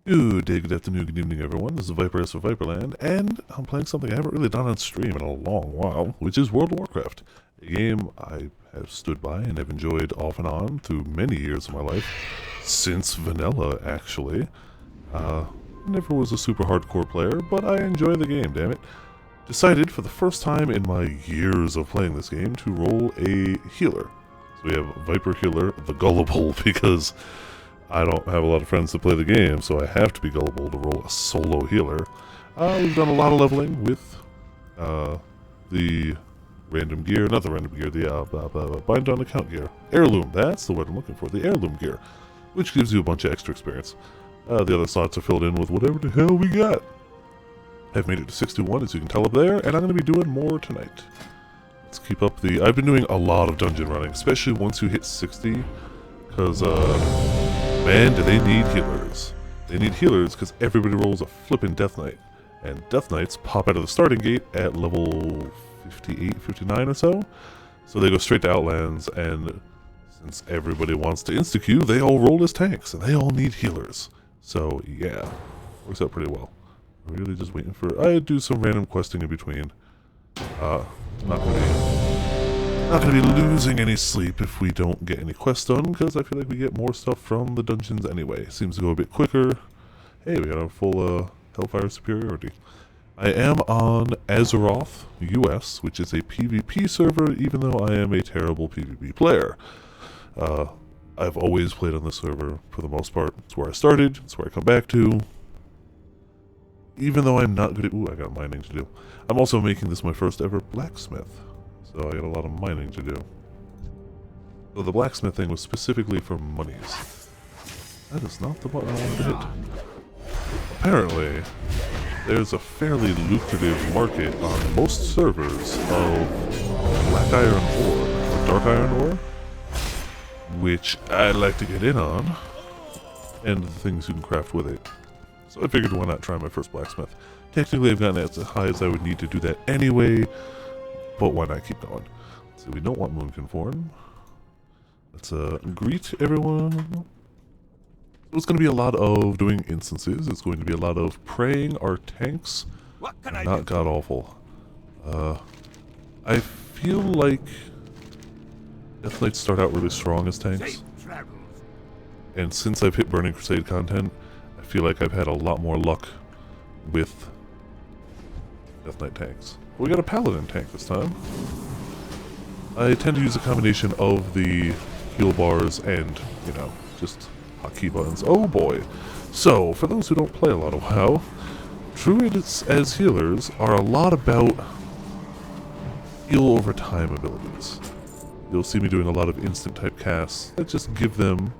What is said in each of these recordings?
Good afternoon, good evening, everyone. This is Viper S for Viperland, and I'm playing something I haven't really done on stream in a long while, which is World of Warcraft. A game I have stood by and have enjoyed off and on through many years of my life, since vanilla, actually. Never was a super hardcore player, but I enjoy the game, damn it. Decided for the first time in my years of playing this game to roll a healer. So we have Viper Healer, the Gullible, because I don't have a lot of friends to play the game, so I have to be gullible to roll a solo healer. We've done a lot of leveling with the random gear, not the random gear, the bind on account gear. Heirloom, that's the word I'm looking for, the heirloom gear, which gives you a bunch of extra experience. The other slots are filled in with whatever the hell we got. I've made it to 61, as you can tell up there, and I'm going to be doing more tonight. Let's keep up the... I've been doing a lot of dungeon running, especially once you hit 60, because, man, do they need healers. They need healers because everybody rolls a flippin' Death Knight. And Death Knights pop out of the starting gate at level 58, 59 or so. So they go straight to Outlands, and since everybody wants to insta-queue, they all roll as tanks, and they all need healers. So, yeah, works out pretty well. I'm really just waiting for... I do some random questing in between. Not gonna be losing any sleep if we don't get any quests done, because I feel like we get more stuff from the dungeons anyway. Seems to go a bit quicker. Hey, we got a full Hellfire superiority. I am on Azeroth US, which is a PvP server, even though I am a terrible PvP player. I've always played on this server, for the most part. It's where I started, it's where I come back to. Even though I'm not good at... Ooh, I got mining to do. I'm also making this my first ever blacksmith. So I got a lot of mining to do. So the blacksmith thing was specifically for monies. That is not the button I wanted to hit. Apparently, there's a fairly lucrative market on most servers of black iron ore, or dark iron ore, which I'd like to get in on, and the things you can craft with it. So I figured why not try my first blacksmith. Technically I've gotten as high as I would need to do that anyway, but why not keep going? So we don't want moon conform. Let's greet everyone. It's going to be a lot of doing instances. It's going to be a lot of praying our tanks. What can I not god awful. I feel like Death Knights start out really strong as tanks. And since I've hit Burning Crusade content, I feel like I've had a lot more luck with Death Knight tanks. We got a Paladin tank this time. I tend to use a combination of the heal bars and, you know, just hotkey buttons. Oh boy. So, for those who don't play a lot of WoW, druids as healers are a lot about heal over time abilities. You'll see me doing a lot of instant type casts that just give them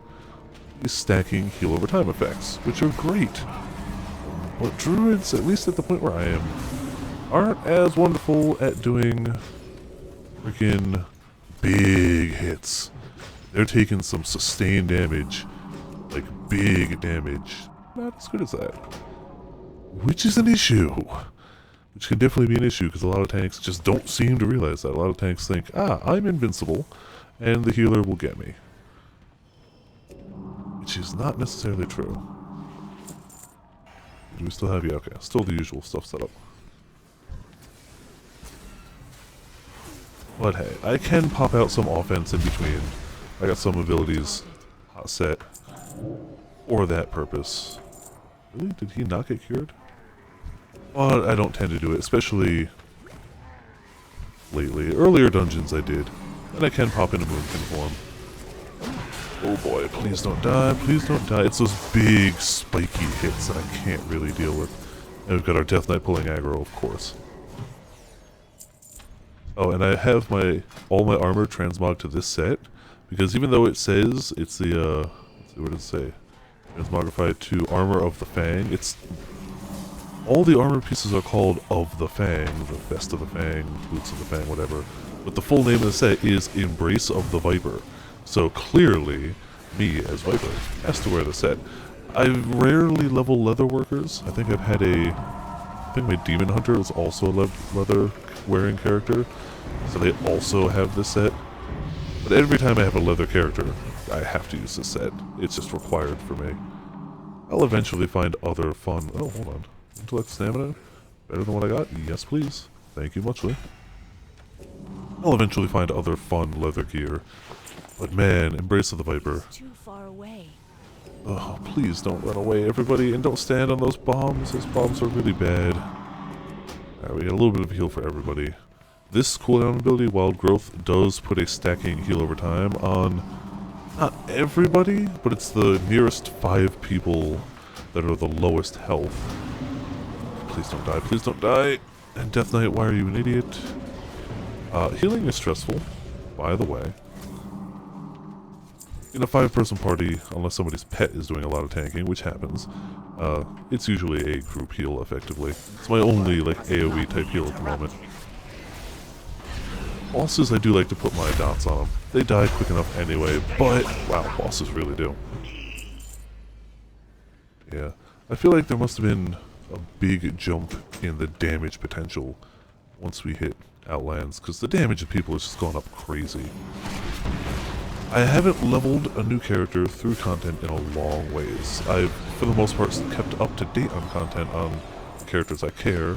these stacking heal over time effects, which are great. But druids, at least at the point where I am, aren't as wonderful at doing freaking big hits. They're taking some sustained damage, like big damage. Not as good as that. Which is an issue. Which can definitely be an issue, because a lot of tanks just don't seem to realize that. A lot of tanks think, I'm invincible, and the healer will get me. Which is not necessarily true. Do we still have you? Okay, still the usual stuff set up. But hey, I can pop out some offense in between. I got some abilities hot set for that purpose. Really? Did he not get cured? Well, I don't tend to do it, especially lately. Earlier dungeons I did. And I can pop into moon conform. Oh boy, please don't die, please don't die. It's those big spiky hits that I can't really deal with. And we've got our Death Knight pulling aggro, of course. Oh, and I have all my armor transmog to this set, because even though it says it's the, let's see, what does it say? Transmogrified to Armor of the Fang, all the armor pieces are called Of the Fang, the Vest of the Fang, Boots of the Fang, whatever. But the full name of the set is Embrace of the Viper. So clearly, me as Viper has to wear the set. I rarely level leatherworkers. I think I think my Demon Hunter is also a leather wearing character. So they also have this set. But every time I have a leather character, I have to use this set. It's just required for me. I'll eventually find other fun... Oh, hold on. Intellect stamina? Better than what I got? Yes, please. Thank you muchly. I'll eventually find other fun leather gear. But man, Embrace of the Viper. It's too far away. Oh, please don't run away, everybody, and don't stand on those bombs. Those bombs are really bad. Alright, we got a little bit of heal for everybody. This cooldown ability, Wild Growth, does put a stacking heal over time on not everybody, but it's the nearest 5 people that are the lowest health. Please don't die, please don't die. And Death Knight, why are you an idiot? Healing is stressful, by the way. In a 5-person party, unless somebody's pet is doing a lot of tanking, which happens, it's usually a group heal, effectively. It's my only, like, AoE type heal at the moment. Bosses, I do like to put my dots on them. They die quick enough anyway, but, wow, bosses really do. Yeah, I feel like there must have been a big jump in the damage potential once we hit Outlands, because the damage of people has just gone up crazy. I haven't leveled a new character through content in a long ways. I've, for the most part, kept up to date on content on characters I care,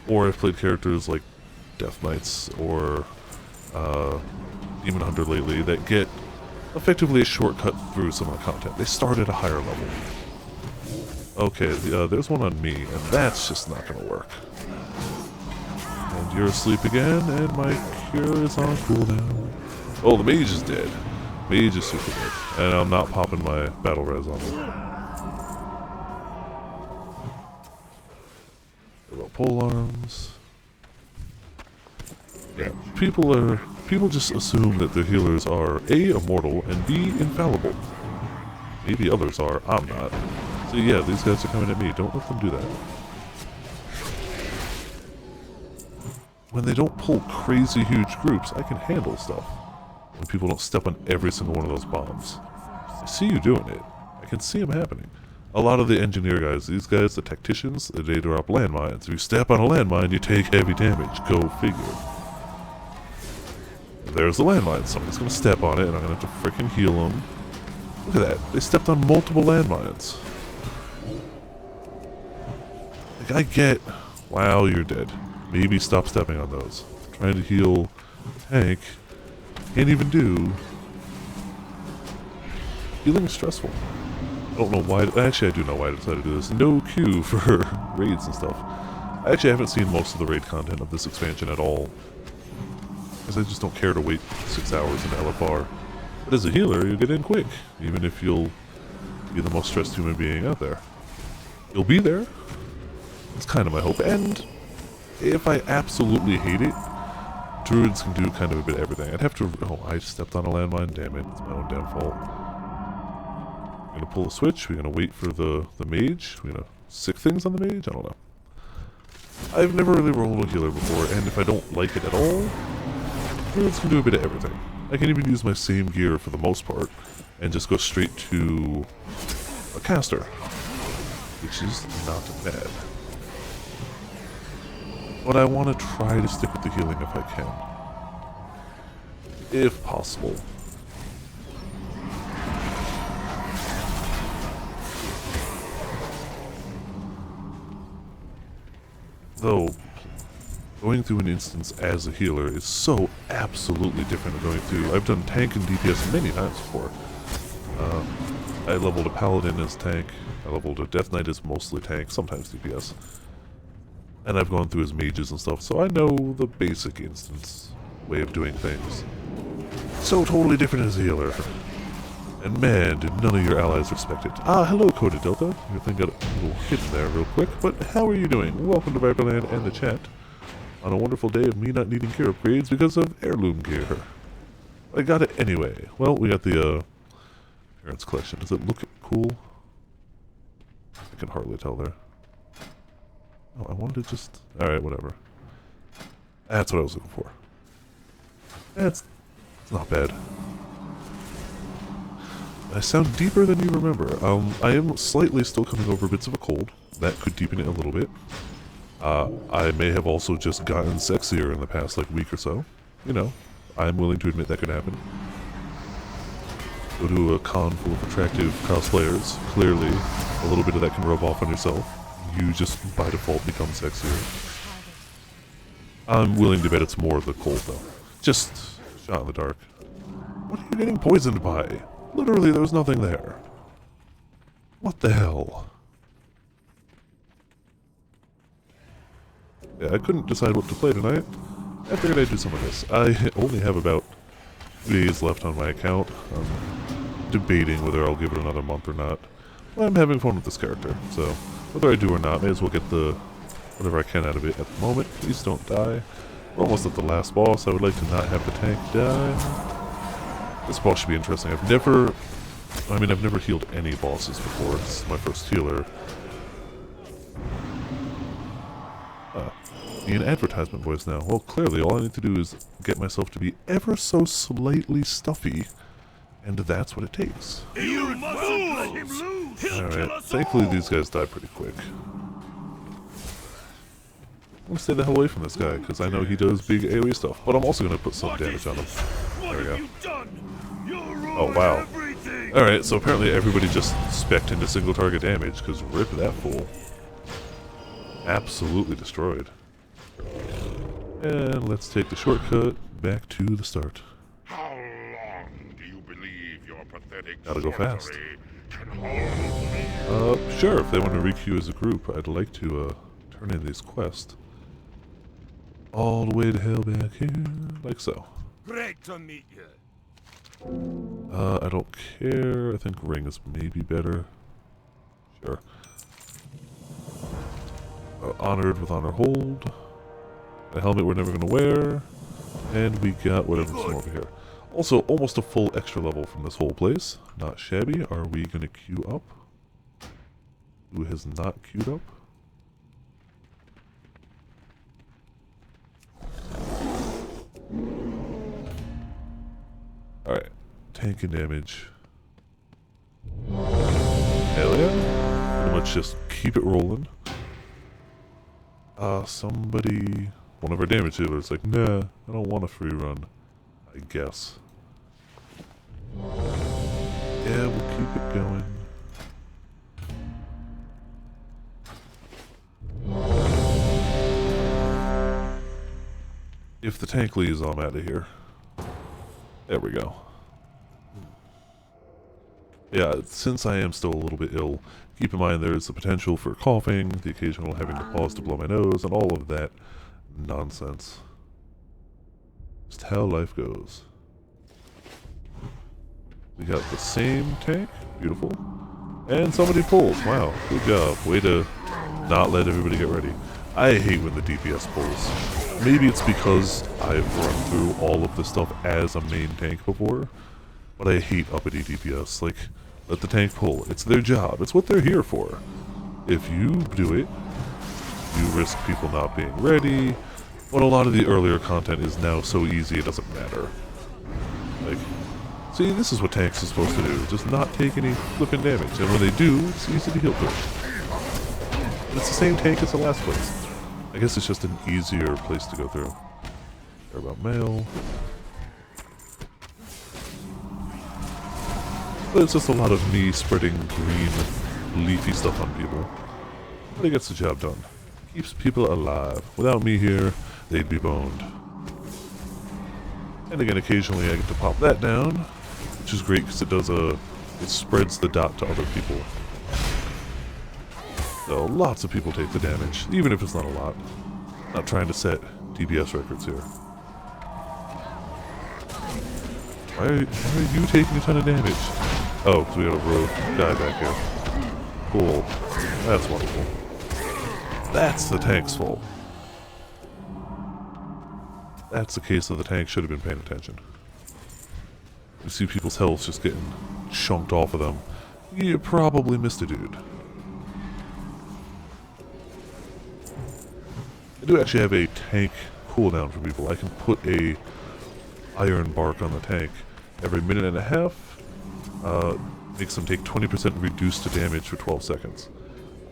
or I've played characters like Death Knights or Demon Hunter lately that get effectively a shortcut through some of the content. They start at a higher level. Okay, there's one on me, and that's just not going to work. And you're asleep again, and my cure is on cooldown. Oh, the mage is dead. Mage is super dead. And I'm not popping my battle res on them. What about pole arms? Yeah, people just assume that the healers are A, immortal, and B, infallible. Maybe others are, I'm not. So yeah, these guys are coming at me, don't let them do that. When they don't pull crazy huge groups, I can handle stuff. When people don't step on every single one of those bombs. I see you doing it. I can see them happening. A lot of the engineer guys, these guys, the tacticians, they drop landmines. If you step on a landmine, you take heavy damage. Go figure. There's the landmine. Somebody's going to step on it, and I'm going to have to freaking heal them. Look at that. They stepped on multiple landmines. Like, I get... Wow, you're dead. Maybe stop stepping on those. I'm trying to heal tank. Can't even do... Healing is stressful. I don't know why... Actually, I do know why I decided to do this. No queue for raids and stuff. I actually haven't seen most of the raid content of this expansion at all. Because I just don't care to wait 6 hours in LFR. But as a healer, you get in quick. Even if you'll be the most stressed human being out there. You'll be there. It's kind of my hope. And if I absolutely hate it, druids can do kind of a bit of everything. I'd have to... Oh, I stepped on a landmine. Damn it. It's my own damn fault. We're going to pull a switch. We're going to wait for the mage. We're going to sick things on the mage? I don't know. I've never really rolled a healer before, and if I don't like it at all, druids can do a bit of everything. I can even use my same gear for the most part, and just go straight to a caster, which is not bad. But I want to try to stick with the healing if I can. If possible. Though, going through an instance as a healer is so absolutely different than going through... I've done tank and DPS many times before. I leveled a paladin as tank. I leveled a death knight as mostly tank, sometimes DPS. And I've gone through as mages and stuff, so I know the basic instance way of doing things. So totally different as a healer. And man, do none of your allies respect it. Ah, hello, Coded Delta. Your thing got a little hidden there real quick, but how are you doing? Welcome to Viperland and the chat. On a wonderful day of me not needing gear upgrades because of heirloom gear. I got it anyway. Well, we got the, Parents Collection. Does it look cool? I can hardly tell there. Oh, I wanted to just... Alright, whatever. That's what I was looking for. It's not bad. I sound deeper than you remember. I am slightly still coming over bits of a cold. That could deepen it a little bit. I may have also just gotten sexier in the past, like, week or so. You know, I'm willing to admit that could happen. Go to a con full of attractive cosplayers. Clearly, a little bit of that can rub off on yourself. You just, by default, become sexier. I'm willing to bet it's more the cold, though. Just shot in the dark. What are you getting poisoned by? Literally, there was nothing there. What the hell? Yeah, I couldn't decide what to play tonight. I figured I'd do some of this. I only have about 2 days left on my account. I'm debating whether I'll give it another month or not. Well, I'm having fun with this character, so whether I do or not, may as well get the whatever I can out of it at the moment. Please don't die. We're almost at the last boss. I would like to not have the tank die. This boss should be interesting. I've never healed any bosses before. This is my first healer. Be an advertisement voice now. Well, clearly all I need to do is get myself to be ever so slightly stuffy, and that's what it takes. You mustn't let him lose! Alright, thankfully these guys die pretty quick. I'm gonna stay the hell away from this guy, because I know he does big AoE stuff, but I'm also gonna put some damage on him. There we go. Oh, wow. Alright, so apparently everybody just spec'd into single target damage, because rip that fool. Absolutely destroyed. And let's take the shortcut back to the start. How long do you believe your pathetic Gotta go fast. sorcery can hold me? Sure, if they want to requeue as a group, I'd like to, turn in these quests. All the way to hell back here, like so. Great to meet you. I don't care. I think ring is maybe better. Sure. Honored with honor hold. A helmet we're never going to wear. And we got whatever's from over here. Also, almost a full extra level from this whole place. Not shabby. Are we going to queue up? Who has not queued up? Alright. Tank and damage. Hell yeah. Pretty much just keep it rolling. One of our damage healers like, nah, I don't want a free run. I guess. Yeah, we'll keep it going. If the tank leaves, I'm out of here. There we go. Yeah, since I am still a little bit ill, keep in mind there is the potential for coughing, the occasional having to pause to blow my nose, and all of that nonsense. Just how life goes. We got the same tank. Beautiful. And somebody pulls. Wow, good job. Way to not let everybody get ready. I hate when the DPS pulls. Maybe it's because I've run through all of this stuff as a main tank before, but I hate uppity DPS. Like, let the tank pull. It's their job. It's what they're here for. If you do it, you risk people not being ready, but a lot of the earlier content is now so easy it doesn't matter. Like, see, this is what tanks are supposed to do. Just not take any flipping damage, and when they do, it's easy to heal through. But it's the same tank as the last place. I guess it's just an easier place to go through. Care about mail. But it's just a lot of me spreading green, leafy stuff on people. But it gets the job done. Keeps people alive. Without me here, they'd be boned. And again, occasionally I get to pop that down, which is great because it spreads the dot to other people. So lots of people take the damage, even if it's not a lot. Not trying to set DPS records here. Why are you taking a ton of damage? Oh, because we got a rogue guy back here. Cool. That's wonderful. That's the tank's fault. That's the case of the tank should have been paying attention. You see people's health just getting chunked off of them. You probably missed a dude. I do actually have a tank cooldown for people. I can put a iron bark on the tank every minute and a half. Makes them take 20% reduced to damage for 12 seconds.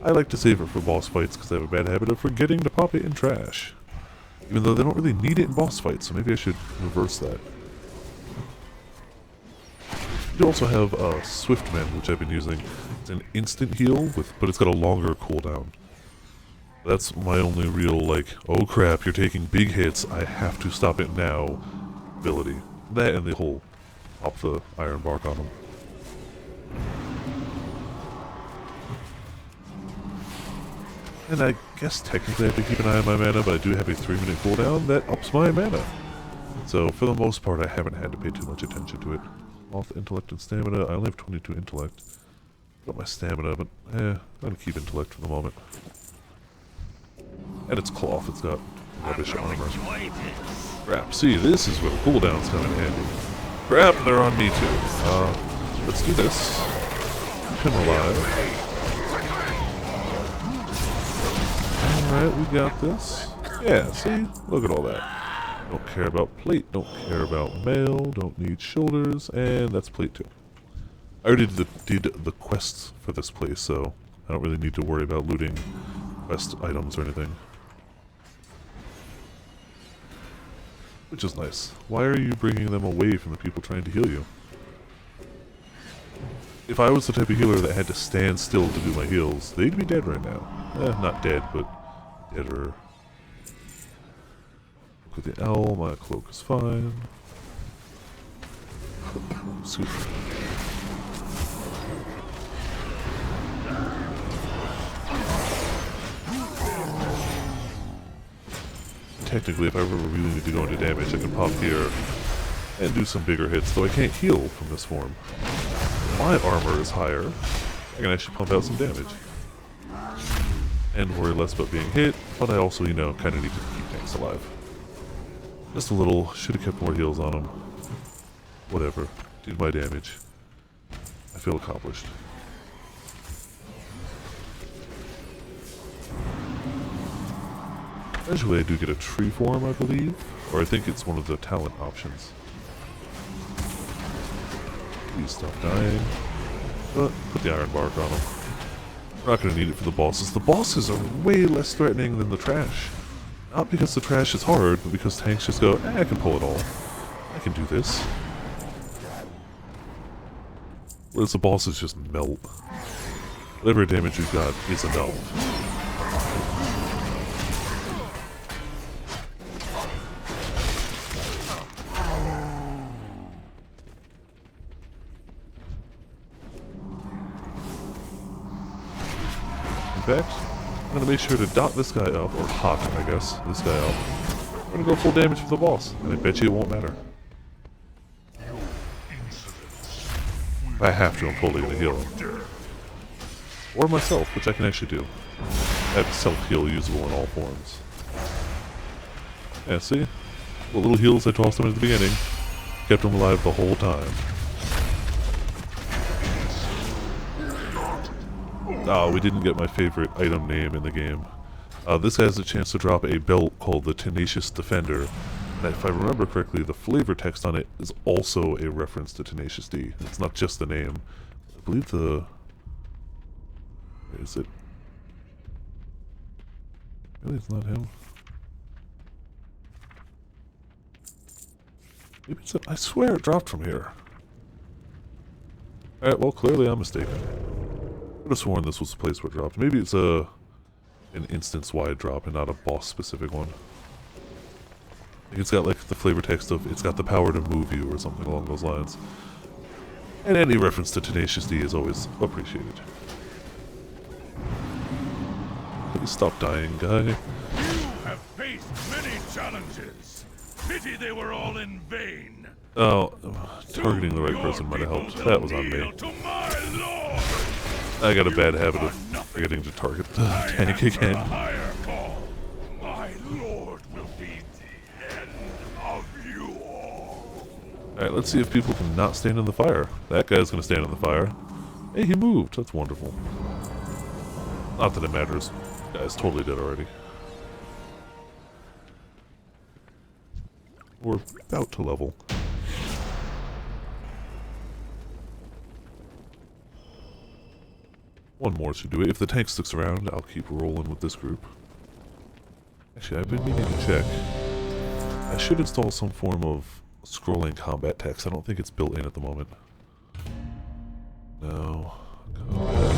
I like to save it for boss fights because I have a bad habit of forgetting to pop it in trash. Even though they don't really need it in boss fights, so maybe I should reverse that. You also have Swift Mend, which I've been using. It's an instant heal, but it's got a longer cooldown. That's my only real, like, oh crap, you're taking big hits, I have to stop it now ability. That and the whole pop the iron bark on them. And I guess technically I have to keep an eye on my mana, but I do have a 3-minute cooldown that ups my mana. So for the most part I haven't had to pay too much attention to it. Off intellect and stamina, I only have 22 intellect. Got my stamina, but I'm gonna keep intellect for the moment. And it's cloth, it's got rubbish armor. Crap, see, this is where the cooldowns come in handy. Crap, they're on me too. Let's do this. Keep him alive. Alright, we got this. Yeah, see? Look at all that. Don't care about plate, don't care about mail, don't need shoulders, and that's plate too. I already did the quests for this place, so I don't really need to worry about looting quest items or anything. Which is nice. Why are you bringing them away from the people trying to heal you? If I was the type of healer that had to stand still to do my heals, they'd be dead right now. Not dead, but deader. Look at the owl, my cloak is fine. Excuse me. Technically, if I ever really need to go into damage, I can pop here and do some bigger hits, though I can't heal from this form. My armor is higher. I can actually pump out some damage. And worry less about being hit, but I also, you know, kind of need to keep tanks alive. Just a little. Should have kept more heals on them. Whatever. Did my damage. I feel accomplished. Eventually I do get a tree form, I believe. Or I think it's one of the talent options. Please stop dying. But put the iron bark on them. We're not going to need it for the bosses. The bosses are way less threatening than the trash. Not because the trash is hard, but because tanks just go, I can pull it all. I can do this. Whereas the bosses just melt. Whatever damage we've got is enough. In fact, I'm going to make sure to dot this guy up, or hot, I guess, this guy up. I'm going to go full damage for the boss, and I bet you it won't matter. If I have to, I'm totally going to heal him. Or myself, which I can actually do. I have self-heal usable in all forms. Yeah, see? The little heals I tossed him at the beginning kept him alive the whole time. Oh, we didn't get my favorite item name in the game. This has a chance to drop a belt called the Tenacious Defender. And if I remember correctly, the flavor text on it is also a reference to Tenacious D. It's not just the name. I believe the... Where is it? Really, it's not him. Maybe it's I swear it dropped from here. Alright, well, clearly I'm mistaken. I would have sworn this was the place where it dropped. Maybe it's an instance-wide drop and not a boss-specific one. I think it's got, like, the flavor text of, it's got the power to move you, or something along those lines. And any reference to Tenacious D is always appreciated. Please stop dying, guy. You have faced many challenges. Pity they were all in vain. Oh, targeting the right person might have helped. That was on me. I got a bad habit of forgetting to target the tank again. My lord will be the end of you all. Alright, let's see if people can not stand in the fire. That guy's gonna stand in the fire. Hey, he moved. That's wonderful. Not that it matters. Guy's totally dead already. We're about to level. One more should do it. If the tank sticks around, I'll keep rolling with this group. Actually, I've been meaning to check. I should install some form of scrolling combat text. I don't think it's built in at the moment. No. Combat.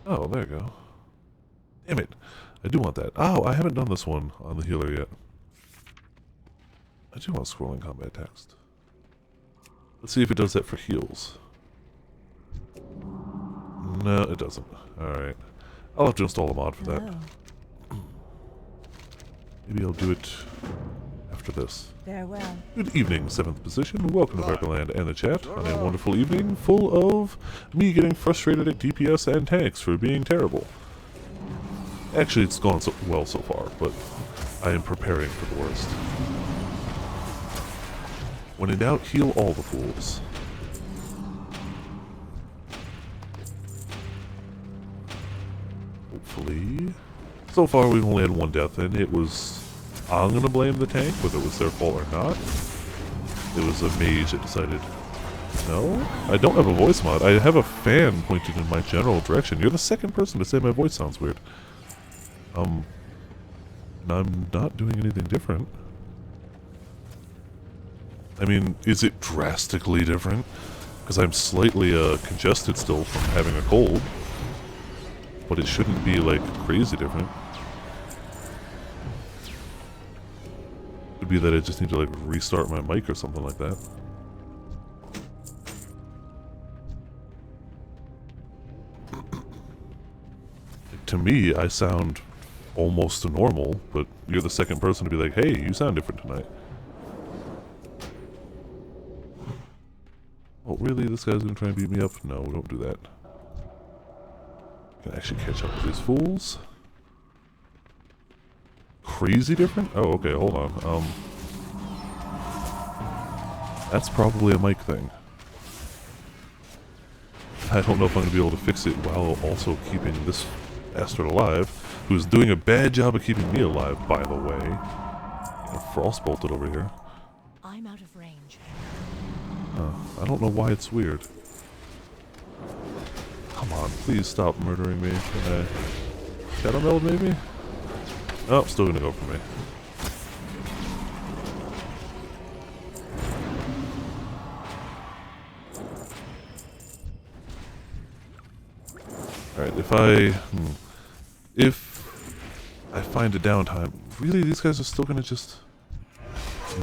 Oh, there you go. Damn it. I do want that. Oh, I haven't done this one on the healer yet. I do want scrolling combat text. Let's see if it does that for heals. No, it doesn't. Alright. I'll have to install a mod for that. Maybe I'll do it after this. Farewell. Good evening, 7th position. Welcome to Viperland and the chat on a wonderful evening full of me getting frustrated at DPS and tanks for being terrible. Actually, it's gone so well so far, but I am preparing for the worst. When in doubt, heal all the fools. Hopefully. So far, we've only had one death, and it was... I'm gonna blame the tank, whether it was their fault or not. It was a mage that decided... No? I don't have a voice mod. I have a fan pointed in my general direction. You're the second person to say my voice sounds weird. And I'm not doing anything different. I mean, is it drastically different? Because I'm slightly congested still from having a cold. But it shouldn't be, like, crazy different. Could be that I just need to, like, restart my mic or something like that. To me, I sound almost normal, but you're the second person to be like, hey, you sound different tonight. Oh, really? This guy's gonna try and beat me up? No, don't do that. I can actually catch up with these fools. Crazy different? Oh, okay, hold on. That's probably a mic thing. I don't know if I'm gonna be able to fix it while also keeping this bastard alive, who's doing a bad job of keeping me alive, by the way. Frostbolted over here. I'm out of range. I don't know why it's weird. Come on, please stop murdering me. Can I shadow meld maybe? Oh, still gonna go for me. Alright, if I find a downtime, really these guys are still gonna just...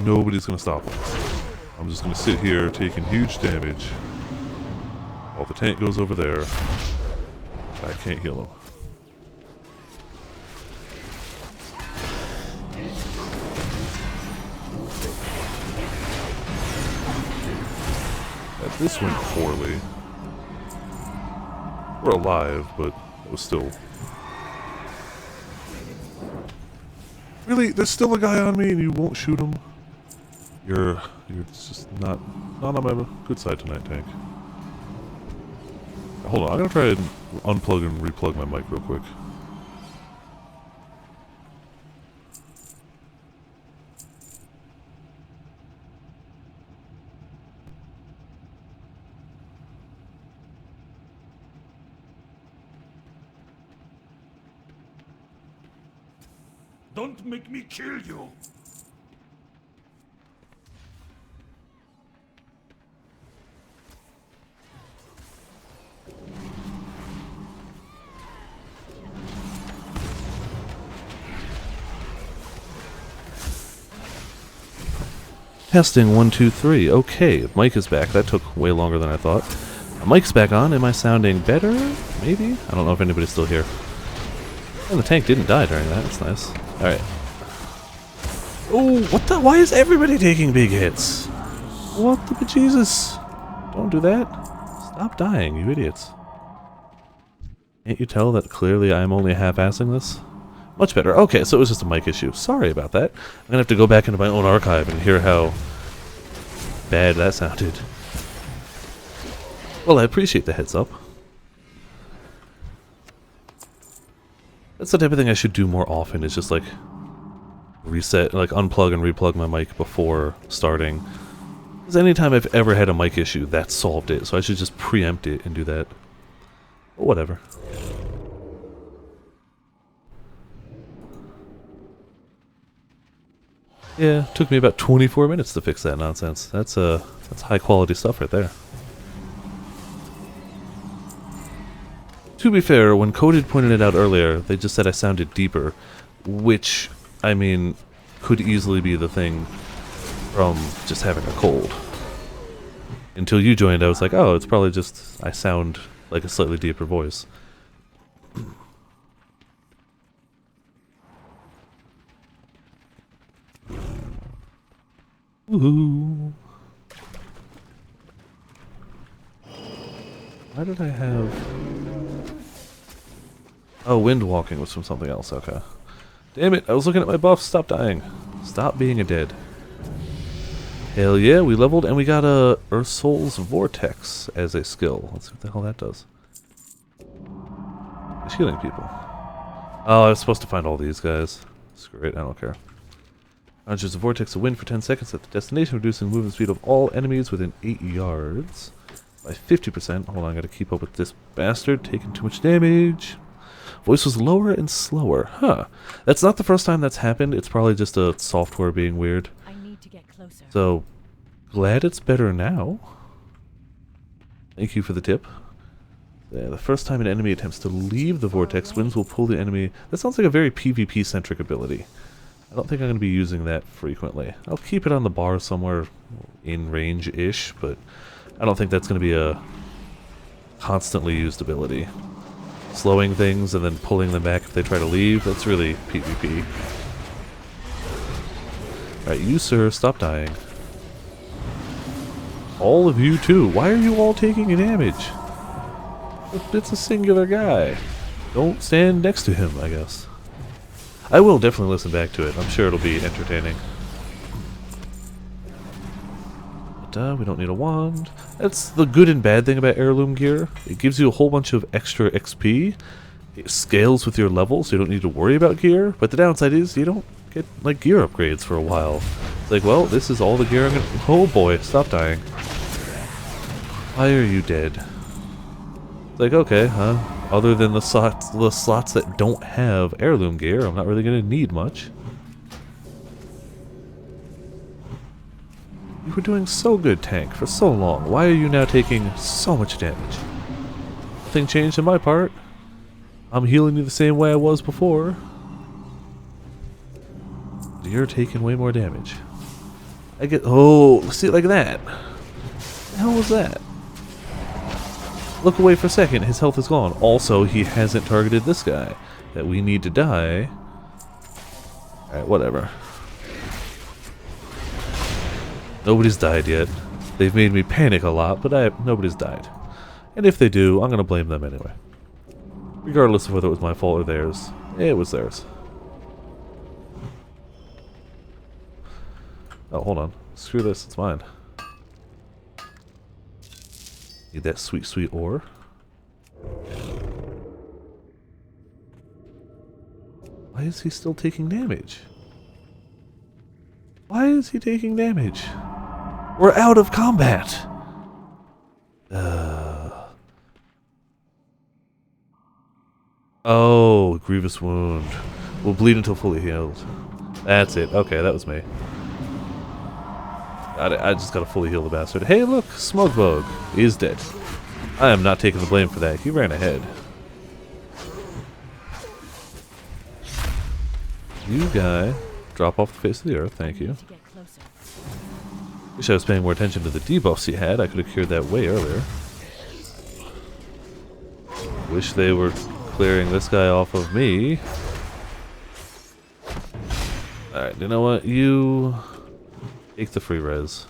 Nobody's gonna stop them. I'm just gonna sit here taking huge damage while the tank goes over there. I can't heal him. This went poorly. We're alive, but it was still... Really? There's still a guy on me and you won't shoot him? You're just not on my good side tonight, tank. Hold on, I'm gonna try and unplug and replug my mic real quick. Don't make me kill you! Testing 1, 2, 3. Okay, mic is back. That took way longer than I thought. Mic's back on. Am I sounding better? Maybe? I don't know if anybody's still here. And the tank didn't die during that. That's nice. Alright. Oh, what the? Why is everybody taking big hits? What the bejesus? Don't do that. Stop dying, you idiots. Can't you tell that clearly I'm only half-assing this? Much better. Okay, so it was just a mic issue. Sorry about that. I'm gonna have to go back into my own archive and hear how bad that sounded. Well, I appreciate the heads up. That's the type of thing I should do more often, is just like reset, like unplug and replug my mic before starting. Because anytime I've ever had a mic issue, that solved it. So I should just preempt it and do that. But whatever. Yeah, took me about 24 minutes to fix that nonsense. That's high quality stuff right there. To be fair, when Coded pointed it out earlier, they just said I sounded deeper, which, I mean, could easily be the thing from just having a cold. Until you joined, I was like, oh, it's probably just I sound like a slightly deeper voice. Woohoo! Why did I have... Oh, wind walking was from something else, okay. Damn it, I was looking at my buffs, stop dying. Stop being a dead. Hell yeah, we leveled and we got a Earth Soul's Vortex as a skill. Let's see what the hell that does. It's healing people. Oh, I was supposed to find all these guys. Screw it, I don't care. Launches a vortex of wind for 10 seconds at the destination, reducing movement speed of all enemies within 8 yards by 50%. Hold on, I gotta keep up with this bastard taking too much damage. Voice was lower and slower. Huh. That's not the first time that's happened. It's probably just a software being weird. I need to get closer. So, glad it's better now. Thank you for the tip. Yeah, the first time an enemy attempts to leave the vortex, winds will pull the enemy... That sounds like a very PvP-centric ability. I don't think I'm going to be using that frequently. I'll keep it on the bar somewhere in range-ish, but I don't think that's going to be a constantly used ability. Slowing things and then pulling them back if they try to leave, that's really PvP. Alright, you sir, stop dying. All of you too. Why are you all taking damage? It's a singular guy. Don't stand next to him, I guess. I will definitely listen back to it. I'm sure it'll be entertaining. But, we don't need a wand. That's the good and bad thing about heirloom gear. It gives you a whole bunch of extra XP. It scales with your level, so you don't need to worry about gear. But the downside is you don't get, like, gear upgrades for a while. It's like, well, this is all the gear I'm gonna... Oh boy, stop dying. Why are you dead? It's like, okay, huh? Other than the slots that don't have heirloom gear, I'm not really going to need much. You were doing so good, tank, for so long. Why are you now taking so much damage? Nothing changed on my part. I'm healing you the same way I was before. You're taking way more damage. I get... Oh, see it like that. What the hell was that? Look away for a second, his health is gone. Also, he hasn't targeted this guy that we need to die. Alright, whatever. Nobody's died yet. They've made me panic a lot, but nobody's died. And if they do, I'm going to blame them anyway. Regardless of whether it was my fault or theirs. It was theirs. Oh, hold on. Screw this, it's mine. Need that sweet, sweet ore. Why is he still taking damage? Why is he taking damage? We're out of combat! Oh, grievous wound. Will bleed until fully healed. That's it. Okay, that was me. I just gotta fully heal the bastard. Hey, look! Smokebug is dead. I am not taking the blame for that. He ran ahead. You guy, drop off the face of the earth. Thank you. Wish I was paying more attention to the debuffs he had. I could have cured that way earlier. Wish they were clearing this guy off of me. Alright, you know what? You... take the free res.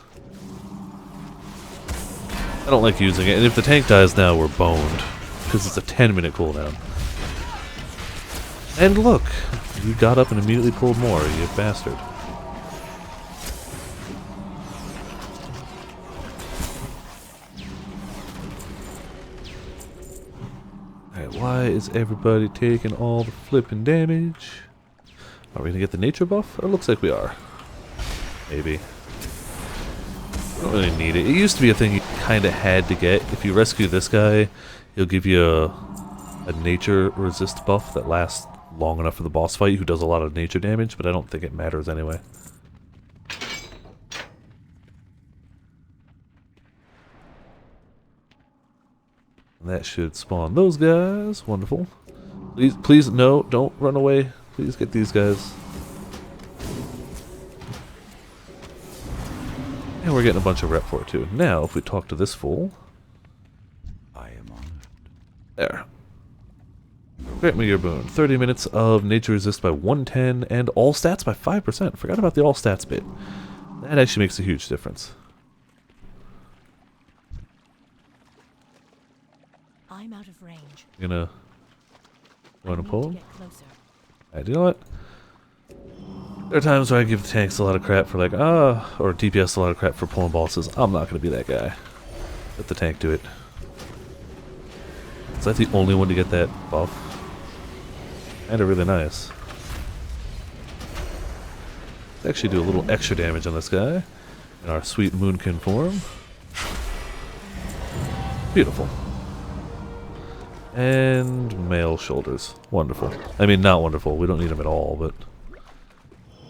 I don't like using it, and if the tank dies now, we're boned. Because it's a 10-minute cooldown. And look! You got up and immediately pulled more, you bastard. Alright, why is everybody taking all the flipping damage? Are we gonna get the nature buff? It looks like we are. Maybe. I don't really need it. It used to be a thing you kind of had to get. If you rescue this guy, he'll give you a nature resist buff that lasts long enough for the boss fight, who does a lot of nature damage, but I don't think it matters anyway. That should spawn those guys. Wonderful. Please, no, don't run away. Please get these guys. And we're getting a bunch of rep for it too. Now, if we talk to this fool. I am honored. There. Grant me your boon. 30 minutes of nature resist by 110 and all stats by 5%. Forgot about the all stats bit. That actually makes a huge difference. I'm out of range. You gonna want to I need pull to him? get closer. Alright, you know what? There are times where I give tanks a lot of crap for like, or DPS a lot of crap for pulling bosses. I'm not gonna be that guy. Let the tank do it. Is that the only one to get that buff? Kinda really nice. Let's actually do a little extra damage on this guy in our sweet moonkin form. Beautiful. And male shoulders. Wonderful. I mean, not wonderful. We don't need them at all, but...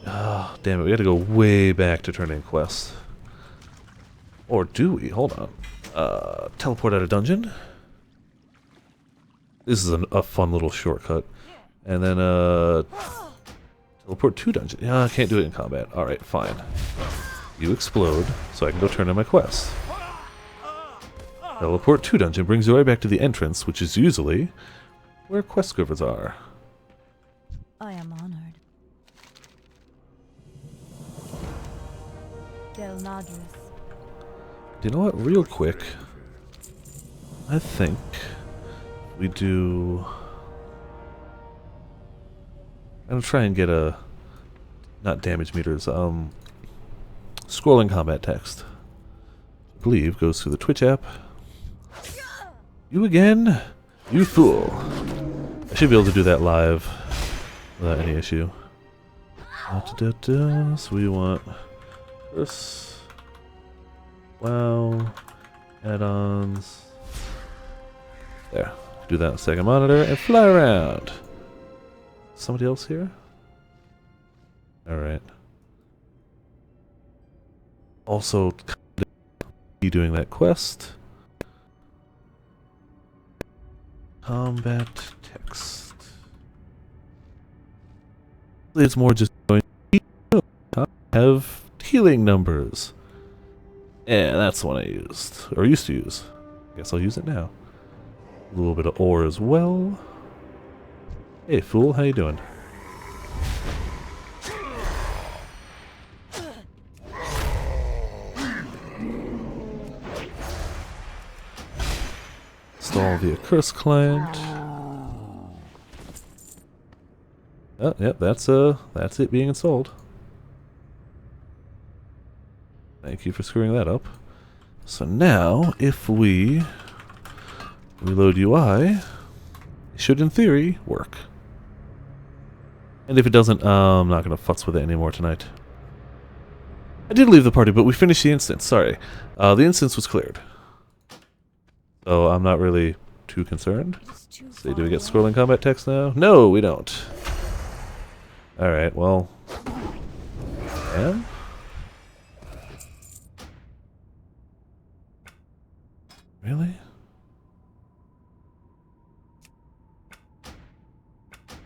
Ah, damn it. We gotta go way back to turn in quests. Or do we? Hold on. Teleport out of dungeon. This is a fun little shortcut. And then, teleport to dungeon. Yeah, I can't do it in combat. Alright, fine. You explode, so I can go turn in my quest. Teleport to dungeon brings you right back to the entrance, which is usually where quest givers are. I am honored. Del Nadris. You know what? Real quick, I think we do... I'm gonna try and get a... not damage meters, scrolling combat text. I believe goes through the Twitch app. You again? You fool. I should be able to do that live without any issue. So we want this. WoW. Add-ons. There. Do that on second monitor and fly around. Somebody else here? Alright. Also, be doing that quest. Combat text. It's more just going to have healing numbers. Yeah, that's the one I used. Or used to use. Guess I'll use it now. A little bit of ore as well. Hey fool, how you doing? Install via curse client. Oh, yep, that's it being installed. Thank you for screwing that up. So now, if we reload UI, it should in theory work. And if it doesn't, I'm not going to futz with it anymore tonight. I did leave the party, but we finished the instance, sorry. The instance was cleared. So I'm not really too concerned. So do we get scrolling combat text now? No, we don't. Alright, well... Yeah? Really?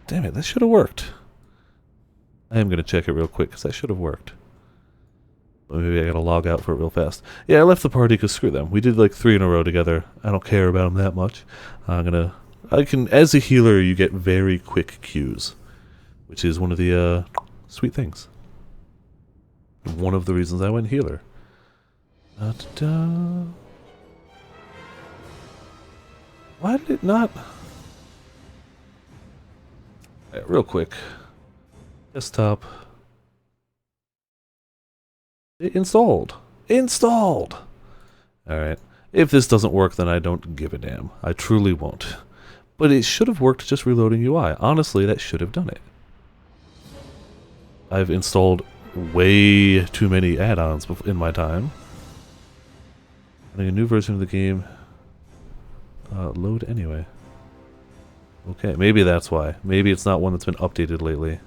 Damn it, that should have worked. I am going to check it real quick, because that should have worked. Maybe I gotta log out for it real fast. Yeah, I left the party because screw them. We did like 3 in a row together. I don't care about them that much. As a healer, you get very quick queues, which is one of the sweet things. One of the reasons I went healer. Why did it not? Right, real quick. Desktop. It installed. Installed! Alright. If this doesn't work, then I don't give a damn. I truly won't. But it should have worked just reloading UI. Honestly, that should have done it. I've installed way too many add-ons in my time. Running a new version of the game. Load anyway. Okay, maybe that's why. Maybe it's not one that's been updated lately.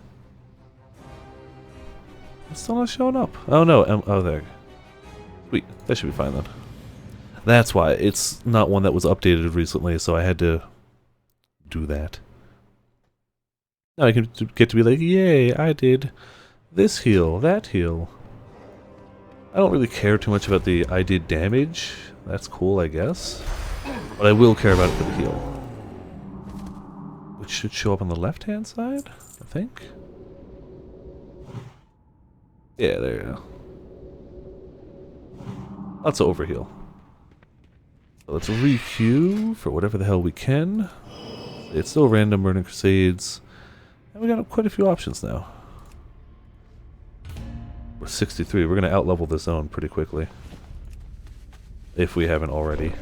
It's still not showing up. Oh no, oh there. Sweet, that should be fine then. That's why. It's not one that was updated recently, so I had to do that. Now I can get to be like, yay, I did this heal, that heal. I don't really care too much about the I did damage. That's cool, I guess. But I will care about it for the heal. Which should show up on the left-hand side, I think. Yeah, there you go. Lots of overheal. So let's re-queue for whatever the hell we can. It's still random Burning Crusades. And we got quite a few options now. We're 63. We're going to outlevel this zone pretty quickly. If we haven't already.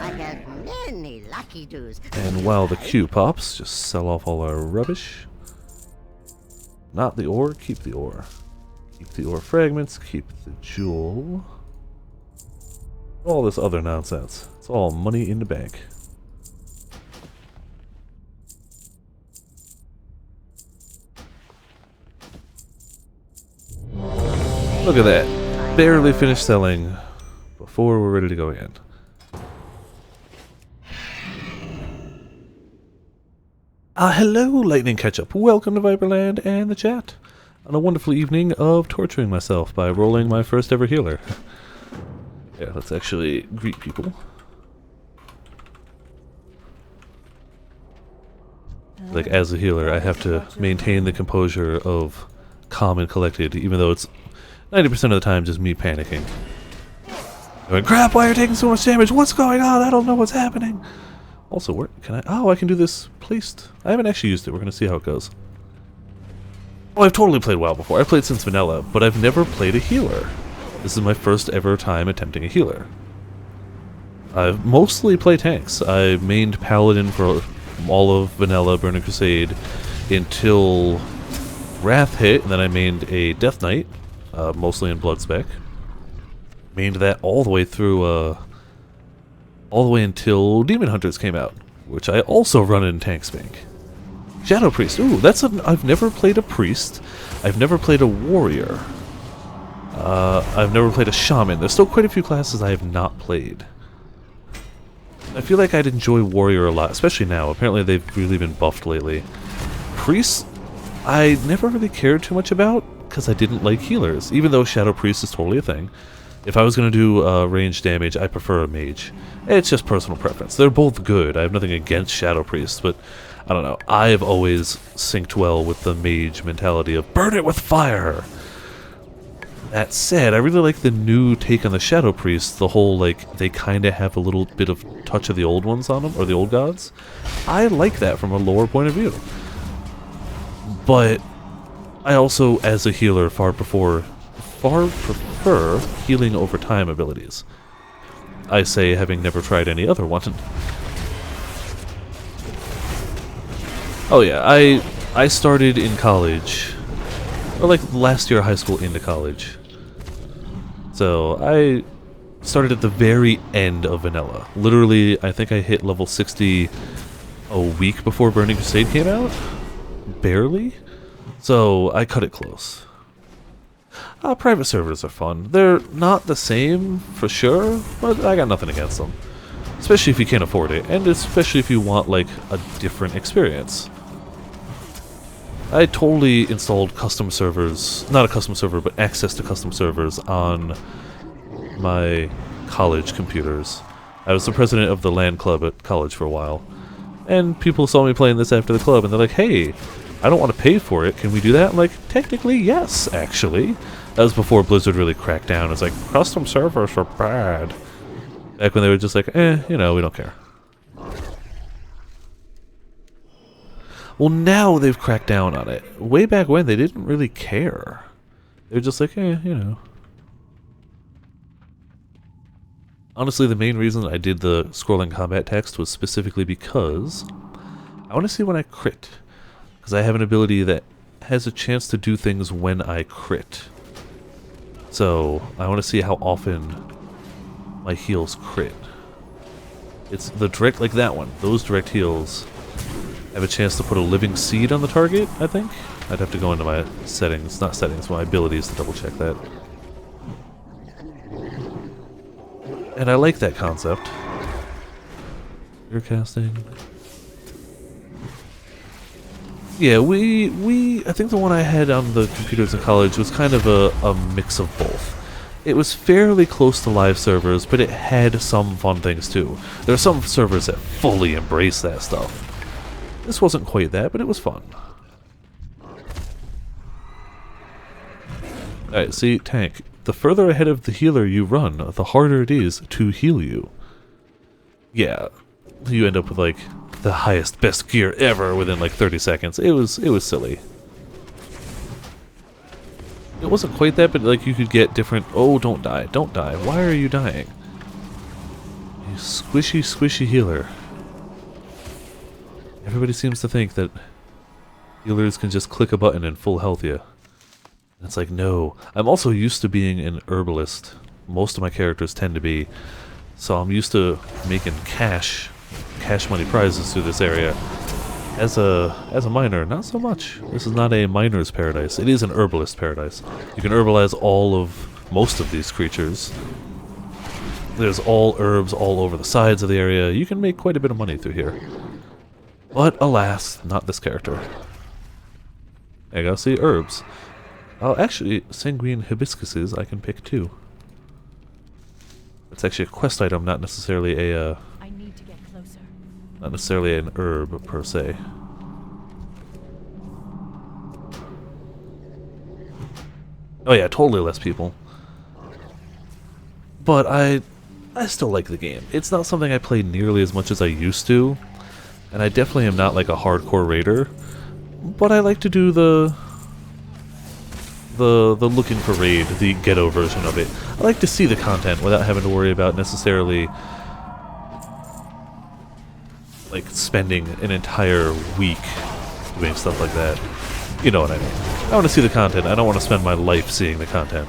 I have many lucky doos. And while the queue pops, just sell off all our rubbish. Not the ore, keep the ore. Keep the ore fragments, keep the jewel. All this other nonsense. It's all money in the bank. Look at that. Barely finished selling before we're ready to go in. Hello, Lightning Ketchup. Welcome to Viperland and the chat. On a wonderful evening of torturing myself by rolling my first ever healer. Yeah, let's actually greet people. Like, as a healer, I have to maintain the composure of calm and collected, even though it's 90% of the time just me panicking. Going, crap, why are you taking so much damage? What's going on? I don't know what's happening. Also, where can I... Oh, I can do this placed. I haven't actually used it. We're going to see how it goes. Oh, I've totally played WoW before. I've played since vanilla, but I've never played a healer. This is my first ever time attempting a healer. I've mostly played tanks. I mained Paladin for all of vanilla Burning Crusade until Wrath hit, and then I mained a Death Knight, mostly in Bloodspec. Mained that all the way through, all the way until Demon Hunters came out, which I also run in tank spank. Shadow Priest, ooh, I've never played a priest. I've never played a warrior. I've never played a shaman. There's still quite a few classes I have not played. I feel like I'd enjoy warrior a lot, especially now. Apparently they've really been buffed lately. Priests, I never really cared too much about, because I didn't like healers, even though Shadow Priest is totally a thing. If I was going to do range damage, I prefer a mage. It's just personal preference. They're both good. I have nothing against Shadow Priest, but I don't know. I've always synced well with the mage mentality of burn it with fire. That said, I really like the new take on the Shadow Priest, the whole, like, they kind of have a little bit of touch of the old ones on them, or the old gods. I like that from a lore point of view. But I also, as a healer, far prefer healing over time abilities. I say, having never tried any other one. Oh yeah, I started in college, or like last year of high school into college. So I started at the very end of vanilla. Literally, I think I hit level 60 a week before Burning Crusade came out. Barely. So I cut it close. Private servers are fun. They're not the same, for sure, but I got nothing against them. Especially if you can't afford it, and especially if you want, like, a different experience. I totally installed custom servers, not a custom server, but access to custom servers on my college computers. I was the president of the LAN club at college for a while, and people saw me playing this after the club, and they're like, hey, I don't want to pay for it, can we do that? I'm like, technically, yes, actually. That was before Blizzard really cracked down. It's like, custom servers are bad. Back when they were just like, you know, we don't care. Well, now they've cracked down on it. Way back when, they didn't really care. They were just like, you know. Honestly, the main reason I did the scrolling combat text was specifically because I want to see when I crit. Because I have an ability that has a chance to do things when I crit. So, I want to see how often my heals crit. It's the direct, like that one. Those direct heals have a chance to put a living seed on the target, I think. I'd have to go into my settings, not settings, my abilities to double check that. And I like that concept. You're casting. Yeah, I think the one I had on the computers in college was kind of a mix of both. It was fairly close to live servers, but it had some fun things too. There are some servers that fully embrace that stuff. This wasn't quite that, but it was fun. Alright, see, tank. The further ahead of the healer you run, the harder it is to heal you. Yeah, you end up with like the highest, best gear ever within like 30 seconds. It was silly. It wasn't quite that, but like you could get different. Oh, don't die! Don't die! Why are you dying? You squishy, squishy healer. Everybody seems to think that healers can just click a button and full health you. It's like, no. I'm also used to being an herbalist. Most of my characters tend to be. So I'm used to making cash money prizes through this area. As a miner, not so much. This is not a miner's paradise. It is an herbalist paradise. You can herbalize most of these creatures. There's all herbs all over the sides of the area. You can make quite a bit of money through here. But alas, not this character. I gotta see herbs. Oh, actually, sanguine hibiscuses I can pick too. It's actually a quest item, not necessarily a I need to get closer. not necessarily an herb per se. Oh yeah, totally less people. But I still like the game. It's not something I play nearly as much as I used to, and I definitely am not like a hardcore raider. But I like to do the looking for raid, the ghetto version of it. I like to see the content without having to worry about necessarily like spending an entire week doing stuff like that. You know what I mean. I want to see the content. I don't want to spend my life seeing the content.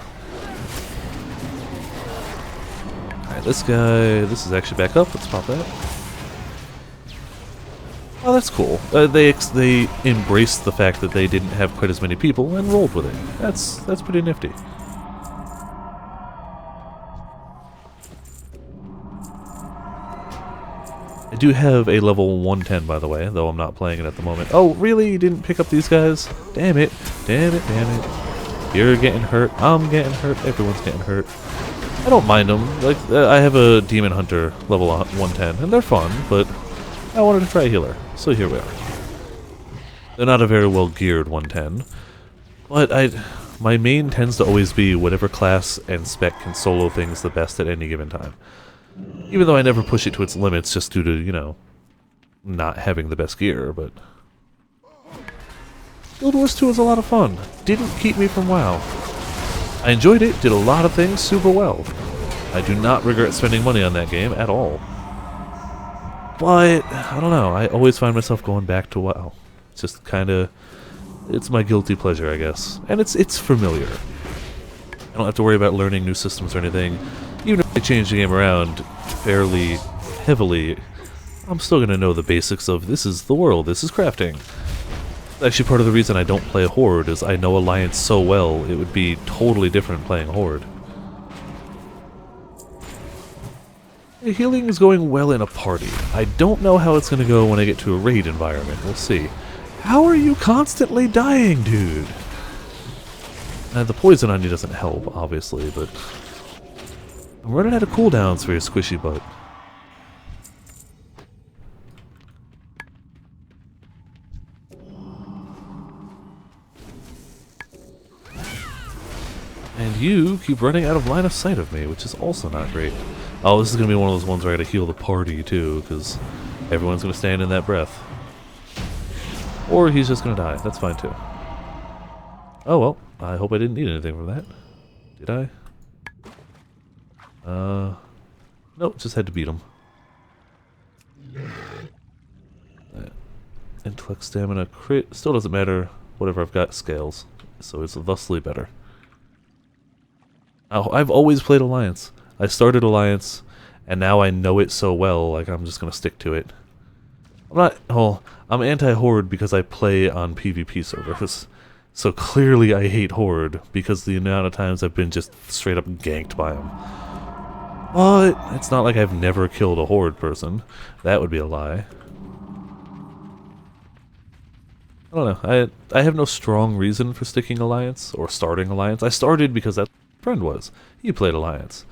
Alright, this guy, this is actually back up. Let's pop that. Oh, that's cool. They embraced the fact that they didn't have quite as many people and rolled with it. That's pretty nifty. I do have a level 110, by the way, though I'm not playing it at the moment. Oh, really? You didn't pick up these guys? Damn it. Damn it, damn it. You're getting hurt. I'm getting hurt. Everyone's getting hurt. I don't mind them. Like, I have a Demon Hunter level 110, and they're fun, but I wanted to try a healer, so here we are. They're not a very well geared 110, but my main tends to always be whatever class and spec can solo things the best at any given time. Even though I never push it to its limits just due to, you know, not having the best gear, but Guild Wars 2 was a lot of fun. Didn't keep me from WoW. I enjoyed it, did a lot of things super well. I do not regret spending money on that game at all. But, I don't know, I always find myself going back to WoW. It's just kinda, it's my guilty pleasure, I guess. And it's familiar. I don't have to worry about learning new systems or anything. Even if I change the game around fairly heavily, I'm still gonna know the basics of this is the world, this is crafting. Actually, part of the reason I don't play Horde is I know Alliance so well, it would be totally different playing Horde. Healing is going well in a party. I don't know how it's going to go when I get to a raid environment. We'll see. How are you constantly dying, dude? The poison on you doesn't help, obviously, but I'm running out of cooldowns for your squishy butt. And you keep running out of line of sight of me, which is also not great. Oh, this is going to be one of those ones where I gotta heal the party, too, because everyone's going to stand in that breath. Or he's just going to die. That's fine, too. Oh, well. I hope I didn't need anything from that. Did I? Nope, just had to beat him. Intellect, stamina, crit. Still doesn't matter. Whatever I've got scales. So it's thusly better. I've always played Alliance. I started Alliance, and now I know it so well, like I'm just gonna stick to it. I'm anti-Horde because I play on PvP servers. So clearly I hate Horde, because the amount of times I've been just straight up ganked by them. But it's not like I've never killed a horde person. That would be a lie. I don't know. I have no strong reason for sticking Alliance or starting Alliance. I started because that friend was. He played Alliance.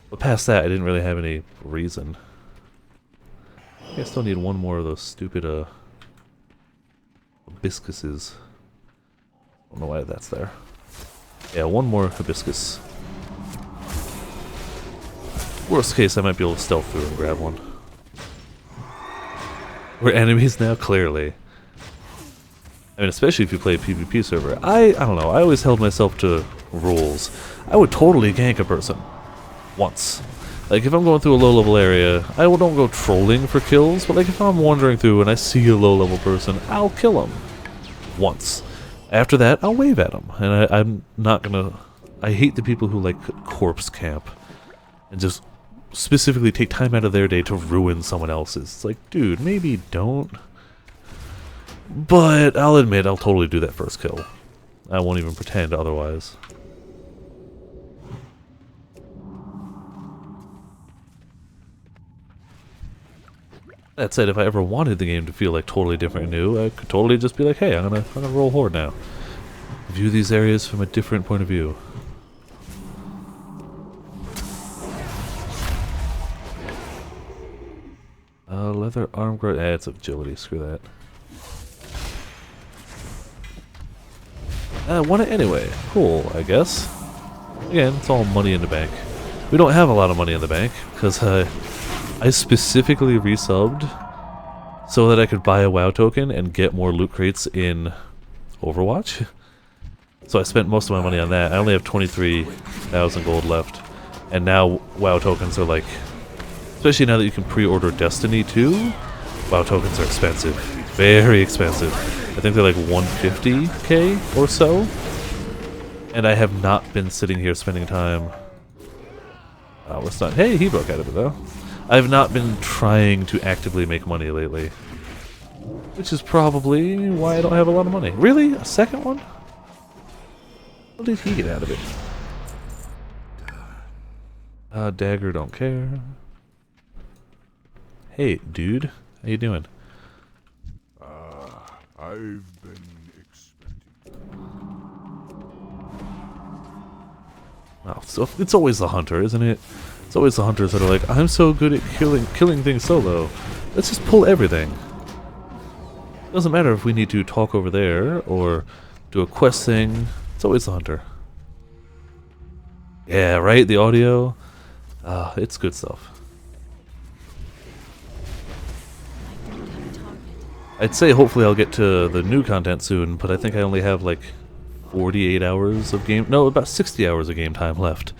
But past that, I didn't really have any reason. I still need one more of those stupid hibiscuses. I don't know why that's there. Yeah, one more hibiscus. Worst case, I might be able to stealth through and grab one. We're enemies now? Clearly. I mean, especially if you play a PvP server. I don't know, I always held myself to rules. I would totally gank a person. Once. Like, if I'm going through a low-level area, I don't go trolling for kills, but like, if I'm wandering through and I see a low-level person, I'll kill him. Once. After that, I'll wave at him. And I'm not gonna... I hate the people who, like, corpse camp. And just specifically take time out of their day to ruin someone else's. It's like, dude, maybe don't. But I'll admit, I'll totally do that first kill. I won't even pretend otherwise. That said, if I ever wanted the game to feel like totally different and new, I could totally just be like, hey, I'm gonna roll horde now. View these areas from a different point of view. Leather arm guard. It's agility. Screw that. I want it anyway. Cool, I guess. Again, it's all money in the bank. We don't have a lot of money in the bank because I specifically resubbed so that I could buy a WoW token and get more loot crates in Overwatch. So I spent most of my money on that. I only have 23,000 gold left, and now WoW tokens are like, especially now that you can pre-order Destiny 2, WoW tokens are expensive. Very expensive. I think they're like 150k or so. And I have not been sitting here spending time... it's not... Hey, he broke out of it though. I have not been trying to actively make money lately. Which is probably why I don't have a lot of money. Really? A second one? What did he get out of it? Dagger, don't care. Hey, dude. How you doing? I've been expecting. Oh, so it's always the hunter, isn't it? It's always the hunters that are like, I'm so good at killing things solo. Let's just pull everything. Doesn't matter if we need to talk over there or do a quest thing. It's always the hunter. Yeah, right? The audio. It's good stuff. I'd say hopefully I'll get to the new content soon, but I think I only have like 48 hours of game... No, about 60 hours of game time left.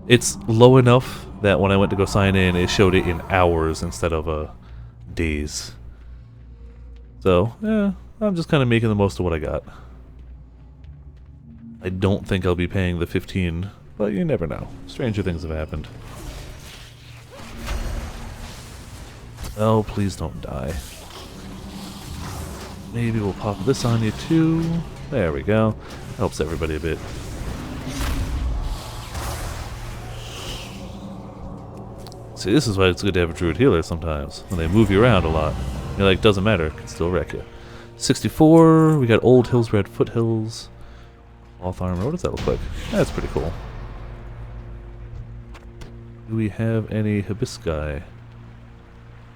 It's low enough that when I went to go sign in, it showed it in hours instead of days. So, yeah, I'm just kind of making the most of what I got. I don't think I'll be paying the 15, but you never know. Stranger things have happened. Oh, please don't die. Maybe we'll pop this on you too. There we go. Helps everybody a bit. See, this is why it's good to have a druid healer sometimes. When they move you around a lot. You're like, doesn't matter, can still wreck you. 64, we got Old Hills Red Foothills. Cloth armor, what does that look like? That's pretty cool. Do we have any hibiscus?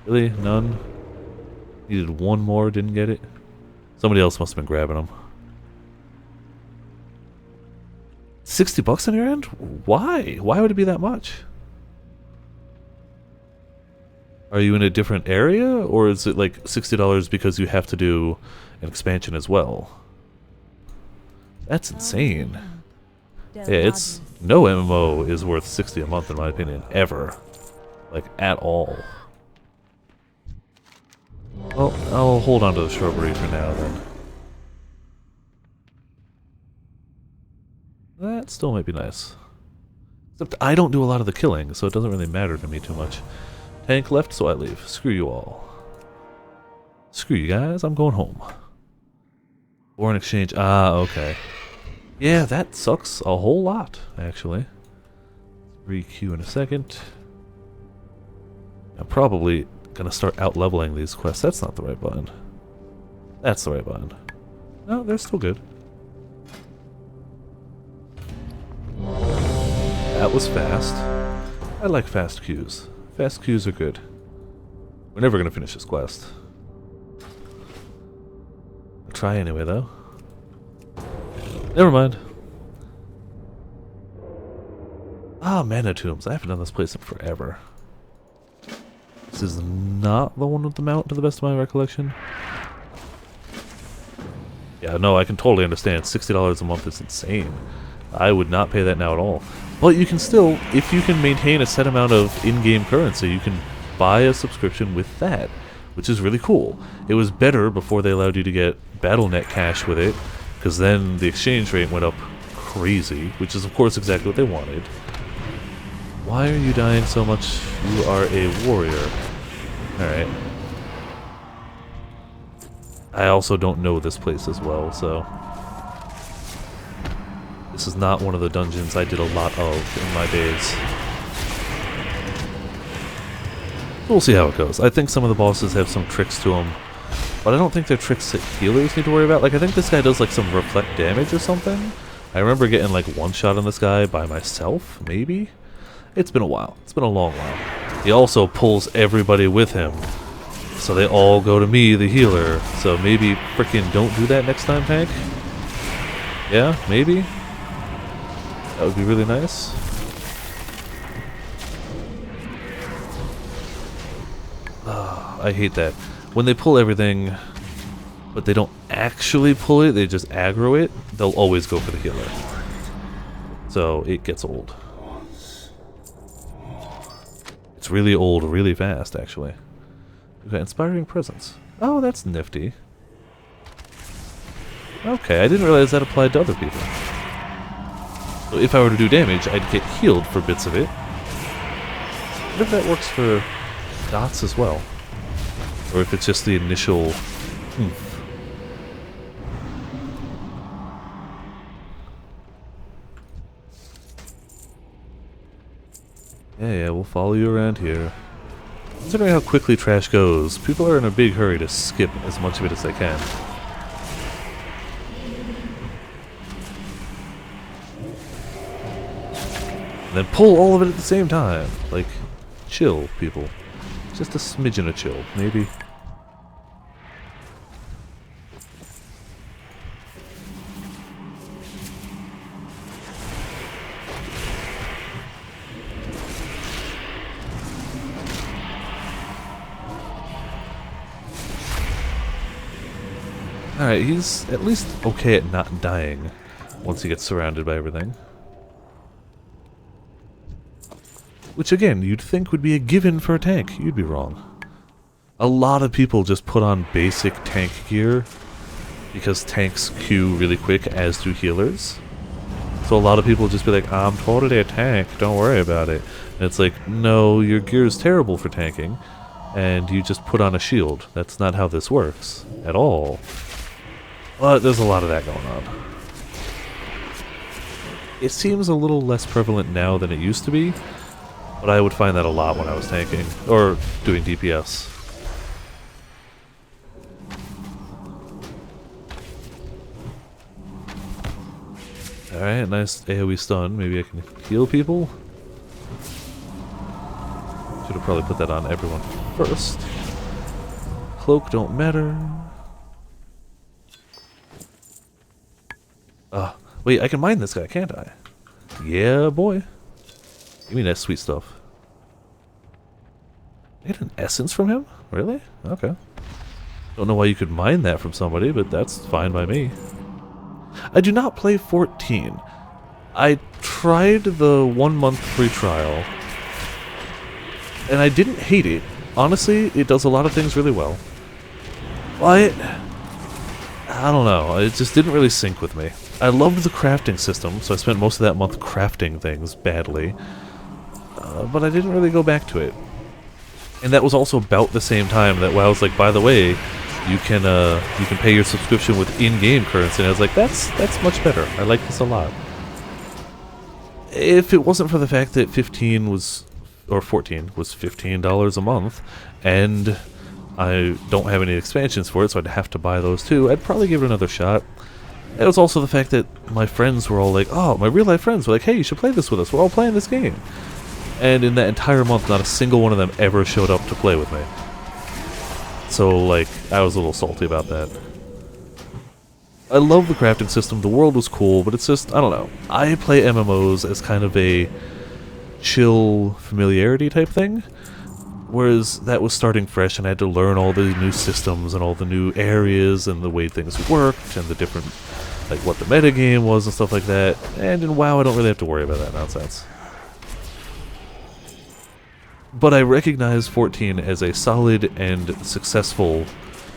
Really? None? Needed one more, didn't get it? Somebody else must have been grabbing them. 60 bucks on your end? Why? Why would it be that much? Are you in a different area? Or is it like $60 because you have to do an expansion as well? That's insane. Yeah, it's... No MMO is worth 60 a month in my opinion. Ever. Like, at all. Well, I'll hold on to the shrubbery for now then. That still might be nice. Except I don't do a lot of the killing, so it doesn't really matter to me too much. Tank left, so I leave. Screw you all. Screw you guys, I'm going home. Foreign exchange, okay. Yeah, that sucks a whole lot, actually. Re-queue in a second. I'm probably gonna start out-leveling these quests. That's not the right button. That's the right button. No, they're still good. That was fast. I like fast queues. Fast queues are good. We're never gonna finish this quest. I'll try anyway, though. Never mind. Ah, mana tombs. I haven't done this place in forever. This is not the one with the mount, to the best of my recollection. Yeah, no, I can totally understand. $60 a month is insane. I would not pay that now at all. But you can still, if you can maintain a set amount of in-game currency, you can buy a subscription with that, which is really cool. It was better before they allowed you to get BattleNet cash with it, because then the exchange rate went up crazy, which is of course exactly what they wanted. Why are you dying so much? You are a warrior. Alright. I also don't know this place as well, so... This is not one of the dungeons I did a lot of in my days. We'll see how it goes. I think some of the bosses have some tricks to them, but I don't think they're tricks that healers need to worry about. Like, I think this guy does like some reflect damage or something. I remember getting like one shot on this guy by myself, maybe? It's been a while. It's been a long while. He also pulls everybody with him, so they all go to me, the healer. So maybe frickin' don't do that next time, tank? Yeah, maybe? That would be really nice. I hate that. When they pull everything, but they don't actually pull it, they just aggro it, they'll always go for the healer. So it gets old. It's really old really fast, actually. Okay, inspiring presence. Oh, that's nifty. Okay, I didn't realize that applied to other people. So if I were to do damage, I'd get healed for bits of it. What if that works for dots as well? Or if it's just the initial oomph. Yeah, we'll follow you around here. Considering how quickly trash goes, people are in a big hurry to skip as much of it as they can. And then pull all of it at the same time. Like, chill, people. Just a smidgen of chill, maybe. Alright, he's at least okay at not dying once he gets surrounded by everything. Which again, you'd think would be a given for a tank. You'd be wrong. A lot of people just put on basic tank gear because tanks queue really quick, as do healers. So a lot of people just be like, I'm totally a tank, don't worry about it. And it's like, no, your gear is terrible for tanking, and you just put on a shield. That's not how this works at all. But there's a lot of that going on. It seems a little less prevalent now than it used to be, but I would find that a lot when I was tanking, or doing DPS. Alright, nice AoE stun. Maybe I can heal people? Should have probably put that on everyone first. Cloak don't matter. Wait, I can mine this guy, can't I? Yeah, boy. Give me that sweet stuff. I get an essence from him? Really? Okay. Don't know why you could mine that from somebody, but that's fine by me. I do not play 14. I tried the 1 month free trial, and I didn't hate it. Honestly, it does a lot of things really well. But I don't know, it just didn't really sync with me. I loved the crafting system, so I spent most of that month crafting things badly. But I didn't really go back to it. And that was also about the same time that WoW's like, by the way, you can pay your subscription with in-game currency. And I was like, that's much better. I like this a lot. if it wasn't for the fact that 15 was, or 14 was $15 a month, and I don't have any expansions for it, so I'd have to buy those too, I'd probably give it another shot. It was also the fact that my friends were all like, oh, my real life friends were like, hey, you should play this with us, we're all playing this game. And in that entire month, not a single one of them ever showed up to play with me. So, like, I was a little salty about that. I love the crafting system, the world was cool, but it's just, I don't know. I play MMOs as kind of a chill familiarity type thing, whereas that was starting fresh and I had to learn all the new systems and all the new areas and the way things worked and the different, like what the metagame was and stuff like that. And in WoW I don't really have to worry about that nonsense. But I recognize 14 as a solid and successful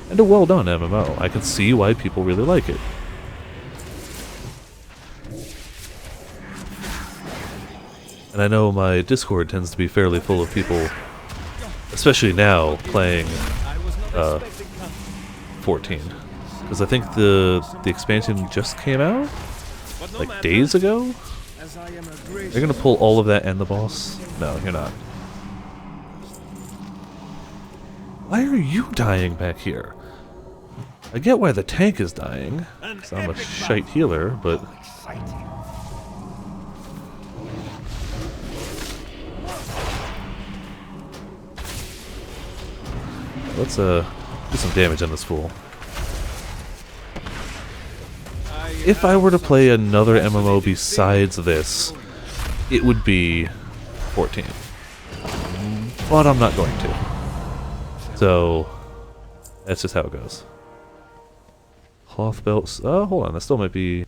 and a well done MMO. I can see why people really like it. And I know my Discord tends to be fairly full of people, especially now, playing 14. Because I think the expansion just came out, like days ago? You're gonna pull all of that and the boss? No, you're not. Why are you dying back here? I get why the tank is dying, because I'm a shite healer, but... Let's do some damage on this fool. If I were to play another MMO besides this, it would be 14. But I'm not going to. So, that's just how it goes. Cloth belts. Oh, hold on. That still might be...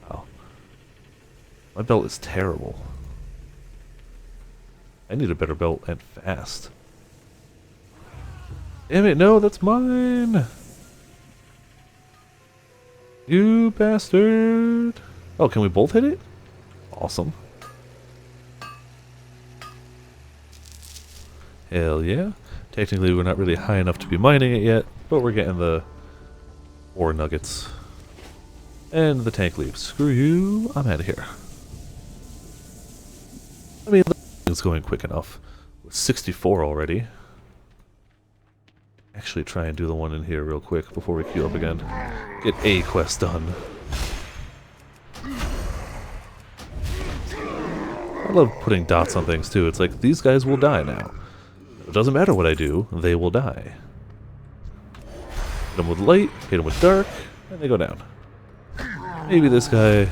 Wow. My belt is terrible. I need a better belt and fast. Damn it, no, that's mine! You bastard! Oh, can we both hit it? Awesome. Hell yeah. Technically, we're not really high enough to be mining it yet, but we're getting the ore nuggets. And the tank leaves. Screw you, I'm out of here. I mean, it's going quick enough. With 64 already. Actually try and do the one in here real quick before we queue up again. Get a quest done. I love putting dots on things too. It's like, these guys will die now. It doesn't matter what I do, they will die. Hit them with light, hit them with dark, and they go down. Maybe this guy...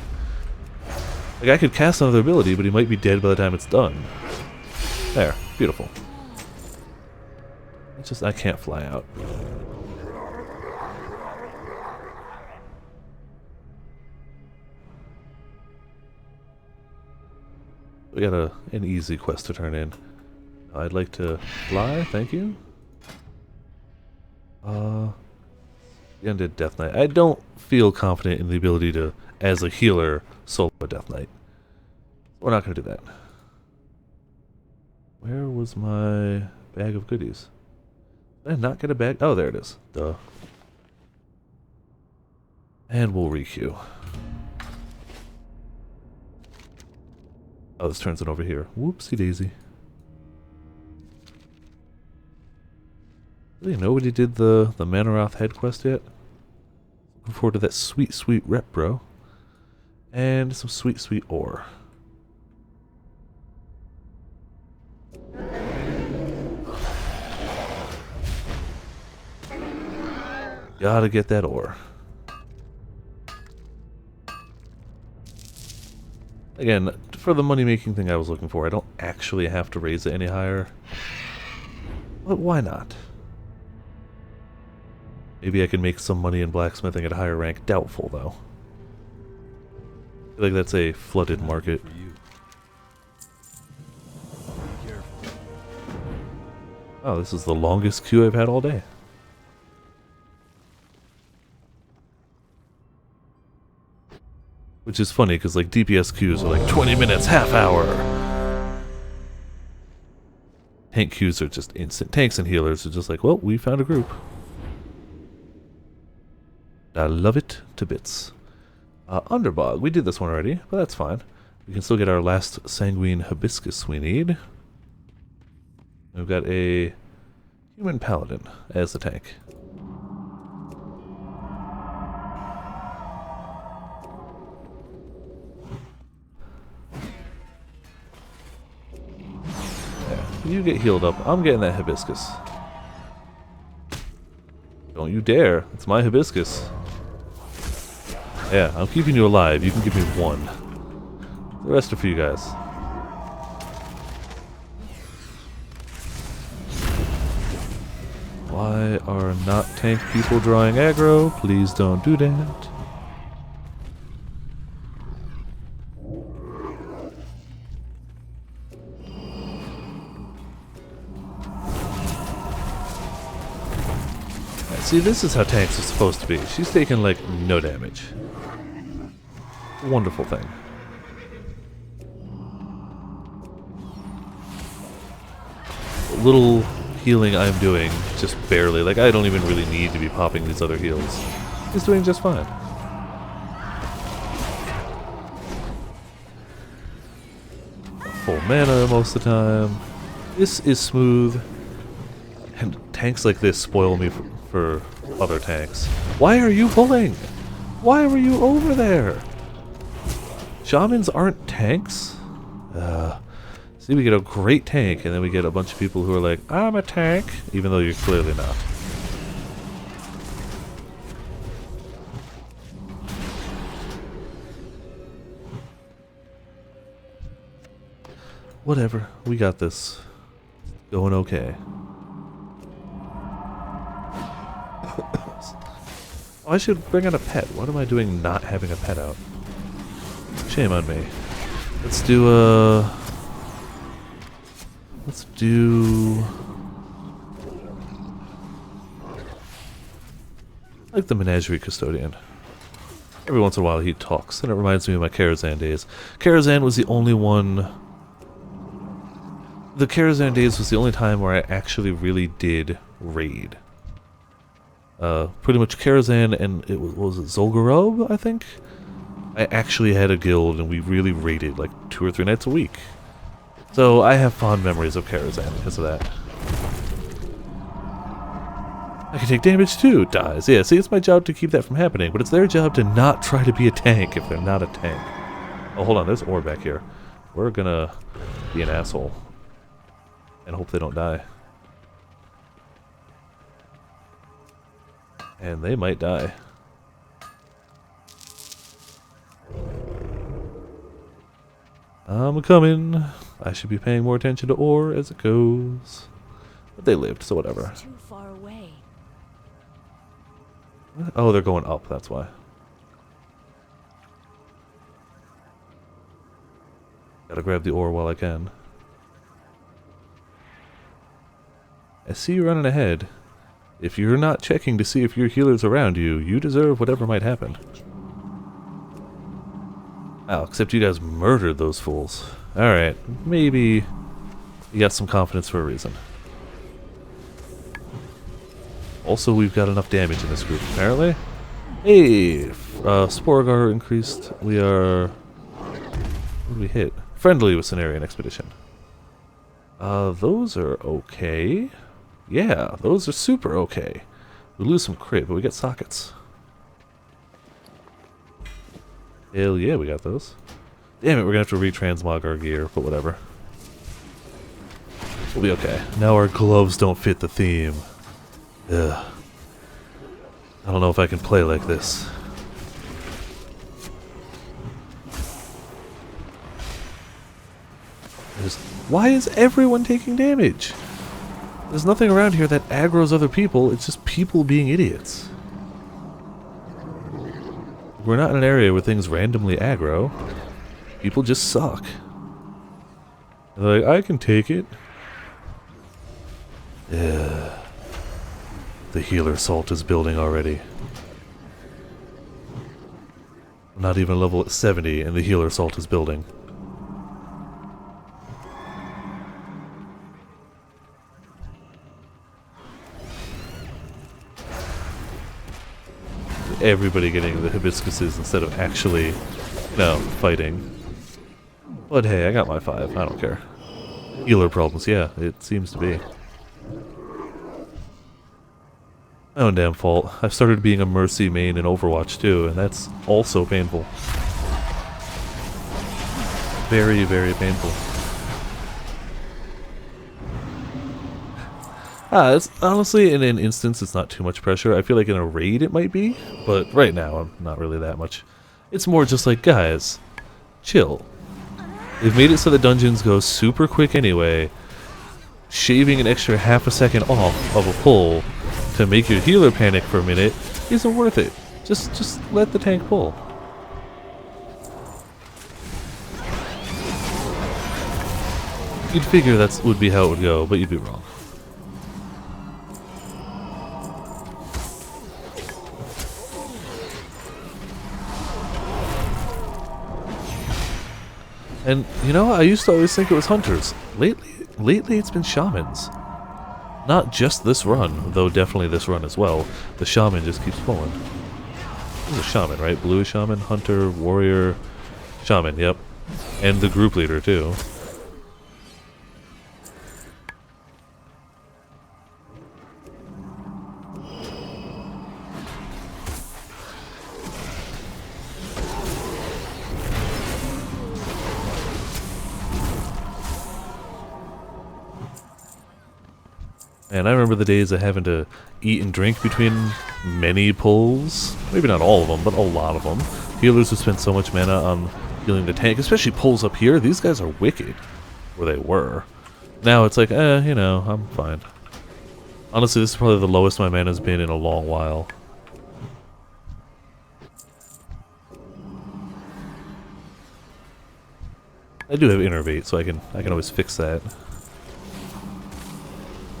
Like, I could cast another ability, but he might be dead by the time it's done. There. Beautiful. It's just, I can't fly out. We got an easy quest to turn in. I'd like to fly, thank you. The Undead Death Knight. I don't feel confident in the ability to, as a healer, solo a Death Knight. We're not going to do that. Where was my bag of goodies? Did I not get a bag? Oh, there it is. Duh. And we'll requeue. Oh, this turns it over here. Whoopsie daisy. Really, nobody did the Manaroth head quest yet? Looking forward to that sweet, sweet rep, bro. And some sweet, sweet ore. Gotta get that ore. Again, for the money-making thing I was looking for, I don't actually have to raise it any higher. But why not? Maybe I can make some money in blacksmithing at a higher rank. Doubtful, though. I feel like that's a flooded market. Oh, this is the longest queue I've had all day. Which is funny, because like DPS queues are like 20 minutes, half hour. Tank queues are just instant. Tanks and healers are just like, well, we found a group. I love it to bits. Underbog, we did this one already, but that's fine. We can still get our last sanguine hibiscus we need. We've got a human paladin as the tank. Yeah, you get healed up. I'm getting that hibiscus. Don't you dare. It's my hibiscus. Yeah, I'm keeping you alive. You can give me one. The rest are for you guys. Why are not tank people drawing aggro? Please don't do that. See, this is how tanks are supposed to be. She's taking, like, no damage. Wonderful thing. Little healing I'm doing, just barely. Like, I don't even really need to be popping these other heals. He's doing just fine. Full mana most of the time. This is smooth. And tanks like this spoil me for other tanks. Why are you pulling? Why were you over there? Shamans aren't tanks? See, we get a great tank, and then we get a bunch of people who are like, I'm a tank, even though you're clearly not. Whatever, we got this. Going okay. Oh, I should bring out a pet. What am I doing not having a pet out? Shame on me. Let's do like the Menagerie Custodian. Every once in a while he talks, and it reminds me of my Karazhan days. Karazhan was the only one... The Karazhan days was the only time where I actually really did raid. Pretty much Karazhan and was it Zul'Gurub, I think? I actually had a guild and we really raided like 2 or 3 nights a week. So I have fond memories of Karazhan because of that. I can take damage too, dies. Yeah, see, it's my job to keep that from happening, but it's their job to not try to be a tank if they're not a tank. Oh, hold on, there's ore back here. We're gonna be an asshole. And hope they don't die. And they might die. I'm coming. I should be paying more attention to ore as it goes. But they lived, so whatever. It's too far away. Oh, they're going up, that's why. Gotta grab the ore while I can. I see you running ahead. If you're not checking to see if your healer's around you, you deserve whatever might happen. Oh, except you guys murdered those fools. Alright, maybe you got some confidence for a reason. Also, we've got enough damage in this group, apparently. Hey! Sporagar increased. We are... What did we hit? Friendly with Cenarian Expedition. Those are okay. Yeah, those are super okay. We lose some crit, but we get sockets. Hell yeah, we got those. Damn it, we're gonna have to retransmog our gear, but whatever. We'll be okay. Now our gloves don't fit the theme. Ugh. I don't know if I can play like this. Why is everyone taking damage? There's nothing around here that aggroes other people, it's just people being idiots. We're not in an area where things randomly aggro. People just suck. They're like, I can take it. Yeah. The healer salt is building already. I'm not even level at 70 and the healer salt is building. Everybody getting the hibiscuses instead of actually, you know, fighting. But hey, I got my 5. I don't care. Healer problems, yeah, it seems to be. My own damn fault. I've started being a Mercy main in Overwatch too, and that's also painful. Very, very painful. It's honestly, in an instance, it's not too much pressure. I feel like in a raid it might be, but right now I'm not really that much. It's more just like, guys, chill. They've made it so the dungeons go super quick anyway. Shaving an extra half a second off of a pull to make your healer panic for a minute isn't worth it. Just let the tank pull. You'd figure that would be how it would go, but you'd be wrong. And, you know, I used to always think it was hunters. Lately it's been shamans. Not just this run, though definitely this run as well. The shaman just keeps pulling. He's a shaman, right? Blue shaman, hunter, warrior, shaman, yep. And the group leader, too. And I remember the days of having to eat and drink between many pulls. Maybe not all of them, but a lot of them. Healers who spent so much mana on healing the tank, especially pulls up here. These guys are wicked. Or they were. Now it's like, you know, I'm fine. Honestly, this is probably the lowest my mana's been in a long while. I do have innervate, so I can always fix that.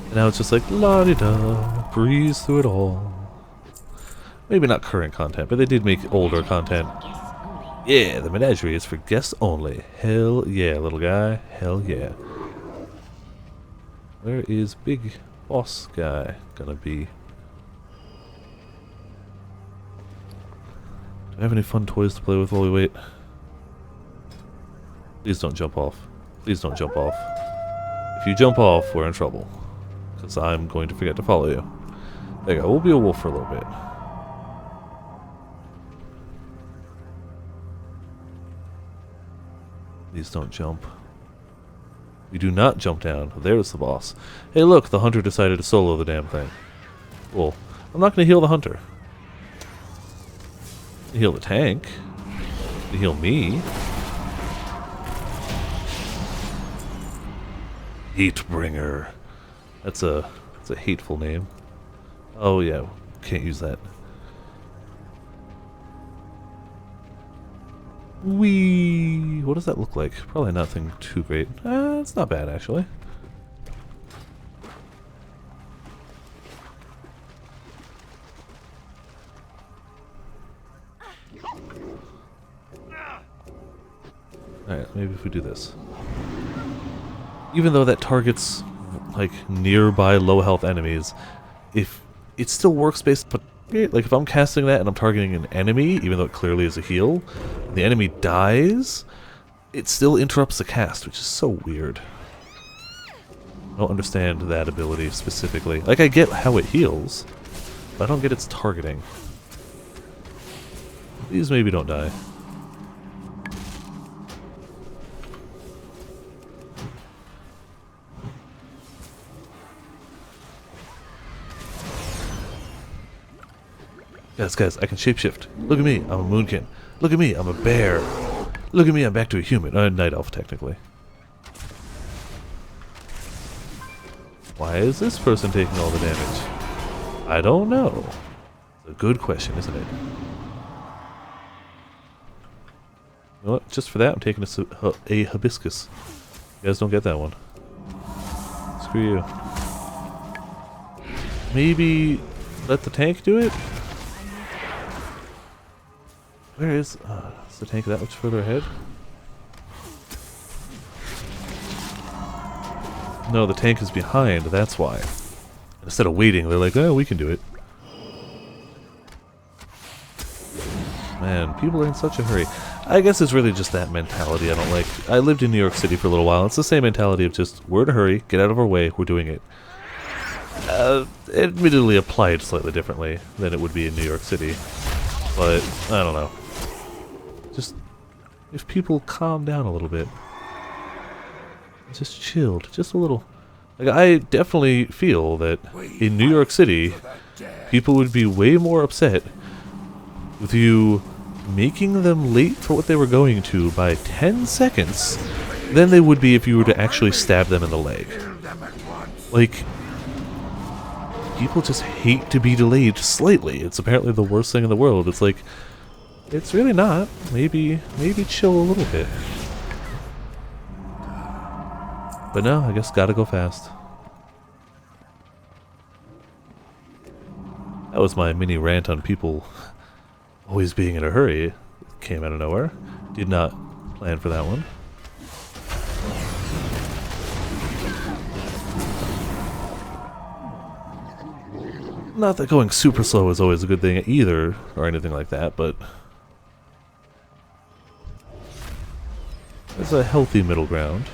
And now it's just like, la-di-da, breeze through it all. Maybe not current content, but they did make older content. Yeah, the menagerie is for guests only. Hell yeah, little guy. Hell yeah. Where is big boss guy gonna be? Do I have any fun toys to play with while we wait? Please don't jump off. Please don't jump off. If you jump off, we're in trouble. Because I'm going to forget to follow you. There you go. We'll be a wolf for a little bit. Please don't jump. We do not jump down. There's the boss. Hey look, the hunter decided to solo the damn thing. Cool. I'm not going to heal the hunter. To heal the tank. To heal me. Hatebringer. That's a hateful name. Oh yeah, can't use that. Wee. What does that look like? Probably nothing too great. It's not bad actually. Alright, maybe if we do this. Even though that targets like nearby low health enemies, if it still works based on, like if I'm casting that and I'm targeting an enemy, even though it clearly is a heal, and the enemy dies, it still interrupts the cast, which is so weird. I don't understand that ability specifically. Like I get how it heals, but I don't get its targeting. These maybe don't die. Guys, I can shapeshift. Look at me, I'm a moonkin. Look at me, I'm a bear. Look at me, I'm back to a human. Night elf, technically. Why is this person taking all the damage? I don't know. It's a good question, isn't it? You know what? Just for that, I'm taking a hibiscus. You guys don't get that one. Screw you. Maybe let the tank do it? Where is the tank that much further ahead? No, the tank is behind, that's why. Instead of waiting, they're like, oh, we can do it. Man, people are in such a hurry. I guess it's really just that mentality I don't like. I lived in New York City for a little while. It's the same mentality of just, we're in a hurry, get out of our way, we're doing it. Admittedly applied slightly differently than it would be in New York City. But, I don't know. Just, if people calm down a little bit. Just chilled, just a little. Like, I definitely feel that in New York City, people would be way more upset with you making them late for what they were going to by 10 seconds than they would be if you were to actually stab them in the leg. Like, people just hate to be delayed slightly. It's apparently the worst thing in the world. It's like, it's really not. Maybe chill a little bit. But no, I guess gotta go fast. That was my mini rant on people always being in a hurry. It came out of nowhere. Did not plan for that one. Not that going super slow is always a good thing either, or anything like that, but there's a healthy middle ground.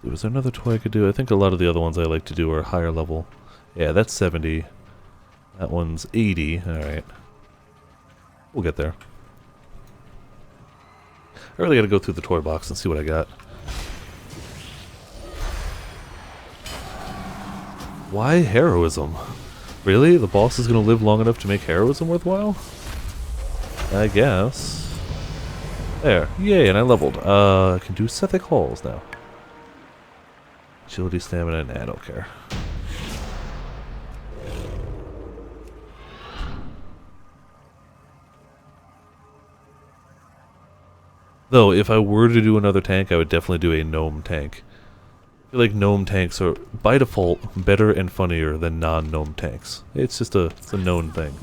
Was there another toy I could do? I think a lot of the other ones I like to do are higher level. Yeah, that's 70. That one's 80. Alright. We'll get there. I really gotta go through the toy box and see what I got. Why heroism? Really? The boss is gonna live long enough to make heroism worthwhile? I guess. There. Yay, and I leveled. I can do Sethic Halls now. Agility, stamina, and I don't care. Though, if I were to do another tank, I would definitely do a gnome tank. I feel like gnome tanks are, by default, better and funnier than non-gnome tanks. It's just it's a known thing.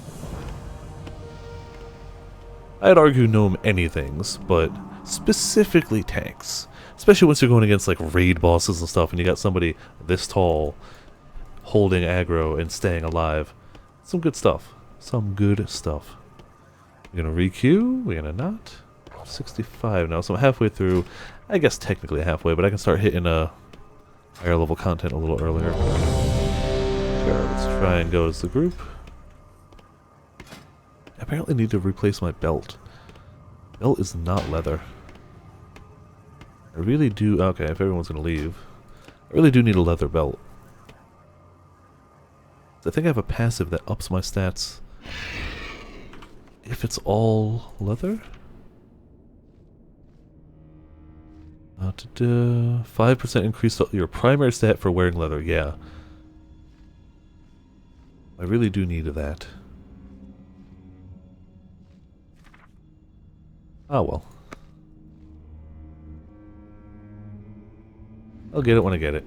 I'd argue gnome anythings, but specifically tanks. Especially once you're going against like raid bosses and stuff and you got somebody this tall holding aggro and staying alive. Some good stuff. Some good stuff. We're gonna re-queue, we're gonna not. 65 now, so I'm halfway through. I guess technically halfway, but I can start hitting higher level content a little earlier. Sure, let's try and go as the group. I apparently need to replace my belt. Belt is not leather. I really do... Okay, if everyone's going to leave. I really do need a leather belt. I think I have a passive that ups my stats. If it's all leather? 5% increase your primary stat for wearing leather. Yeah. I really do need that. Oh well. I'll get it when I get it.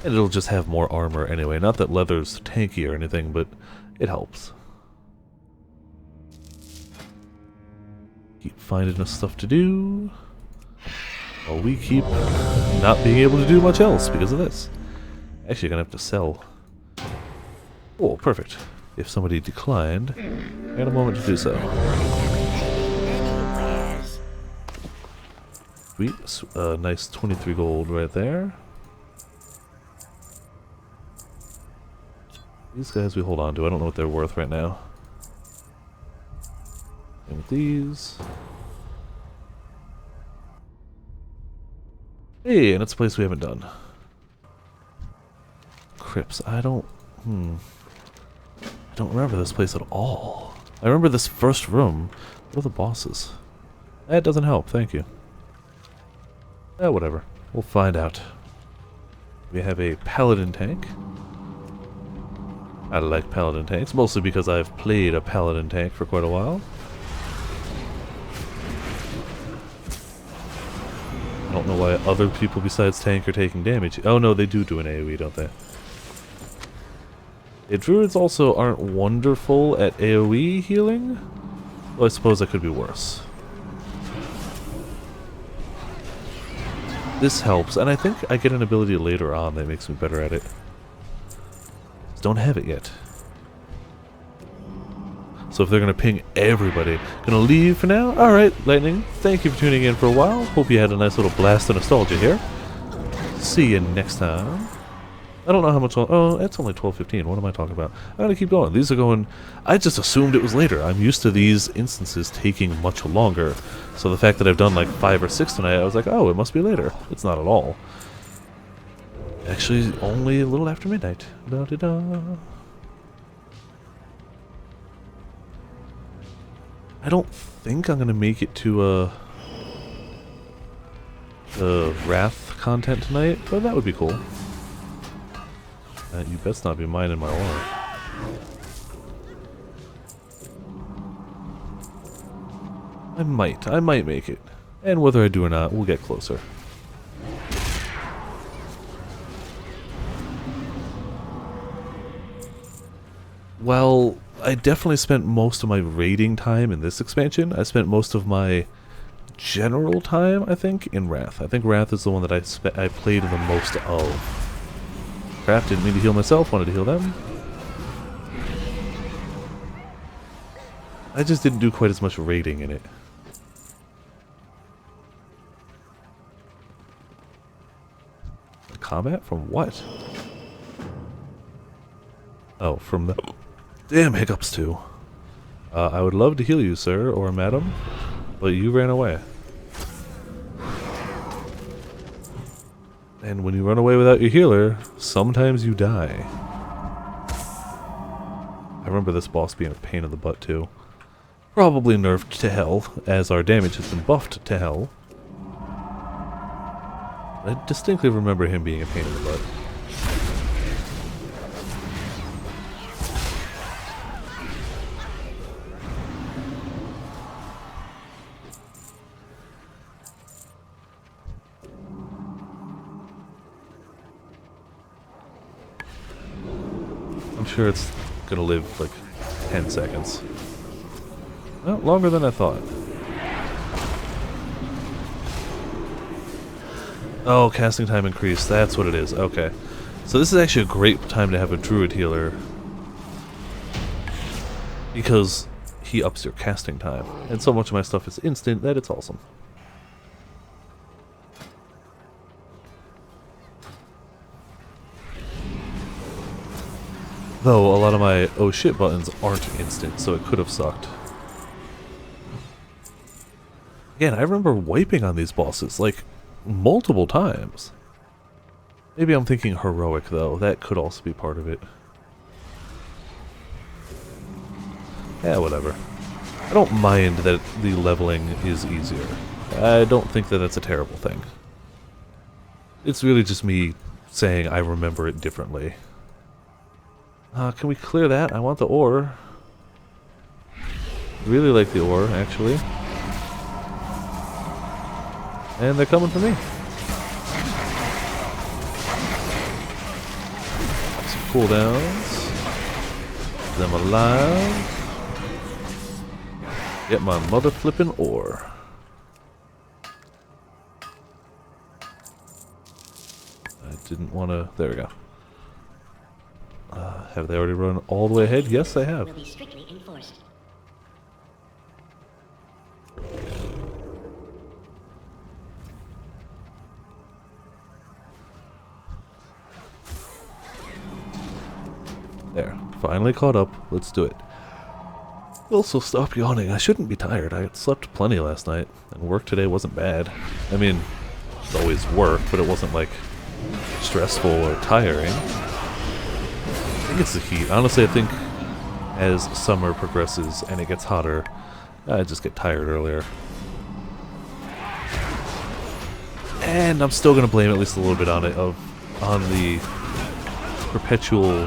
And it'll just have more armor anyway. Not that leather's tanky or anything, but it helps. Keep finding us stuff to do. While we keep not being able to do much else because of this. Actually, gonna have to sell. Oh, perfect. If somebody declined, I had a moment to do so. Sweet. Nice 23 gold right there. These guys we hold on to. I don't know what they're worth right now. And with these. Hey, and it's a place we haven't done. Crypts. I don't remember this place at all. I remember this first room. What are the bosses? That doesn't help, thank you. Whatever. We'll find out. We have a paladin tank. I like paladin tanks, mostly because I've played a paladin tank for quite a while. I don't know why other people besides tank are taking damage. Oh no, they do an AoE, don't they? Druids also aren't wonderful at AoE healing. Well, I suppose that could be worse. This helps, and I think I get an ability later on that makes me better at it. Just don't have it yet. So if they're going to ping everybody, going to leave for now? Alright, Lightning, thank you for tuning in for a while. Hope you had a nice little blast of nostalgia here. See you next time. I don't know how much... Oh, it's only 12:15. What am I talking about? I'm going to keep going. These are going... I just assumed it was later. I'm used to these instances taking much longer. So the fact that I've done like 5 or 6 tonight, I was like, oh, it must be later. It's not at all. Actually, only a little after midnight. Da-da-da. I don't think I'm going to make it to the Wrath content tonight, but that would be cool. You best not be mining my ore. I might make it. And whether I do or not, we'll get closer. Well, I definitely spent most of my raiding time in this expansion. I spent most of my general time, I think, in Wrath. I think Wrath is the one that I played the most of. Crap, didn't mean to heal myself, wanted to heal them. I just didn't do quite as much raiding in it. Combat? From what? Oh, from the... Damn hiccups too. I would love to heal you, sir, or madam, but you ran away. And when you run away without your healer, sometimes you die. I remember this boss being a pain in the butt too. Probably nerfed to hell, as our damage has been buffed to hell. I distinctly remember him being a pain in the butt. I'm sure it's gonna live like 10 seconds. Well, longer than I thought. Oh, casting time increased. That's what it is. Okay. So this is actually a great time to have a druid healer, because he ups your casting time. And so much of my stuff is instant that it's awesome. Though a lot of my oh shit buttons aren't instant, so it could have sucked. Again, I remember wiping on these bosses, like, multiple times. Maybe I'm thinking heroic, though. That could also be part of it. Yeah, whatever. I don't mind that the leveling is easier. I don't think that that's a terrible thing. It's really just me saying I remember it differently. Can we clear that? I want the ore. Really like the ore, actually. And they're coming for me. Some cooldowns. Them alive. Get my mother flipping ore. I didn't want to... There we go. Have they already run all the way ahead? Yes, they have. Will be strictly enforced. There. Finally caught up. Let's do it. Also, stop yawning. I shouldn't be tired. I slept plenty last night, and work today wasn't bad. I mean, it's always work, but it wasn't, like, stressful or tiring. I think it's the heat. Honestly, I think as summer progresses and it gets hotter, I just get tired earlier. And I'm still going to blame at least a little bit on it, on the perpetual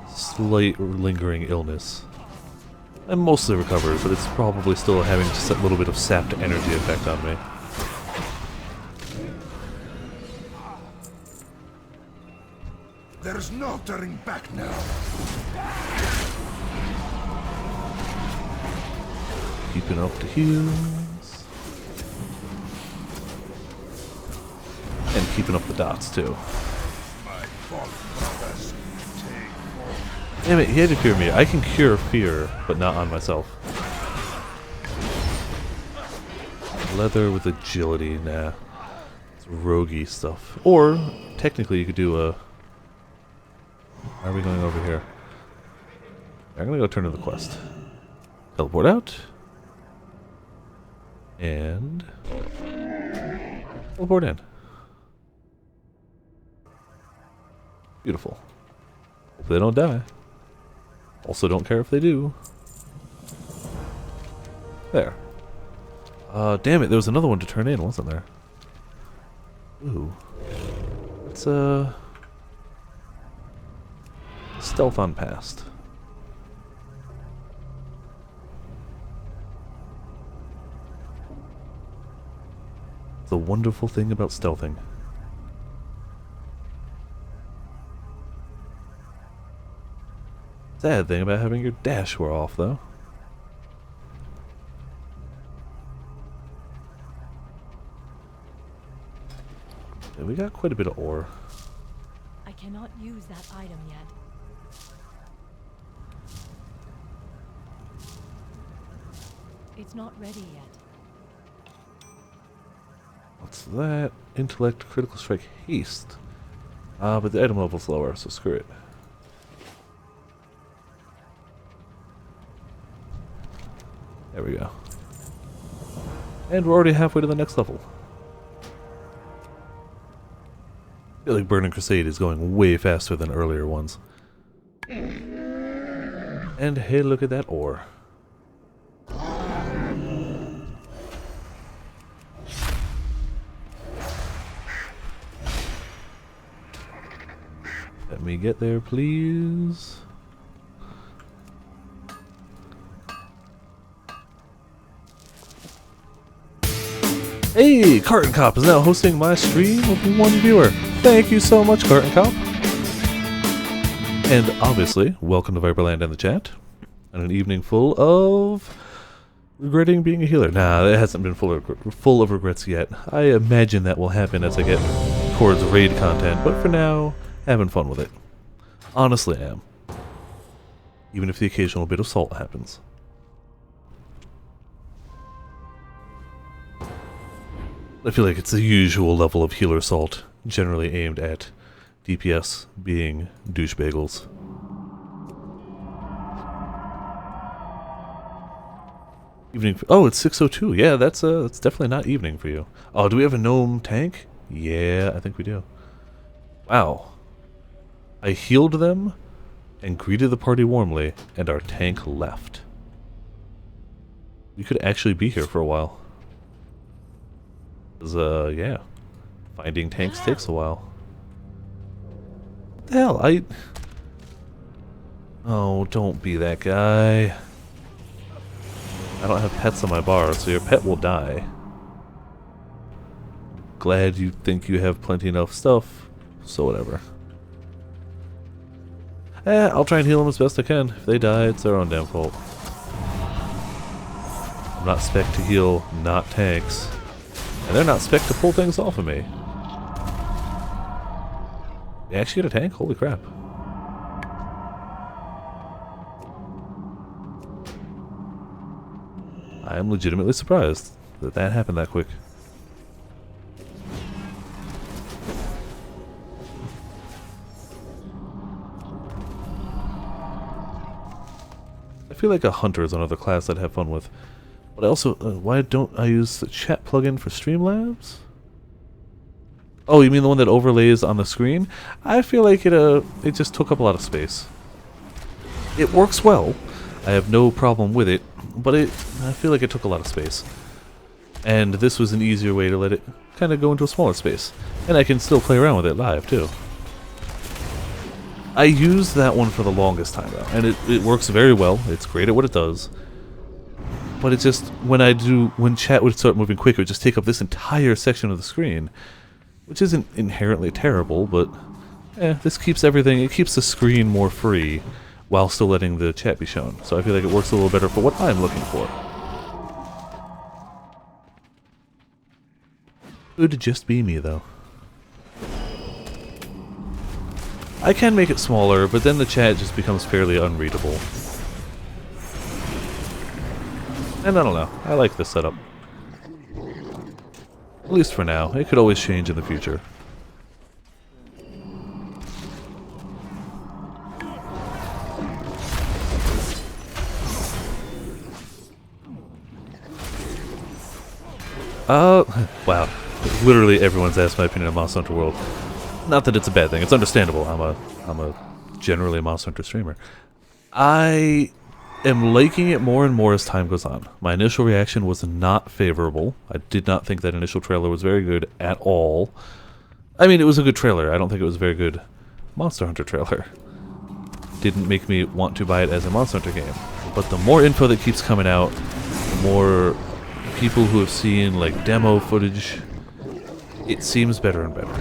slight lingering illness. I'm mostly recovered, but it's probably still having just a little bit of sapped energy effect on me. There's no turning back now. Keeping up the heals. keeping up the dots, too. My fallen brothers take form. Damn it, he had to cure me. I can cure fear, but not on myself. Leather with agility, nah. It's roguey stuff. Or, technically, you could do a... Why are we going over here? I'm gonna go turn in the quest. Teleport out. And... teleport in. Beautiful. Hope they don't die. Also don't care if they do. There. Damn it, there was another one to turn in, wasn't there? Ooh. Let's, stealth on past. The wonderful thing about stealthing. Sad thing about having your dash wear off, though. Yeah, we got quite a bit of ore. I cannot use that item yet. It's not ready yet. What's that? Intellect, critical strike, haste. But the item level's lower, so screw it. There we go. And we're already halfway to the next level. I feel like Burning Crusade is going way faster than earlier ones. And hey, look at that ore. Let me get there, please. Hey, Carton Cop is now hosting my stream with one viewer. Thank you so much, Carton Cop. And obviously, welcome to Viperland and the chat. And an evening full of regretting being a healer. Nah, it hasn't been full of regrets yet. I imagine that will happen as I get towards raid content, but for now, having fun with it. Honestly, I am. Even if the occasional bit of salt happens. I feel like it's the usual level of healer salt, generally aimed at DPS being douchebagels. Evening. Oh, it's 6:02. Yeah, that's definitely not evening for you. Oh, do we have a gnome tank? Yeah, I think we do. Wow. I healed them and greeted the party warmly, and our tank left. We could actually be here for a while. 'Cause, yeah. Finding tanks takes a while. What the hell? Oh, don't be that guy. I don't have pets on my bar, so your pet will die. Glad you think you have plenty enough stuff, so whatever. I'll try and heal them as best I can. If they die, it's their own damn fault. I'm not spec to heal, not tanks. And they're not spec to pull things off of me. They actually get a tank? Holy crap. I am legitimately surprised that that happened that quick. I feel like a hunter is another class I'd have fun with. But I also, why don't I use the chat plugin for Streamlabs? Oh, you mean the one that overlays on the screen? I feel like it just took up a lot of space. It works well. I have no problem with it, but I feel like it took a lot of space. And this was an easier way to let it kind of go into a smaller space. And I can still play around with it live, too. I used that one for the longest time, though, and it works very well. It's great at what it does. But it's just, when chat would start moving quicker, it would just take up this entire section of the screen. Which isn't inherently terrible, but this keeps everything, it keeps the screen more free while still letting the chat be shown. So I feel like it works a little better for what I'm looking for. Could just be me, though. I can make it smaller, but then the chat just becomes fairly unreadable. And I don't know, I like this setup. At least for now. It could always change in the future. Wow. Literally everyone's asked my opinion on Monster Hunter World. Not that it's a bad thing, it's understandable. I'm a generally a Monster Hunter streamer. I am liking it more and more as time goes on. My initial reaction was not favorable. I did not think that initial trailer was very good at all. I mean, it was a good trailer. I don't think it was a very good Monster Hunter trailer. Didn't make me want to buy it as a Monster Hunter game. But the more info that keeps coming out, the more people who have seen like demo footage, it seems better and better.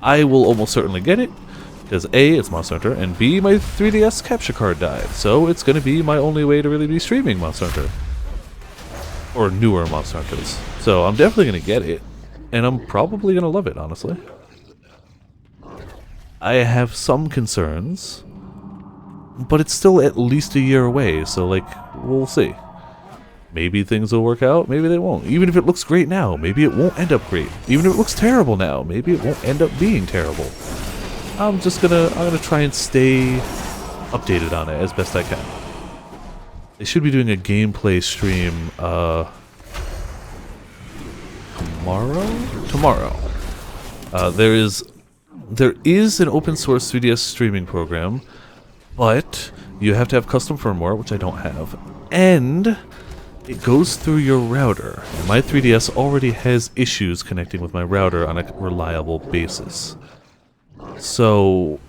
I will almost certainly get it, because A, it's Monster Hunter, and B, my 3DS capture card died, so it's going to be my only way to really be streaming Monster Hunter. Or newer Monster Hunters. So I'm definitely going to get it, and I'm probably going to love it, honestly. I have some concerns, but it's still at least a year away, so like, we'll see. Maybe things will work out, maybe they won't. Even if it looks great now, maybe it won't end up great. Even if it looks terrible now, maybe it won't end up being terrible. I'm gonna try and stay updated on it as best I can. They should be doing a gameplay stream, tomorrow? There is an open source 3DS streaming program, but you have to have custom firmware, which I don't have, and it goes through your router. And my 3DS already has issues connecting with my router on a reliable basis. So,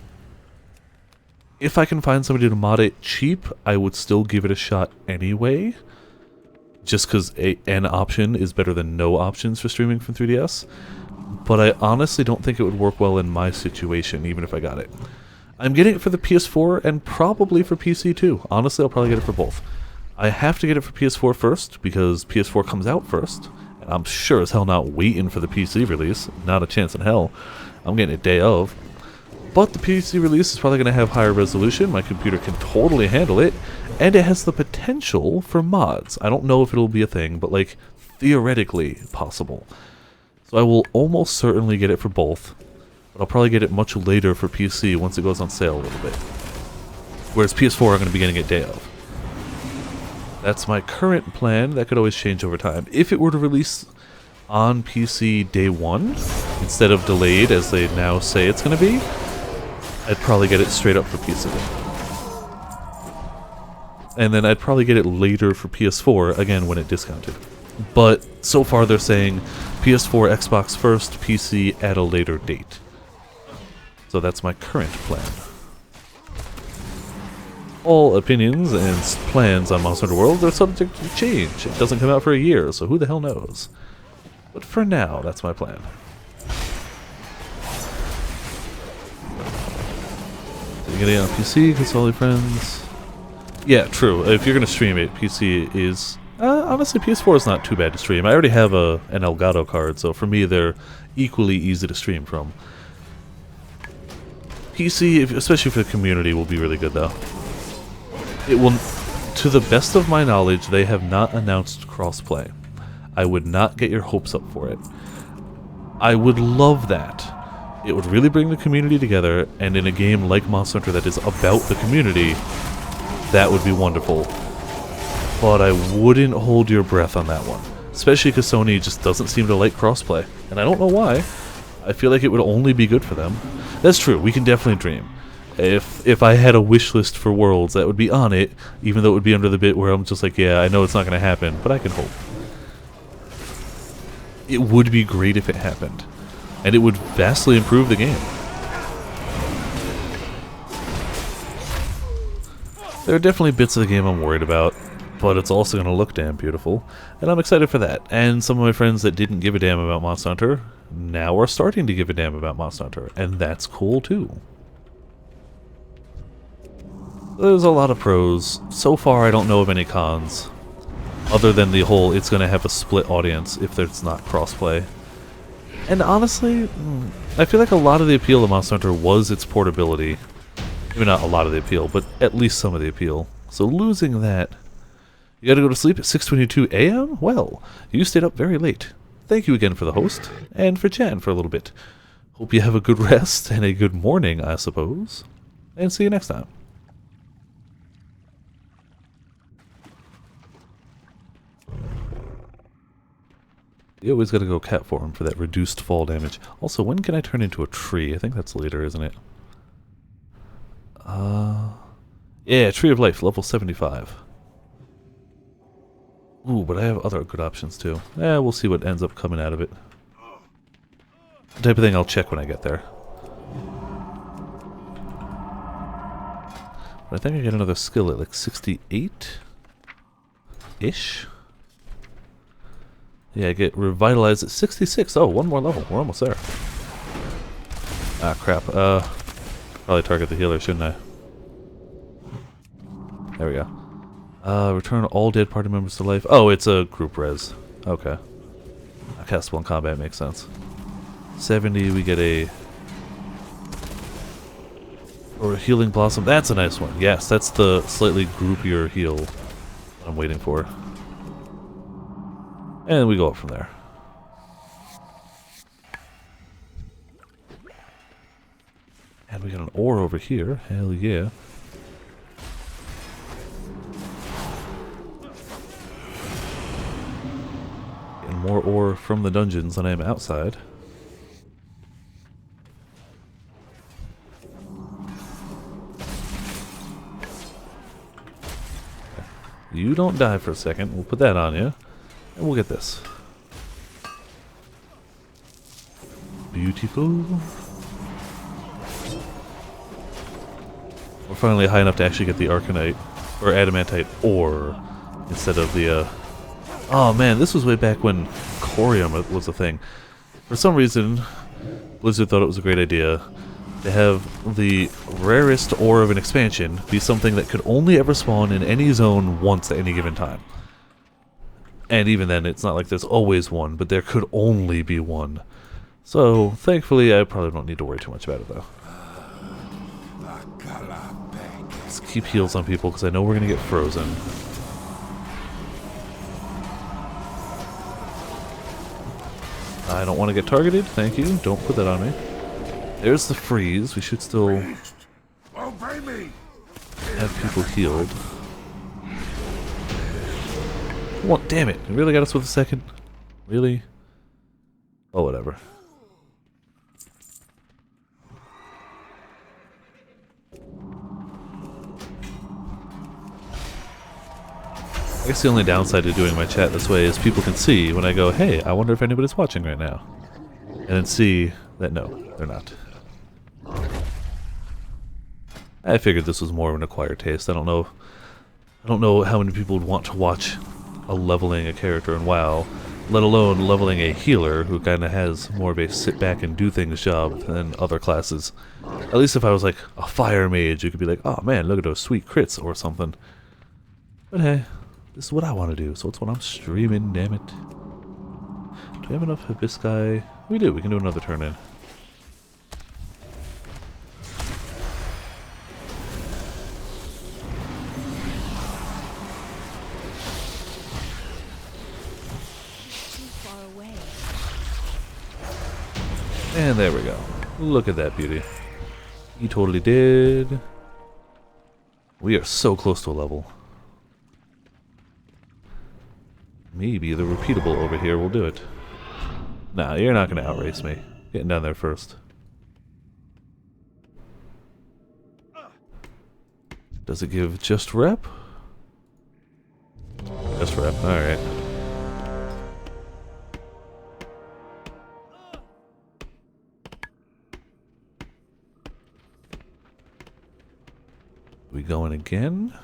if I can find somebody to mod it cheap, I would still give it a shot anyway. Just because an option is better than no options for streaming from 3DS. But I honestly don't think it would work well in my situation, even if I got it. I'm getting it for the PS4 and probably for PC too. Honestly, I'll probably get it for both. I have to get it for PS4 first, because PS4 comes out first. And I'm sure as hell not waiting for the PC release. Not a chance in hell. I'm getting it day of. But the PC release is probably going to have higher resolution. My computer can totally handle it. And it has the potential for mods. I don't know if it'll be a thing, but like, theoretically possible. So I will almost certainly get it for both. But I'll probably get it much later for PC once it goes on sale a little bit. Whereas PS4 I'm going to be getting it day of. That's my current plan. That could always change over time. If it were to release on PC day one, instead of delayed as they now say it's going to be, I'd probably get it straight up for PC. And then I'd probably get it later for PS4, again when it discounted. But so far they're saying PS4, Xbox first, PC at a later date. So that's my current plan. All opinions and plans on Monster Hunter World are subject to change. It doesn't come out for a year, so who the hell knows? But for now, that's my plan. So you get it on PC, console friends. Yeah, true. If you're going to stream it, PC is... honestly, PS4 is not too bad to stream. I already have an Elgato card, so for me they're equally easy to stream from. PC, especially for the community, will be really good though. It will, to the best of my knowledge, they have not announced crossplay. I would not get your hopes up for it. I would love that. It would really bring the community together, and in a game like Monster Hunter that is about the community, that would be wonderful. But I wouldn't hold your breath on that one. Especially because Sony just doesn't seem to like crossplay. And I don't know why. I feel like it would only be good for them. That's true, we can definitely dream. If I had a wish list for Worlds, that would be on it, even though it would be under the bit where I'm just like, yeah, I know it's not going to happen, but I can hope. It would be great if it happened. And it would vastly improve the game. There are definitely bits of the game I'm worried about, but it's also going to look damn beautiful, and I'm excited for that. And some of my friends that didn't give a damn about Monster Hunter now are starting to give a damn about Monster Hunter, and that's cool too. There's a lot of pros. So far I don't know of any cons, other than the whole it's going to have a split audience if there's not crossplay. And honestly, I feel like a lot of the appeal of Monster Hunter was its portability. Maybe not a lot of the appeal, but at least some of the appeal. So losing that... You gotta go to sleep at 6:22 a.m.? Well, you stayed up very late. Thank you again for the host, and for chatting for a little bit. Hope you have a good rest, and a good morning, I suppose. And see you next time. You always gotta go cat form for that reduced fall damage. Also, when can I turn into a tree? I think that's later, isn't it? Yeah, Tree of Life, level 75. Ooh, but I have other good options too. We'll see what ends up coming out of it. The type of thing I'll check when I get there. But I think I get another skill at like 68-ish. Yeah, I get revitalized at 66. Oh, one more level. We're almost there. Ah, crap. Probably target the healer, shouldn't I? There we go. Return all dead party members to life. Oh, it's a group res. Okay. Castable in combat makes sense. 70, we get a... Or a healing blossom. That's a nice one. Yes, that's the slightly groupier heal I'm waiting for. And we go up from there. And we got an ore over here. Hell yeah. Getting more ore from the dungeons than I am outside. You don't die for a second. We'll put that on you. And we'll get this. Beautiful. We're finally high enough to actually get the Arcanite, or Adamantite ore, instead of the, Oh man, this was way back when Corium was a thing. For some reason, Blizzard thought it was a great idea to have the rarest ore of an expansion be something that could only ever spawn in any zone once at any given time. And even then, it's not like there's always one, but there could only be one. So, thankfully, I probably don't need to worry too much about it, though. Let's keep heals on people, because I know we're going to get frozen. I don't want to get targeted, thank you. Don't put that on me. There's the freeze. We should still have people healed. What? Damn it. You really got us with a second? Really? Oh, whatever. I guess the only downside to doing my chat this way is people can see when I go, hey, I wonder if anybody's watching right now. And then see that no, they're not. I figured this was more of an acquired taste. I don't know how many people would want to watch a leveling a character in WoW, let alone leveling a healer who kind of has more of a sit back and do things job than other classes. At least if I was like a fire mage, you could be like, oh man, look at those sweet crits or something. But hey, this is what I want to do, so it's what I'm streaming, damn it. Do we have enough Hibiscus? We do, we can do another turn in. And there we go. Look at that beauty. He totally did. We are so close to a level. Maybe the repeatable over here will do it. Nah, you're not going to outrace me. Getting down there first. Does it give just rep? Just rep, alright. We going again?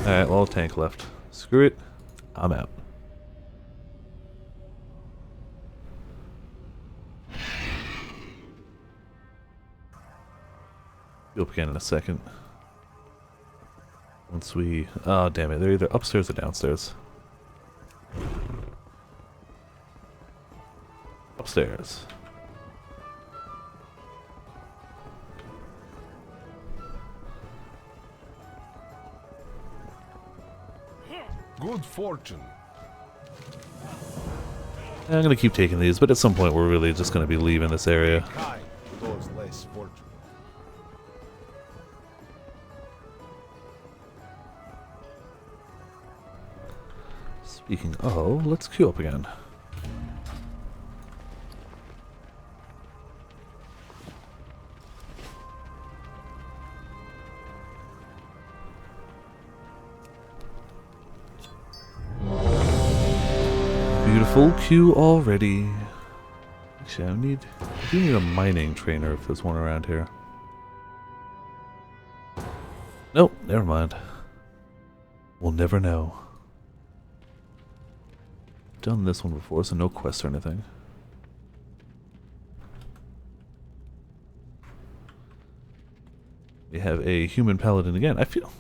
Alright, well, tank left. Screw it. I'm out. Be up again in a second. Once we... Oh, damn it. They're either upstairs or downstairs. Upstairs. Good fortune. I'm going to keep taking these, but at some point we're really just going to be leaving this area. Kind to those less fortunate. Speaking of, let's queue up again. Beautiful queue already. Actually, I do need a mining trainer if there's one around here. Nope, never mind. We'll never know. Done this one before, so no quests or anything. We have a human paladin again. I feel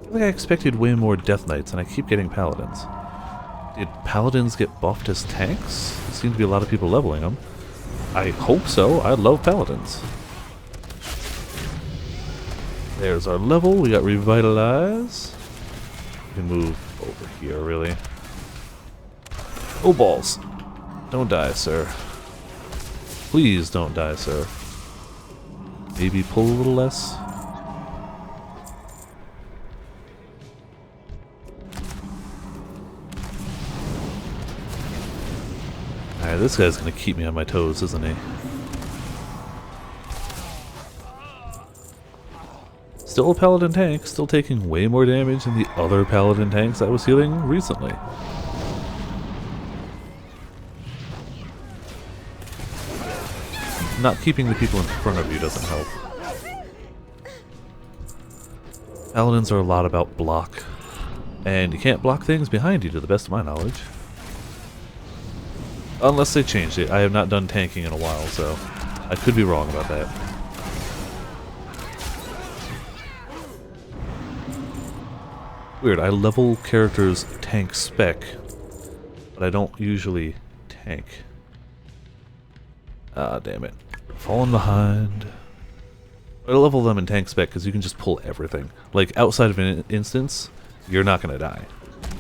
like I expected way more death knights, and I keep getting paladins. Did paladins get buffed as tanks? There seem to be a lot of people leveling them. I hope so. I love paladins. There's our level. We got revitalize. We can move over here, really. Oh, balls. Don't die, sir. Please don't die, sir. Maybe pull a little less. Alright, this guy's gonna keep me on my toes, isn't he? Still a paladin tank, still taking way more damage than the other paladin tanks I was healing recently. Not keeping the people in front of you doesn't help. Paladins are a lot about block. And you can't block things behind you to the best of my knowledge. Unless they changed it. I have not done tanking in a while, so I could be wrong about that. Weird, I level characters tank spec, but I don't usually tank. Ah, damn it. Falling behind. I level them in tank spec because you can just pull everything. Like, outside of an instance, you're not gonna die.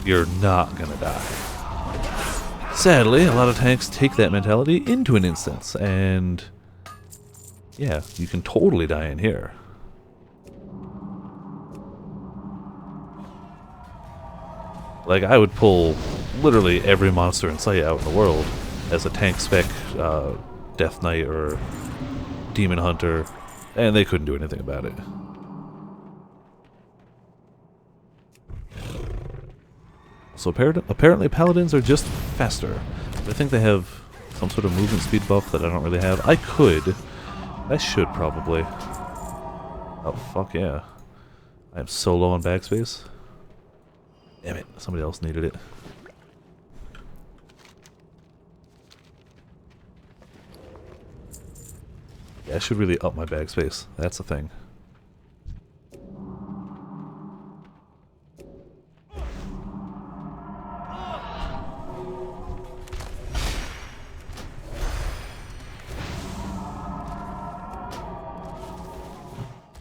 You're not gonna die. Sadly, a lot of tanks take that mentality into an instance, and yeah, you can totally die in here. Like, I would pull literally every monster in sight out in the world as a tank spec Death Knight or Demon Hunter, and they couldn't do anything about it. So apparently paladins are just faster. I think they have some sort of movement speed buff that I don't really have. I should probably. Oh, fuck yeah. I am so low on backspace. Damn it, somebody else needed it. Yeah, I should really up my backspace. That's the thing.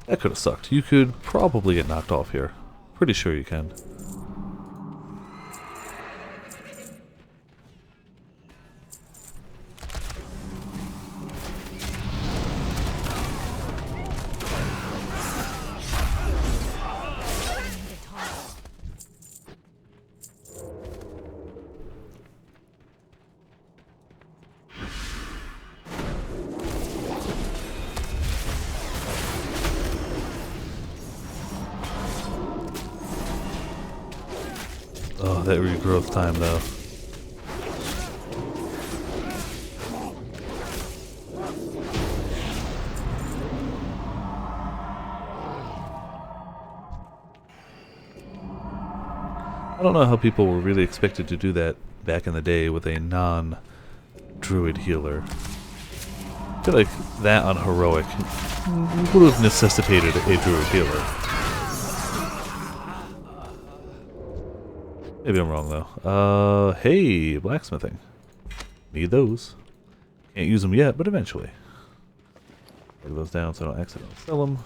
That could have sucked. You could probably get knocked off here. Pretty sure you can. Oh, that regrowth time though. I don't know how people were really expected to do that back in the day with a non-druid healer. I feel like that on heroic would have necessitated a druid healer. Maybe I'm wrong though. Hey, blacksmithing. Need those. Can't use them yet, but eventually. Break those down so I don't accidentally sell them.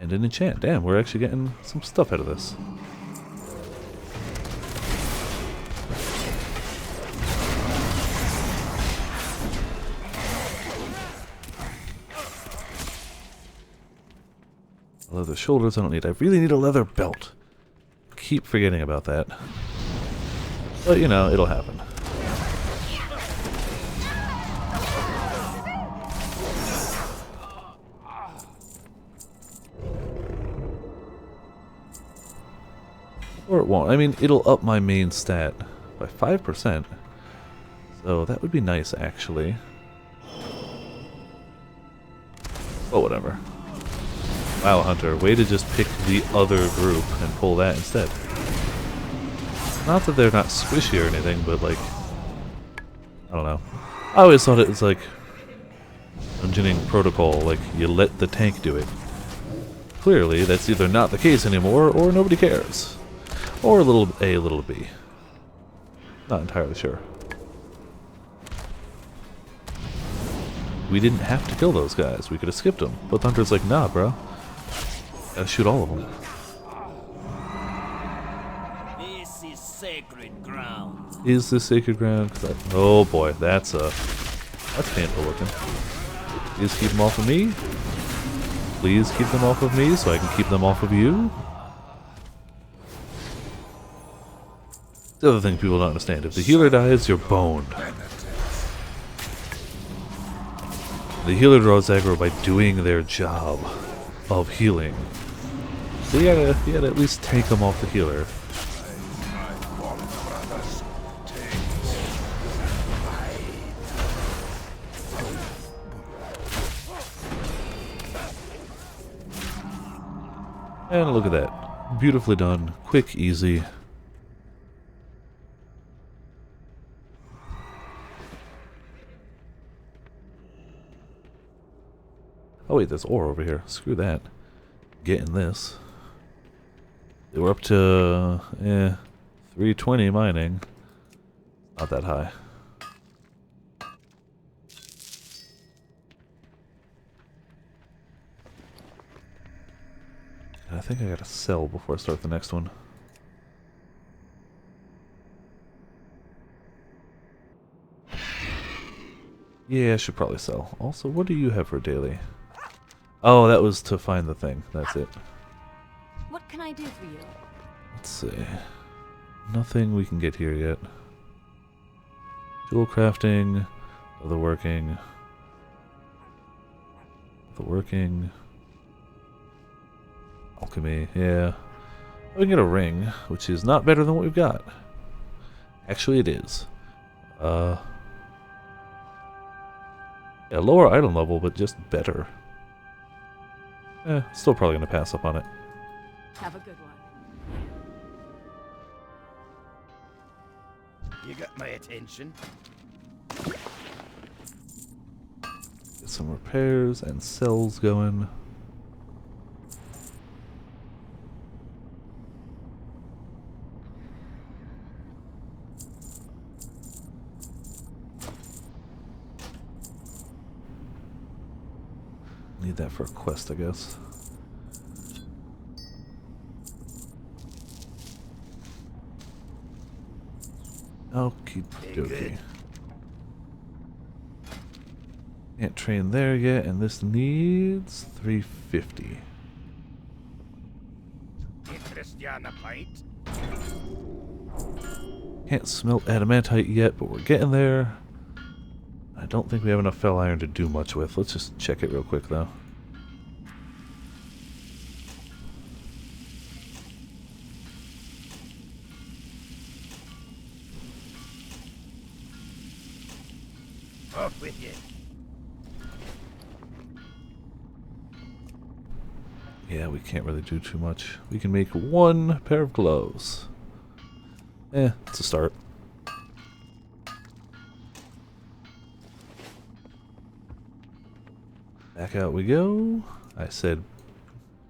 And an enchant. Damn, we're actually getting some stuff out of this. Leather shoulders I don't need. I really need a leather belt. Keep forgetting about that. But you know, it'll happen. Or it won't. I mean, it'll up my main stat by 5%. So that would be nice, actually. Oh, whatever. Wow, Hunter, way to just pick the other group and pull that instead. Not that they're not squishy or anything, but like, I don't know. I always thought it was like dungeoning protocol, like you let the tank do it. Clearly, that's either not the case anymore, or nobody cares. Or a little A, little B. Not entirely sure. We didn't have to kill those guys. We could have skipped them. But the Hunter's like, nah, bro. Gotta shoot all of them. This is sacred ground. Is this sacred ground? Oh boy, that's painful looking. Please keep them off of me. Please keep them off of me so I can keep them off of you. The other thing people don't understand, if the healer dies, you're boned. The healer draws aggro by doing their job of healing. So you gotta at least take them off the healer. And look at that. Beautifully done. Quick, easy. Oh wait, there's ore over here. Screw that. Getting this. They were up to 320 mining. Not that high. And I think I gotta sell before I start the next one. Yeah, I should probably sell. Also, what do you have for daily? Oh, that was to find the thing. That's it. What can I do for you? Let's see. Nothing we can get here yet. Jewel crafting. Other working. Other working. Alchemy. Yeah. We can get a ring, which is not better than what we've got. Actually, it is. Yeah, lower item level, but just better. Still probably gonna pass up on it. Have a good one. You got my attention. Get some repairs and cells going. Need that for a quest, I guess. Okie dokie. Can't train there yet, and this needs 350. Interest you on a pint? Can't smelt adamantite yet, but we're getting there. I don't think we have enough fell iron to do much with. Let's just check it real quick, though. Off with you. Yeah, we can't really do too much. We can make one pair of gloves. It's a start. Back out we go. I said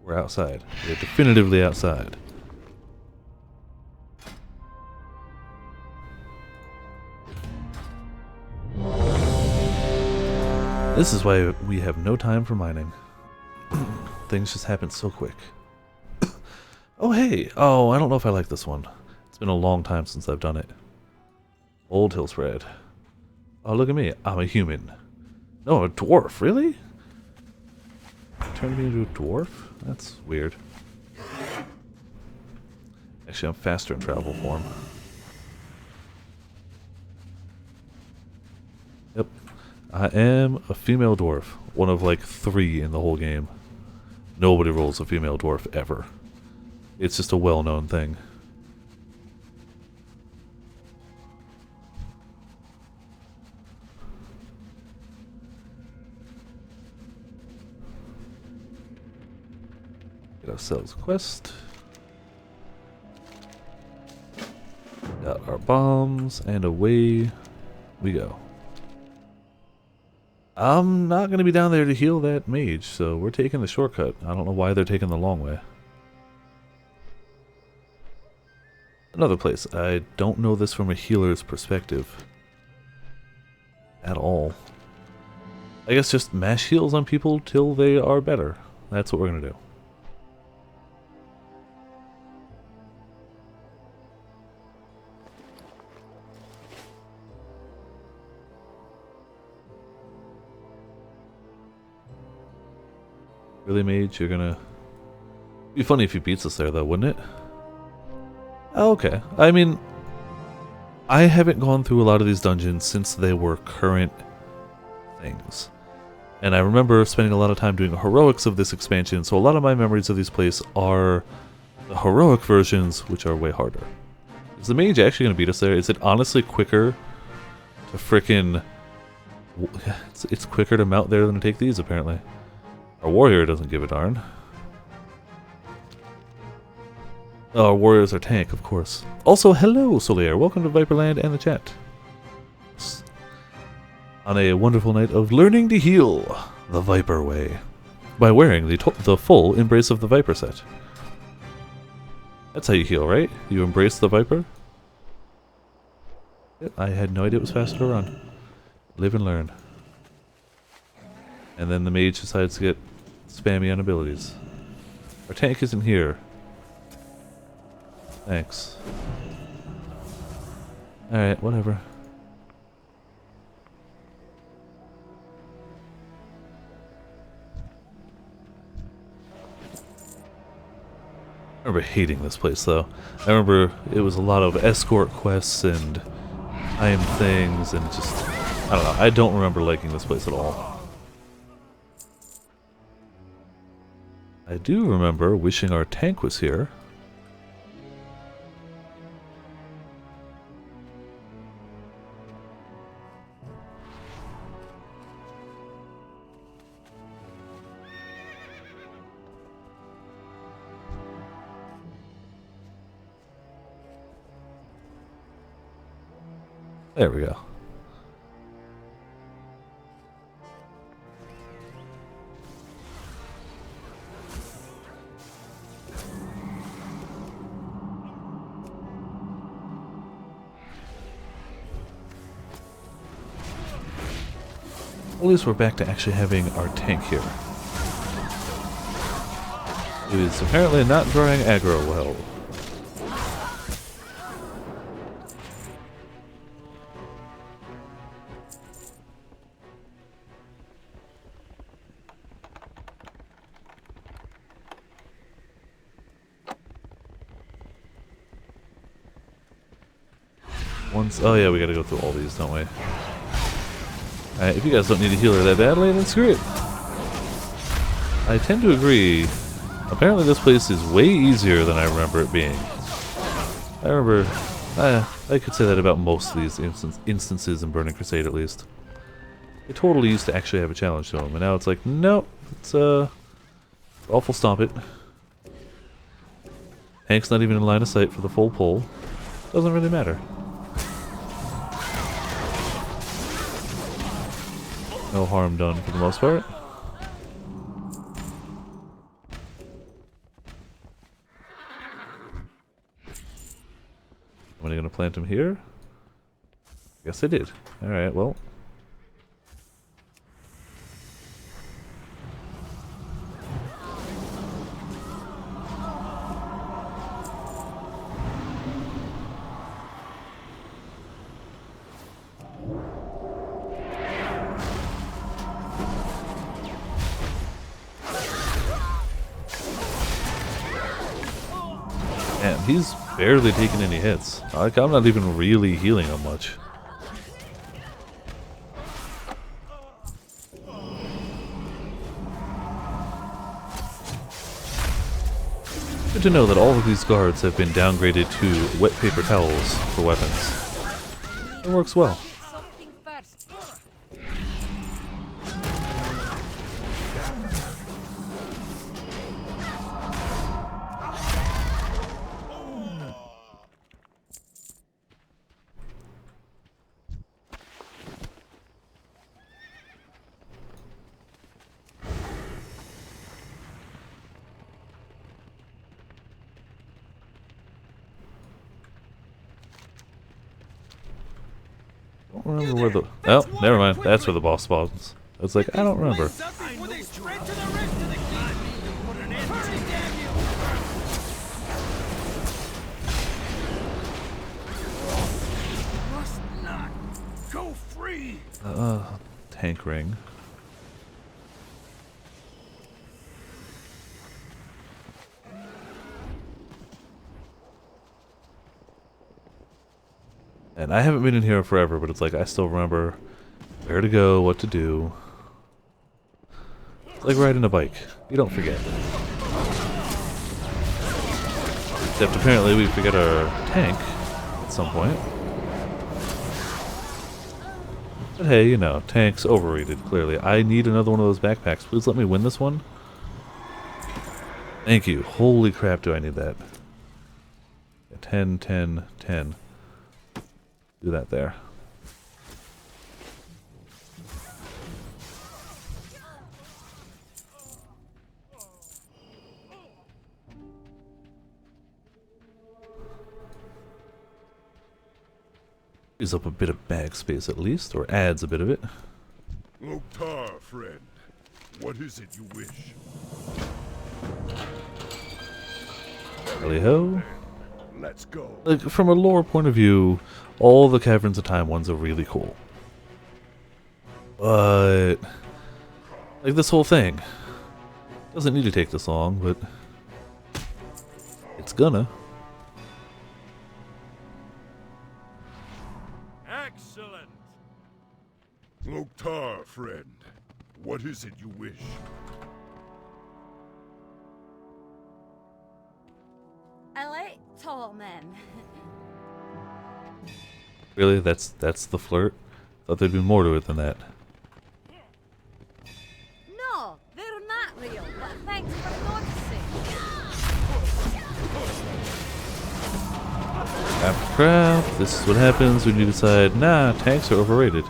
we're outside. We're definitively outside. This is why we have no time for mining. Things just happen so quick. Oh hey! Oh, I don't know if I like this one. It's been a long time since I've done it. Old Hill Spread. Oh, look at me. I'm a human. No, a dwarf. Really? Turned me into a dwarf? That's weird. Actually, I'm faster in travel form. Yep. I am a female dwarf. One of like 3 in the whole game. Nobody rolls a female dwarf ever. It's just a well-known thing. Get ourselves a quest. Got our bombs, and away we go. I'm not going to be down there to heal that mage, so we're taking the shortcut. I don't know why they're taking the long way. Another place. I don't know this from a healer's perspective. At all. I guess just mash heals on people till they are better. That's what we're going to do. Really, mage? You're gonna... It'd be funny if he beats us there, though, wouldn't it? Oh, okay. I mean, I haven't gone through a lot of these dungeons since they were current things. And I remember spending a lot of time doing heroics of this expansion, so a lot of my memories of these places are the heroic versions, which are way harder. Is the mage actually going to beat us there? Is it honestly quicker to frickin'... It's quicker to mount there than to take these, apparently. Our warrior doesn't give a darn. Oh, our warriors are tank, of course. Also, hello, Solier. Welcome to Viperland and the chat. On a wonderful night of learning to heal the Viper way by wearing the full Embrace of the Viper set. That's how you heal, right? You embrace the Viper? I had no idea it was faster to run. Live and learn. And then the mage decides to get spammy on abilities. Our tank isn't here. Thanks. Alright, whatever. I remember hating this place though. I remember it was a lot of escort quests and time things and just... I don't know, I don't remember liking this place at all. I do remember wishing our tank was here. There we go. At least we're back to actually having our tank here. It is apparently not drawing aggro well. Oh yeah, we gotta go through all these, don't we? Alright, if you guys don't need a healer that badly, then screw it. I tend to agree. Apparently this place is way easier than I remember it being. I remember... I could say that about most of these instances in Burning Crusade, at least. They totally used to actually have a challenge to them, and now it's like, nope, it's awful stomp it. Hank's not even in line of sight for the full pull. Doesn't really matter. No harm done for the most part. Am I gonna plant him here? Guess I did. Alright, well. Man, he's barely taking any hits. Like, I'm not even really healing him much. Good to know that all of these guards have been downgraded to wet paper towels for weapons. It works well. Something first. I don't remember where the... Oh, never mind. That's where the boss spawns. I was like, I don't remember. Must not go free. Tank ring. And I haven't been in here forever, but it's like I still remember where to go, what to do. It's like riding a bike. You don't forget. Except apparently we forget our tank at some point. But hey, you know, tank's overrated, clearly. I need another one of those backpacks. Please let me win this one. Thank you. Holy crap, do I need that. 10, 10, 10. Do that there. Use up a bit of bag space at least, or adds a bit of it. Loktar, friend. What is it you wish? Hally ho. Let's go. Like, from a lore point of view, all the Caverns of Time ones are really cool. But, like, this whole thing doesn't need to take this long, but it's gonna. Excellent. Loktar, friend. What is it you wish? I like tall men. Really? That's the flirt? Thought there'd be more to it than that. No, they're not real, but thanks for noticing. Crap, this is what happens when you decide, nah, tanks are overrated.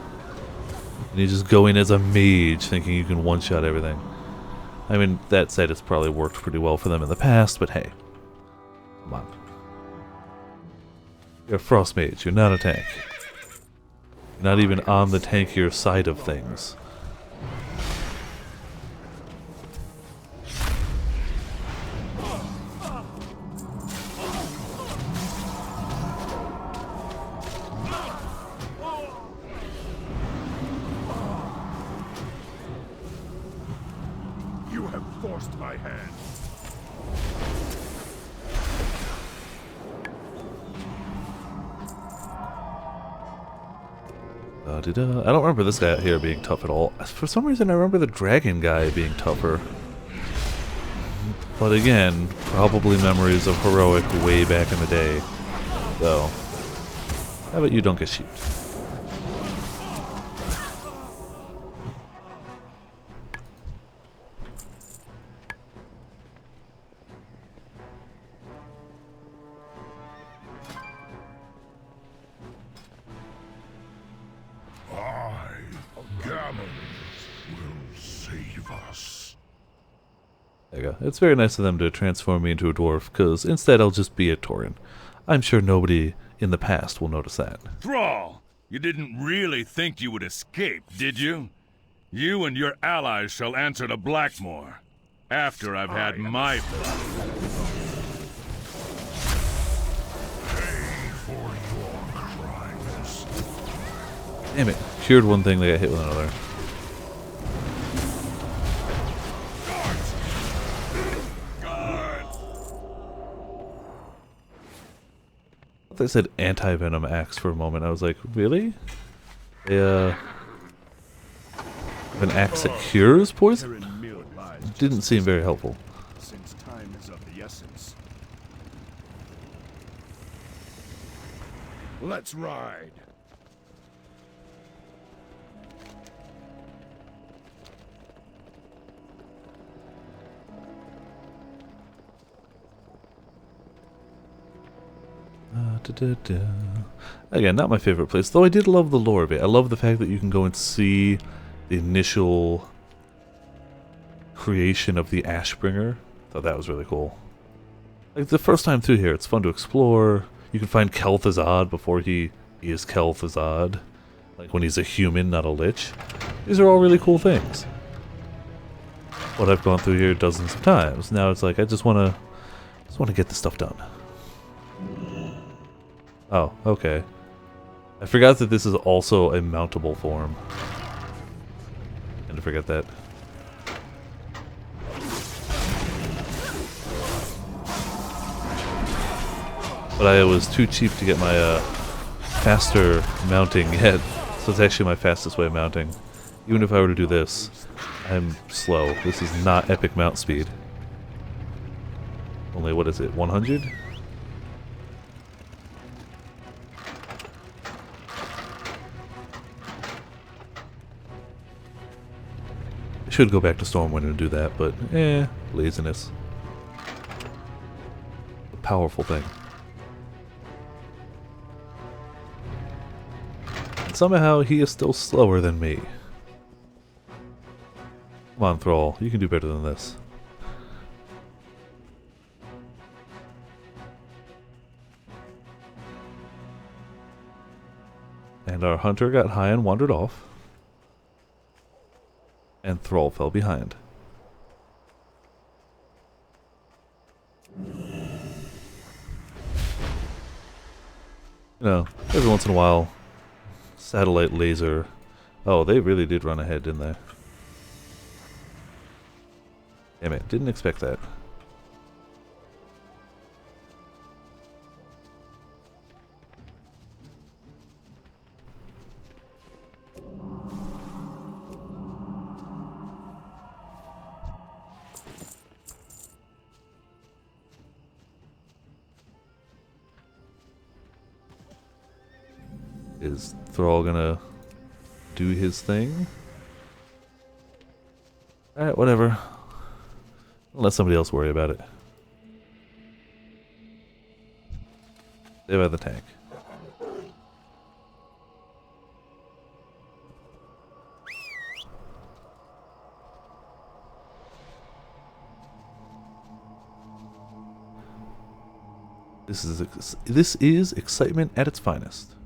And you just go in as a mage thinking you can one-shot everything. I mean, that said, it's probably worked pretty well for them in the past, but hey. Come on. You're a frost mage, you're not a tank. You're not even on the tankier side of things. You have forced my hand. I don't remember this guy out here being tough at all. For some reason I remember the dragon guy being tougher. But again, probably memories of heroic way back in the day. So, how about you don't get sheeped? it's very nice of them to transform me into a dwarf, because instead I'll just be a Tauren. I'm sure nobody in the past will notice that. Thrall, you didn't really think you would escape, did you? You and your allies shall answer to Blackmore, after I've had my blood. Damn it. Cured one thing, they got hit with another. They said anti-venom axe for a moment. I was like, really? They, an axe that cures poison? Didn't seem very helpful. Since time is of the essence. Let's ride. Again, not my favorite place, though I did love the lore of it. I love the fact that you can go and see the initial creation of the Ashbringer. Thought that was really cool. Like, the first time through here, it's fun to explore. You can find Kel'Thuzad before he is Kel'Thuzad. Like, when he's a human, not a lich. These are all really cool things. What I've gone through here dozens of times. Now it's like, I just want to get this stuff done. Oh, okay. I forgot that this is also a mountable form. And to forget that. But I was too cheap to get my faster mounting yet. So it's actually my fastest way of mounting. Even if I were to do this, I'm slow. This is not epic mount speed. Only, what is it, 100? Should go back to Stormwind and do that, but laziness. A powerful thing. And somehow he is still slower than me. Come on, Thrall, you can do better than this. And our hunter got high and wandered off. And Thrall fell behind. You know, every once in a while, satellite laser. Oh, they really did run ahead, didn't they? Damn it, didn't expect that. Is Thrall gonna do his thing? Alright, whatever. I'll let somebody else worry about it. Stay by the tank. This is excitement at its finest.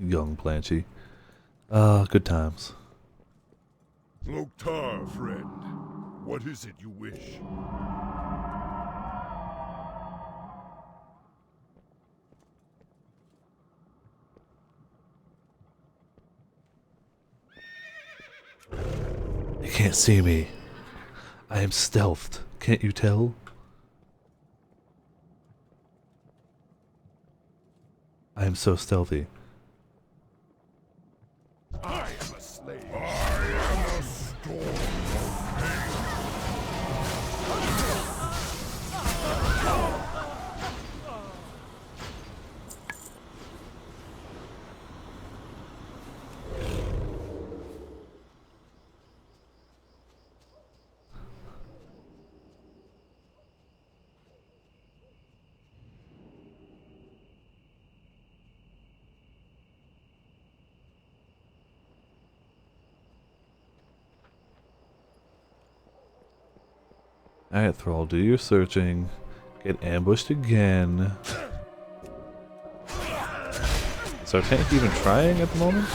Young Blanchy. Ah, good times. Loktar, friend. What is it you wish? You can't see me. I am stealthed. Can't you tell? I am so stealthy. I am a slave. I am a storm of pain. Alright, Thrall, do your searching. Get ambushed again. Is our tank even trying at the moment?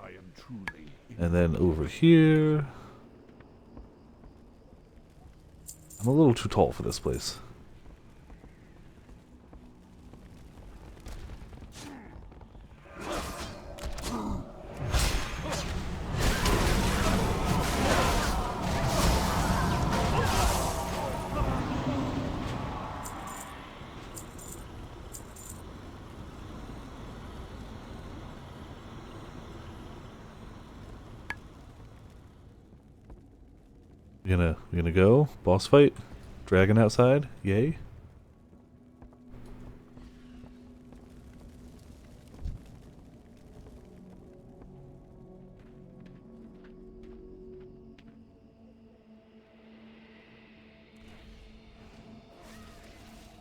I am truly. And then over here. I'm a little too tall for this place. We gonna go? Boss fight? Dragon outside? Yay.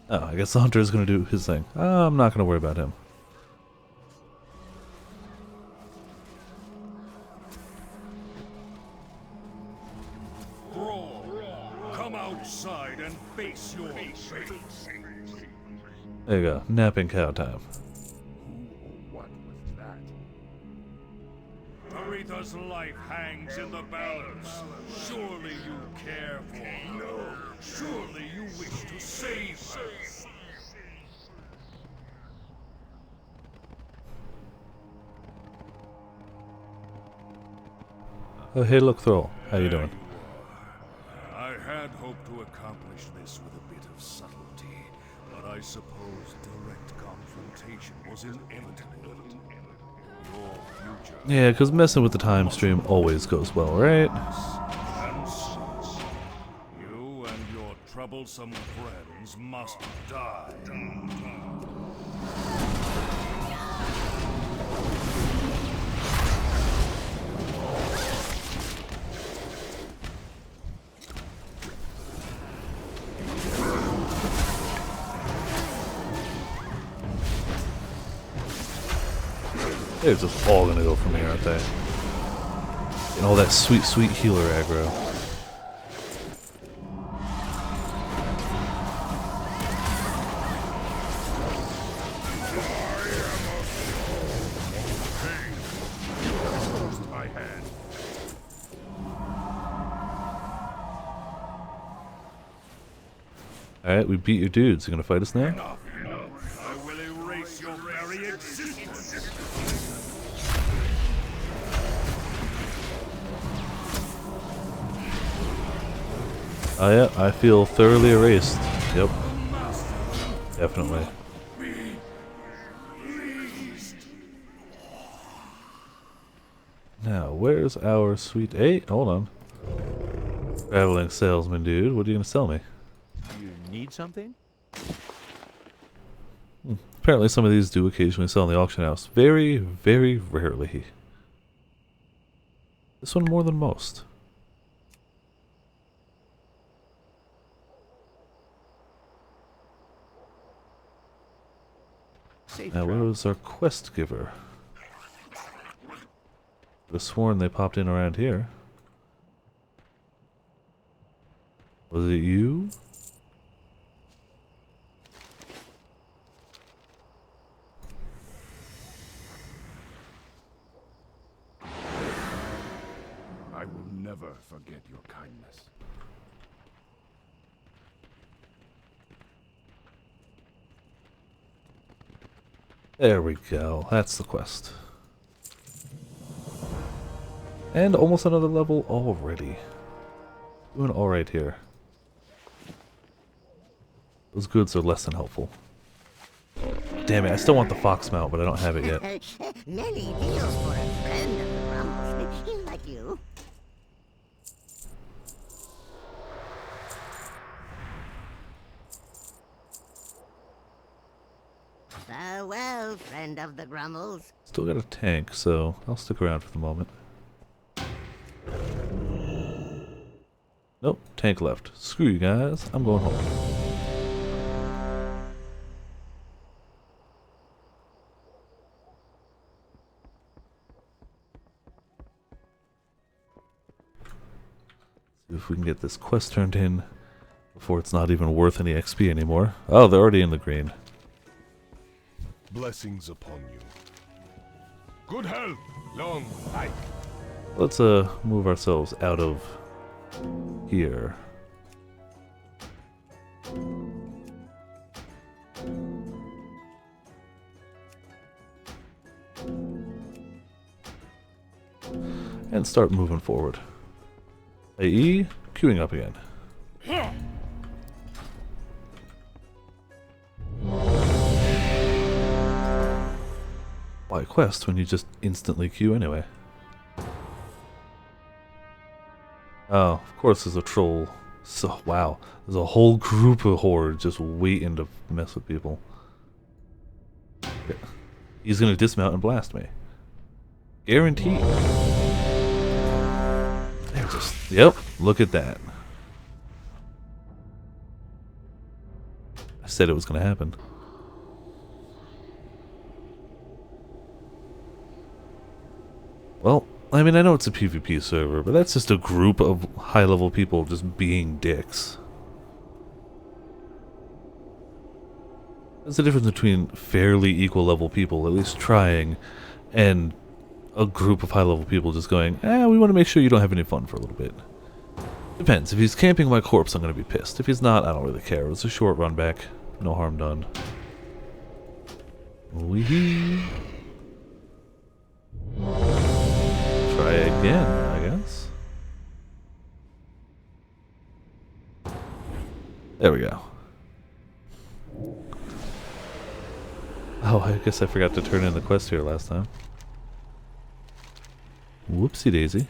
Oh, I guess the hunter is gonna do his thing. I'm not gonna worry about him. Come outside and face your fate. There you go. Napping cow time. What was that? Aretha's life hangs in the balance. Surely you care for her. No. Surely you wish to save her. Oh, hey, look, Thrall. How you doing? I had hoped to accomplish this with a bit of subtlety, but I suppose direct confrontation was inevitable. Your future Yeah, because messing with the time stream always goes well, right? and so, you and your troublesome friends must die. They're just all gonna go from here, aren't they? And all that sweet, sweet healer aggro. I had. Alright, we beat your dudes. You gonna fight us now? I will erase your very existence. Oh yeah, I feel thoroughly erased. Yep. Definitely. Now, where's our sweet... Hey, hold on. Traveling salesman dude, what are you gonna sell me? You need something? Apparently some of these do occasionally sell in the auction house. Very, very rarely. This one more than most. Safe Now, where travel. was our quest giver? Could have sworn they popped in around here. Was it you? I will never forget your kindness. There we go. That's the quest. And almost another level already. Doing alright here. Those goods are less than helpful. Damn it, I still want the fox mount, but I don't have it yet. Many deals for a friend of the Rumbles. Like you. Farewell, friend of the Grummles. Still got a tank, so I'll stick around for the moment. Nope, tank left. Screw you guys, I'm going home. See if we can get this quest turned in before it's not even worth any XP anymore. Oh, they're already in the green. Blessings upon you. Good health, long life. Let's move ourselves out of here. And start moving forward. i.e. queuing up again. Why quest when you just instantly queue anyway? Oh, of course there's a troll. So, wow. There's a whole group of hordes just waiting to mess with people. Yeah. He's gonna dismount and blast me. Guaranteed. Yep, look at that. I said it was gonna happen. Well, I mean, I know it's a PvP server, but that's just a group of high-level people just being dicks. There's a difference between fairly equal-level people at least trying, and a group of high-level people just going, we want to make sure you don't have any fun for a little bit. Depends. If he's camping my corpse, I'm going to be pissed. If he's not, I don't really care. It's a short run back. No harm done. Wee. Try again, I guess. There we go. Oh, I guess I forgot to turn in the quest here last time. Whoopsie daisy.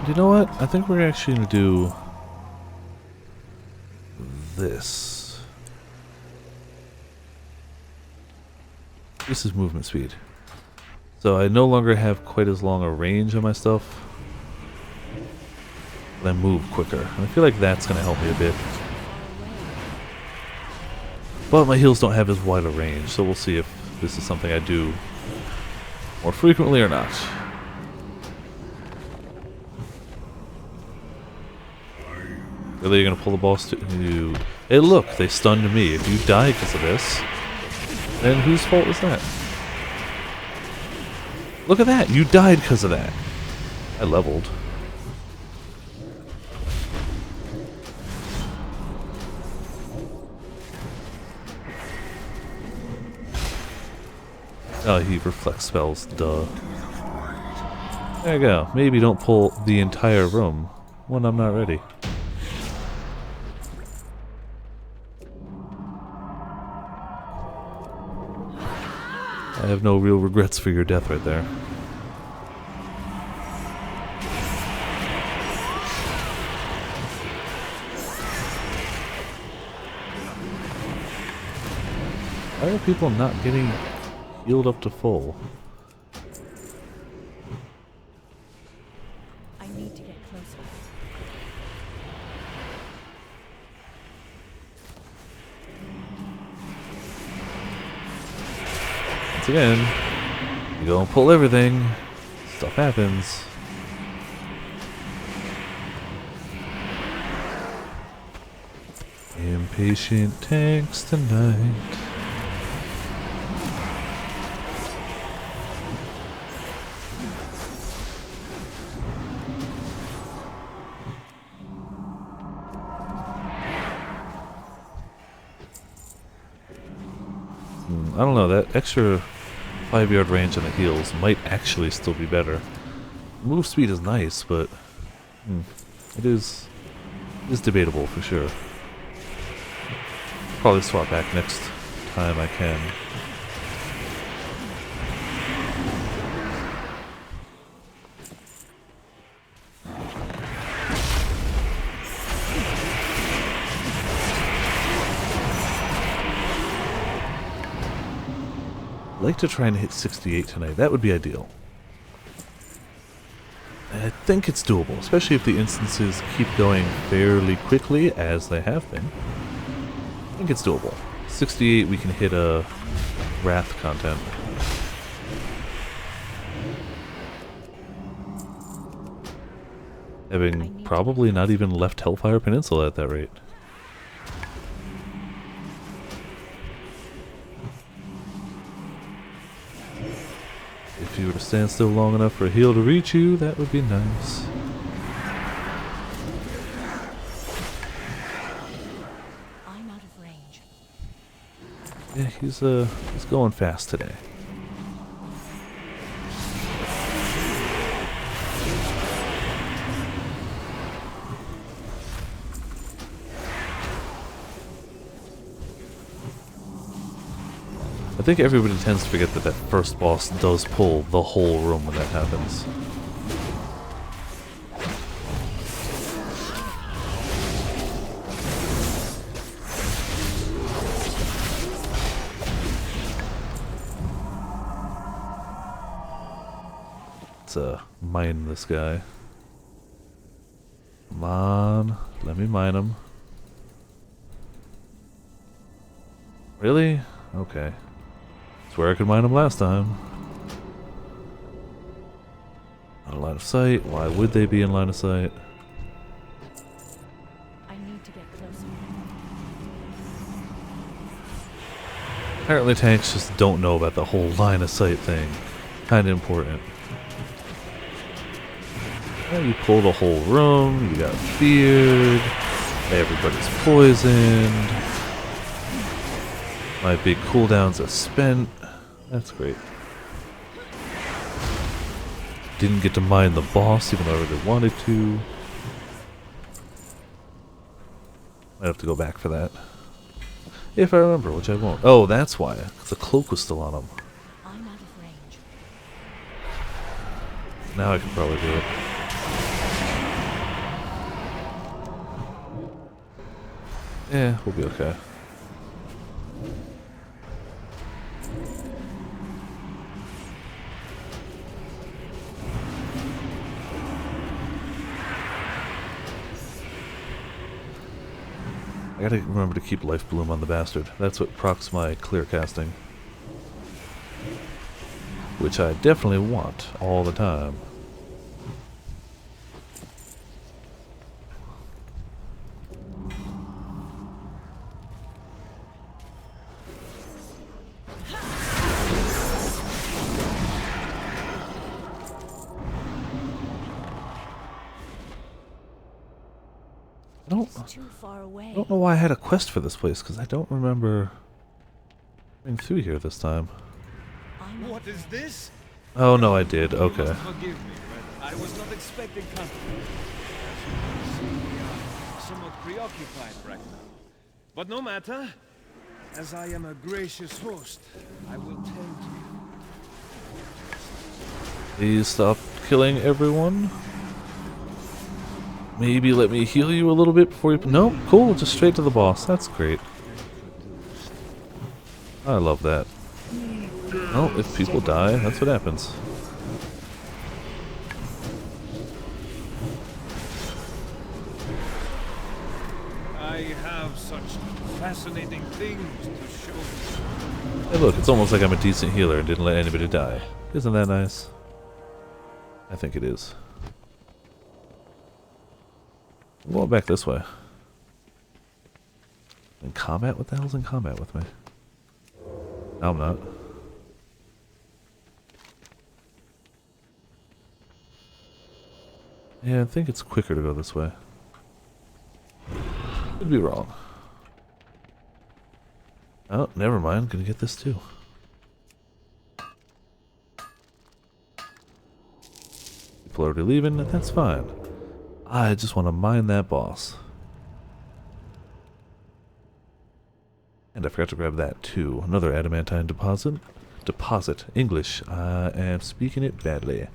You know what? I think we're actually going to do this. This is movement speed. So I no longer have quite as long a range on my stuff. But I move quicker. And I feel like that's going to help me a bit. But my heals don't have as wide a range, so we'll see if this is something I do more frequently or not. Really, you're gonna pull the boss to you? Hey, look, they stunned me. If you die because of this, then whose fault was that? Look at that! You died because of that. I leveled. Oh, he reflects spells. Duh. There you go. Maybe don't pull the entire room when I'm not ready. I have no real regrets for your death right there. Why are people not getting healed up to full? I need to get closer. Once again, you don't pull everything, stuff happens. Impatient tanks tonight. I don't know, that extra 5-yard range on the heals might actually still be better. Move speed is nice, but it is debatable for sure. Probably swap back next time I can. I'd like to try and hit 68 tonight. That would be ideal. I think it's doable, especially if the instances keep going fairly quickly, as they have been. I think it's doable. 68, we can hit a Wrath content. Having probably not even left Hellfire Peninsula at that rate. If you were to stand still long enough for a heal to reach you, that would be nice. I'm out of range. Yeah, he's going fast today. I think everybody tends to forget that that first boss does pull the whole room when that happens. Let's mine this guy. Come on, let me mine him. Really? Okay. Where I could mine them last time. Not a line of sight. Why would they be in line of sight? I need to get closer. Apparently tanks just don't know about the whole line of sight thing. Kinda important. Well, you pull the whole room, you got feared, everybody's poisoned, my big cooldowns are spent. That's great. Didn't get to mine the boss even though I really wanted to. Might have to go back for that. If I remember, which I won't. Oh, that's why. 'Cause the cloak was still on him. I'm out of range. Now I can probably do it. Yeah, we'll be okay. I gotta remember to keep Life Bloom on the bastard. That's what procs my clear casting. Which I definitely want all the time. It's too far away. I don't know why I had a quest for this place, because I don't remember going through here this time. What is this? Oh no, I did. Okay. Forgive me, but I was not expecting company. Somewhat preoccupied right now. But no matter. As I am a gracious host, I will tend to you. Please stop killing everyone. Maybe let me heal you a little bit before you... No, cool, just straight to the boss. That's great. I love that. Well, if people die, that's what happens. I have such fascinating things to show you. Hey look, it's almost like I'm a decent healer and didn't let anybody die. Isn't that nice? I think it is. I'm going back this way. In combat? What the hell's in combat with me? No, I'm not. Yeah, I think it's quicker to go this way. Could be wrong. Oh, never mind. Gonna get this too. People are already leaving. That's fine. I just want to mine that boss. And I forgot to grab that too. Another adamantine deposit. Deposit. English. I am speaking it badly.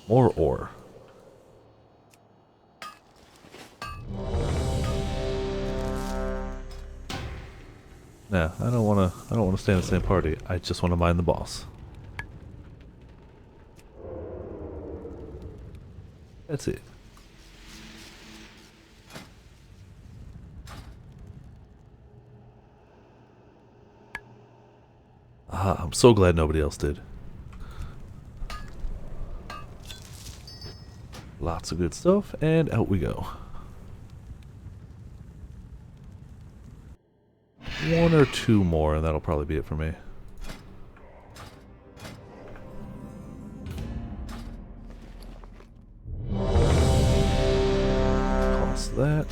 More ore. Nah, I don't wanna stay in the same party. I just wanna mine the boss. That's it. Ah, I'm so glad nobody else did. Lots of good stuff, and out we go. One or two more, and that'll probably be it for me. Toss that.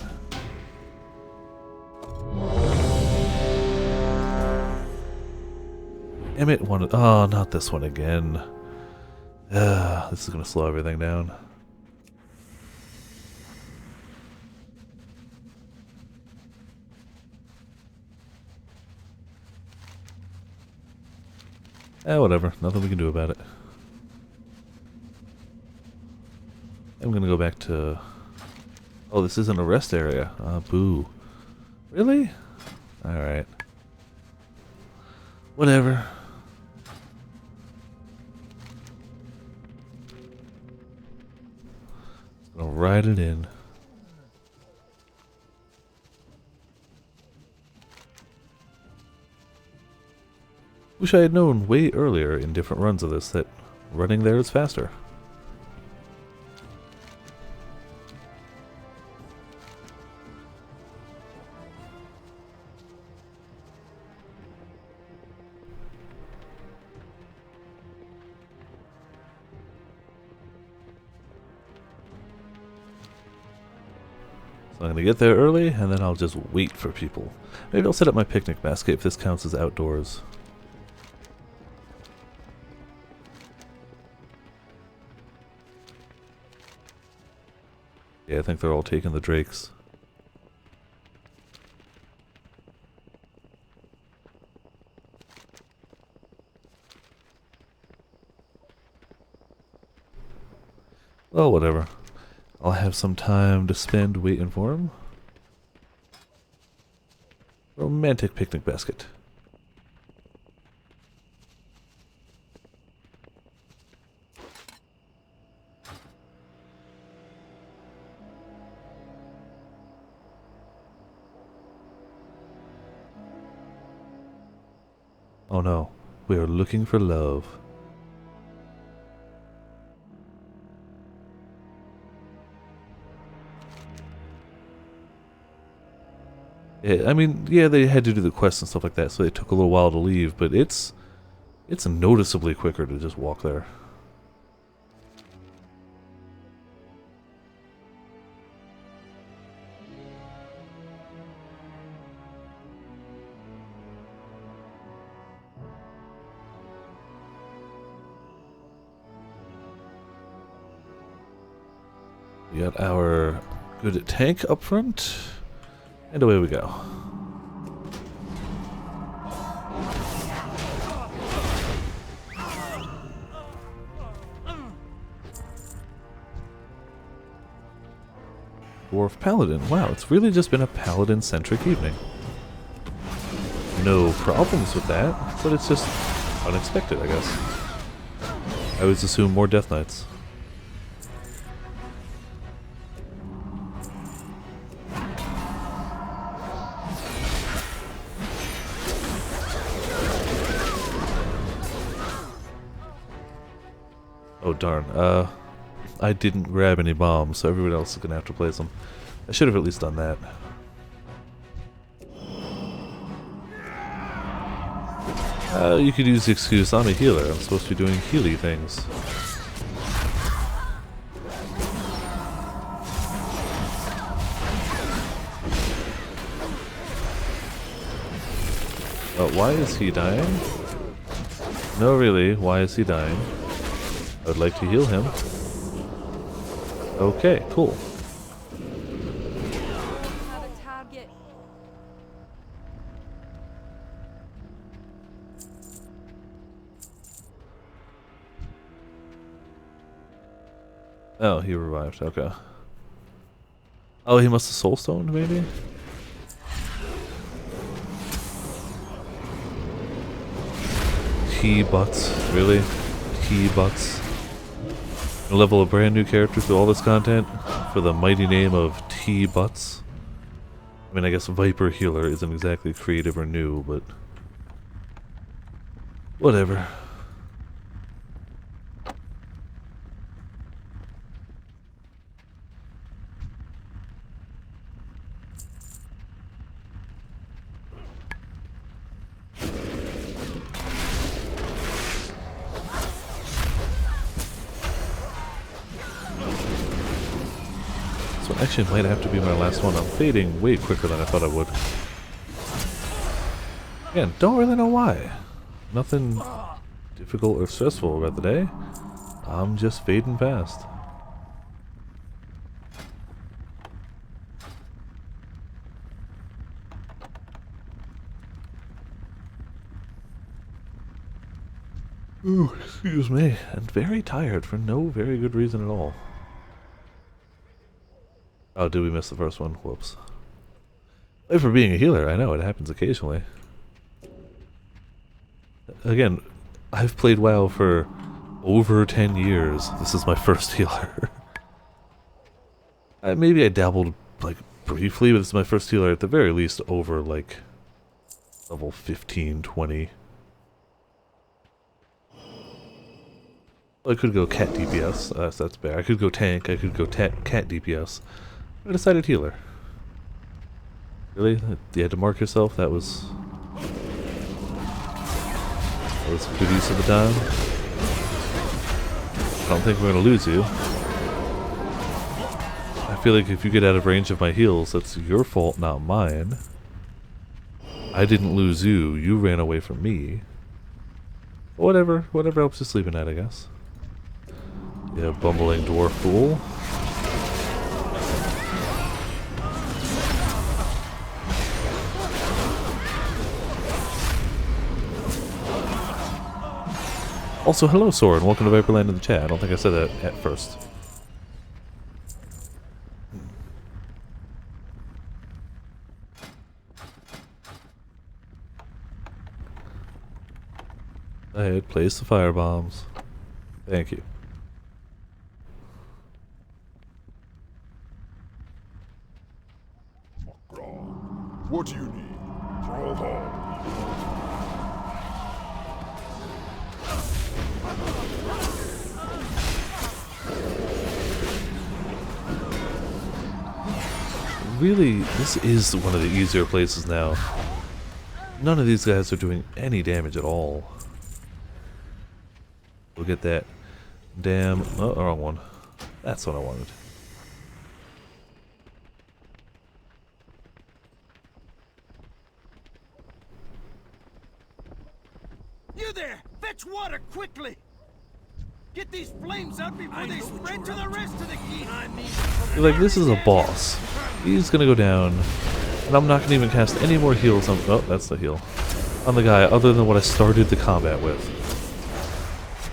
Damn it, one. Oh, not this one again. This is gonna slow everything down. Whatever. Nothing we can do about it. I'm gonna go back to... Oh, this isn't a rest area. Boo. Really? Alright. Whatever. I'll ride it in. Wish I had known way earlier in different runs of this that running there is faster. So I'm gonna get there early and then I'll just wait for people. Maybe I'll set up my picnic basket if this counts as outdoors. Yeah, I think they're all taking the drakes. Well, whatever. I'll have some time to spend waiting for him. Romantic picnic basket. Oh no, we are looking for love. Yeah, I mean, yeah, they had to do the quests and stuff like that, so it took a little while to leave, but it's noticeably quicker to just walk there. We got our good tank up front, and away we go. Dwarf Paladin. Wow, it's really just been a Paladin-centric evening. No problems with that, but it's just unexpected, I guess. I always assume more Death Knights. Oh darn, I didn't grab any bombs, so everyone else is gonna have to place them. I should have at least done that. You could use the excuse, I'm a healer, I'm supposed to be doing healy things. Why is he dying? No really, why is he dying? I would like to heal him. Okay, cool. Another target. Oh, he revived, okay. Oh, he must have soul stoned, maybe? T-butts, really? T-butts. Level a brand new character through all this content for the mighty name of T-butts. I mean, I guess Viper Healer isn't exactly creative or new, but Whatever. So actually it might have to be my last one. I'm fading way quicker than I thought I would. Again, don't really know why. Nothing difficult or stressful about the day. I'm just fading fast. Ooh, excuse me. And very tired for no very good reason at all. Oh, did we miss the first one? Whoops. Wait, for being a healer, I know, it happens occasionally. Again, I've played WoW for over 10 years. This is my first healer. Maybe I dabbled, like, briefly, but this is my first healer at the very least over, like, level 15, 20. I could go cat DPS, that's bad. I could go tank, I could go cat DPS. I decided healer. Really? You had to mark yourself? That was good use of the time. I don't think we're gonna lose you. I feel like if you get out of range of my heals, that's your fault, not mine. I didn't lose you, you ran away from me. Whatever helps you sleep at night, I guess. Yeah, bumbling dwarf fool. Also, hello Soren, welcome to Viperland in the chat. I don't think I said that at first. I had placed the fire bombs. Thank you. What do you need? Throw home. Really, this is one of the easier places now. None of these guys are doing any damage at all. We'll get that damn... Oh, wrong one. That's what I wanted. You there! Fetch water quickly! Get these flames out before they spread to the rest of the geek! Like, this is a boss. He's gonna go down, and I'm not gonna even cast any more heals on... Oh, that's the heal. On the guy, other than what I started the combat with.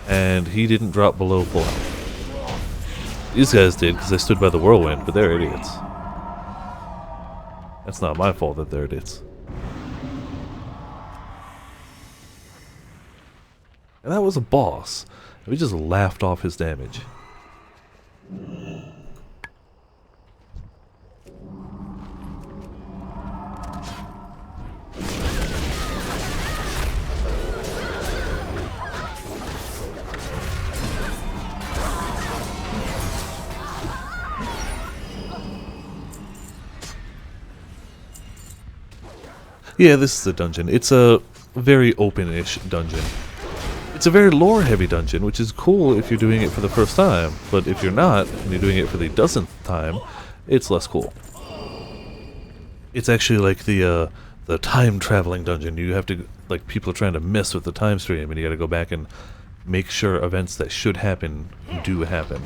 And he didn't drop below full health. These guys did, because they stood by the whirlwind, but they're idiots. That's not my fault that they're idiots. And that was a boss. We just laughed off his damage. Yeah, this is a dungeon. It's a very open-ish dungeon. It's a very lore-heavy dungeon, which is cool if you're doing it for the first time, but if you're not, and you're doing it for the dozenth time, it's less cool. It's actually like the time-traveling dungeon. You have to, like, people are trying to mess with the time stream, and you gotta go back and make sure events that should happen do happen.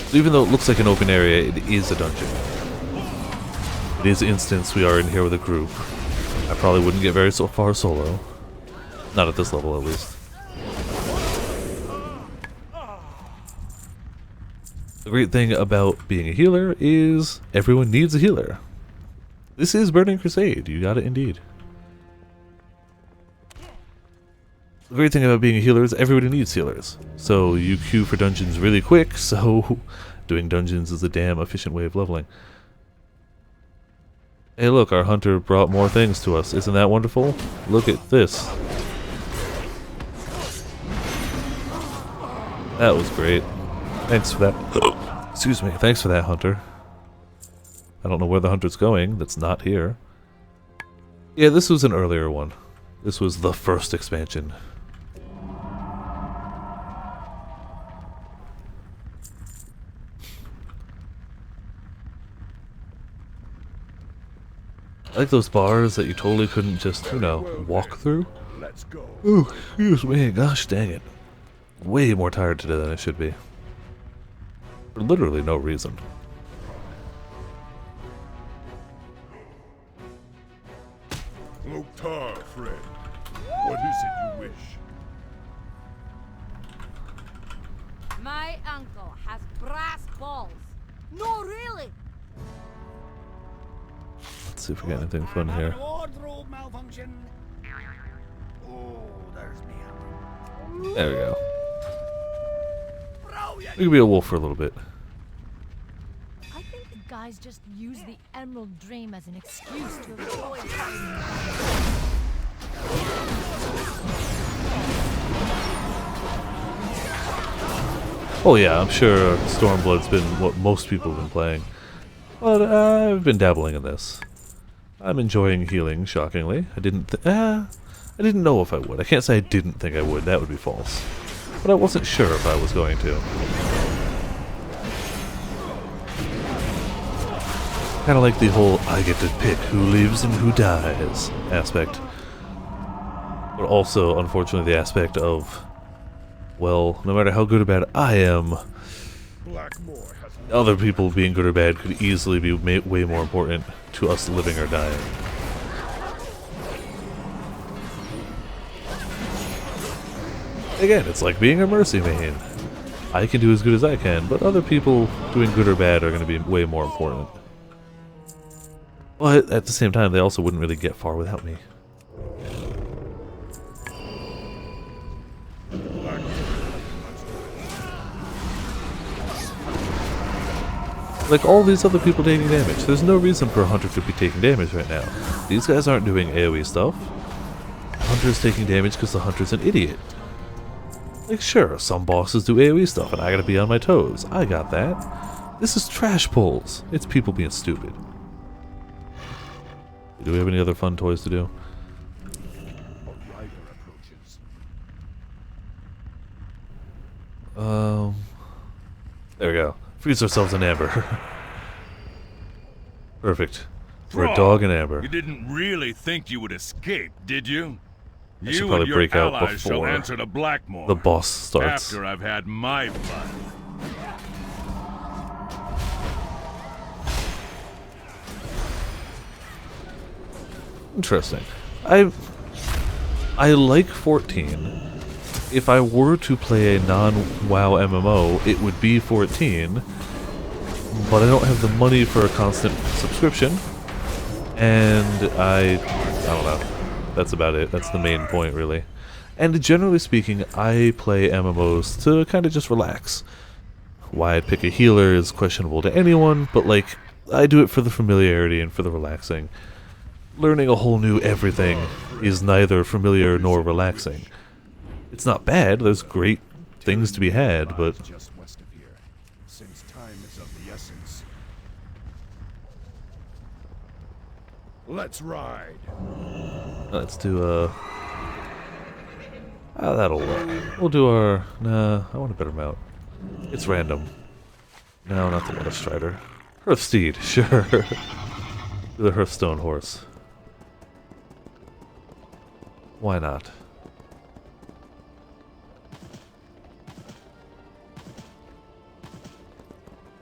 So even though it looks like an open area, it is a dungeon. It is instance, we are in here with a group. I probably wouldn't get very far solo. Not at this level, at least. The great thing about being a healer is everyone needs a healer. This is Burning Crusade, you got it indeed. The great thing about being a healer is everybody needs healers. So you queue for dungeons really quick, so doing dungeons is a damn efficient way of leveling. Hey look, our hunter brought more things to us. Isn't that wonderful? Look at this. That was great. Thanks for that. Excuse me. Thanks for that, Hunter. I don't know where the Hunter's going. That's not here. Yeah, this was an earlier one. This was the first expansion. I like those bars that you totally couldn't just, you know, walk through. Let's go. Oh, excuse me. Gosh dang it. Way more tired today than I should be. For literally no reason. Loktar, friend. What is it you wish? My uncle has brass balls. No, really. Let's see if we got anything fun here. Wardrobe malfunction. Oh, there's me hammer. There we go. We could be a wolf for a little bit. I think the guys just use the Emerald Dream as an excuse to avoid fighting. Oh yeah, I'm sure Stormblood's been what most people have been playing. But I've been dabbling in this. I'm enjoying healing, shockingly. I didn't know if I would. I can't say I didn't think I would, that would be false. But I wasn't sure if I was going to. Kinda like the whole I get to pick who lives and who dies aspect. But also, unfortunately, the aspect of, well, no matter how good or bad I am, Blackmore has other people being good or bad could easily be way more important to us living or dying. Again, it's like being a mercy main. I can do as good as I can, but other people doing good or bad are going to be way more important. But at the same time, they also wouldn't really get far without me. Like all these other people taking damage. There's no reason for a hunter to be taking damage right now. These guys aren't doing AoE stuff. Hunter's taking damage because the hunter's an idiot. Like sure, some bosses do AoE stuff and I gotta be on my toes. I got that. This is trash pulls. It's people being stupid. Do we have any other fun toys to do? There we go. Freeze ourselves in amber. Perfect. We're a dog in amber. You didn't really think you would escape, did you? I should You probably and your break out allies shall before answer to Blackmore the boss starts. after I've had my blood. Interesting. I like 14. If I were to play a non-WoW MMO, it would be 14. But I don't have the money for a constant subscription. And I don't know. That's about it. That's the main point, really. And generally speaking, I play MMOs to kind of just relax. Why I'd pick a healer is questionable to anyone, but like, I do it for the familiarity and for the relaxing. Learning a whole new everything is neither familiar nor relaxing. It's not bad, there's great things to be had, but Just west of here, since time is of the essence. Let's ride. let's do that'll work. We'll do our... Nah, I want a better mount. It's random. No, not the Water Strider. Hearthsteed, sure. The Hearthstone Horse. Why not?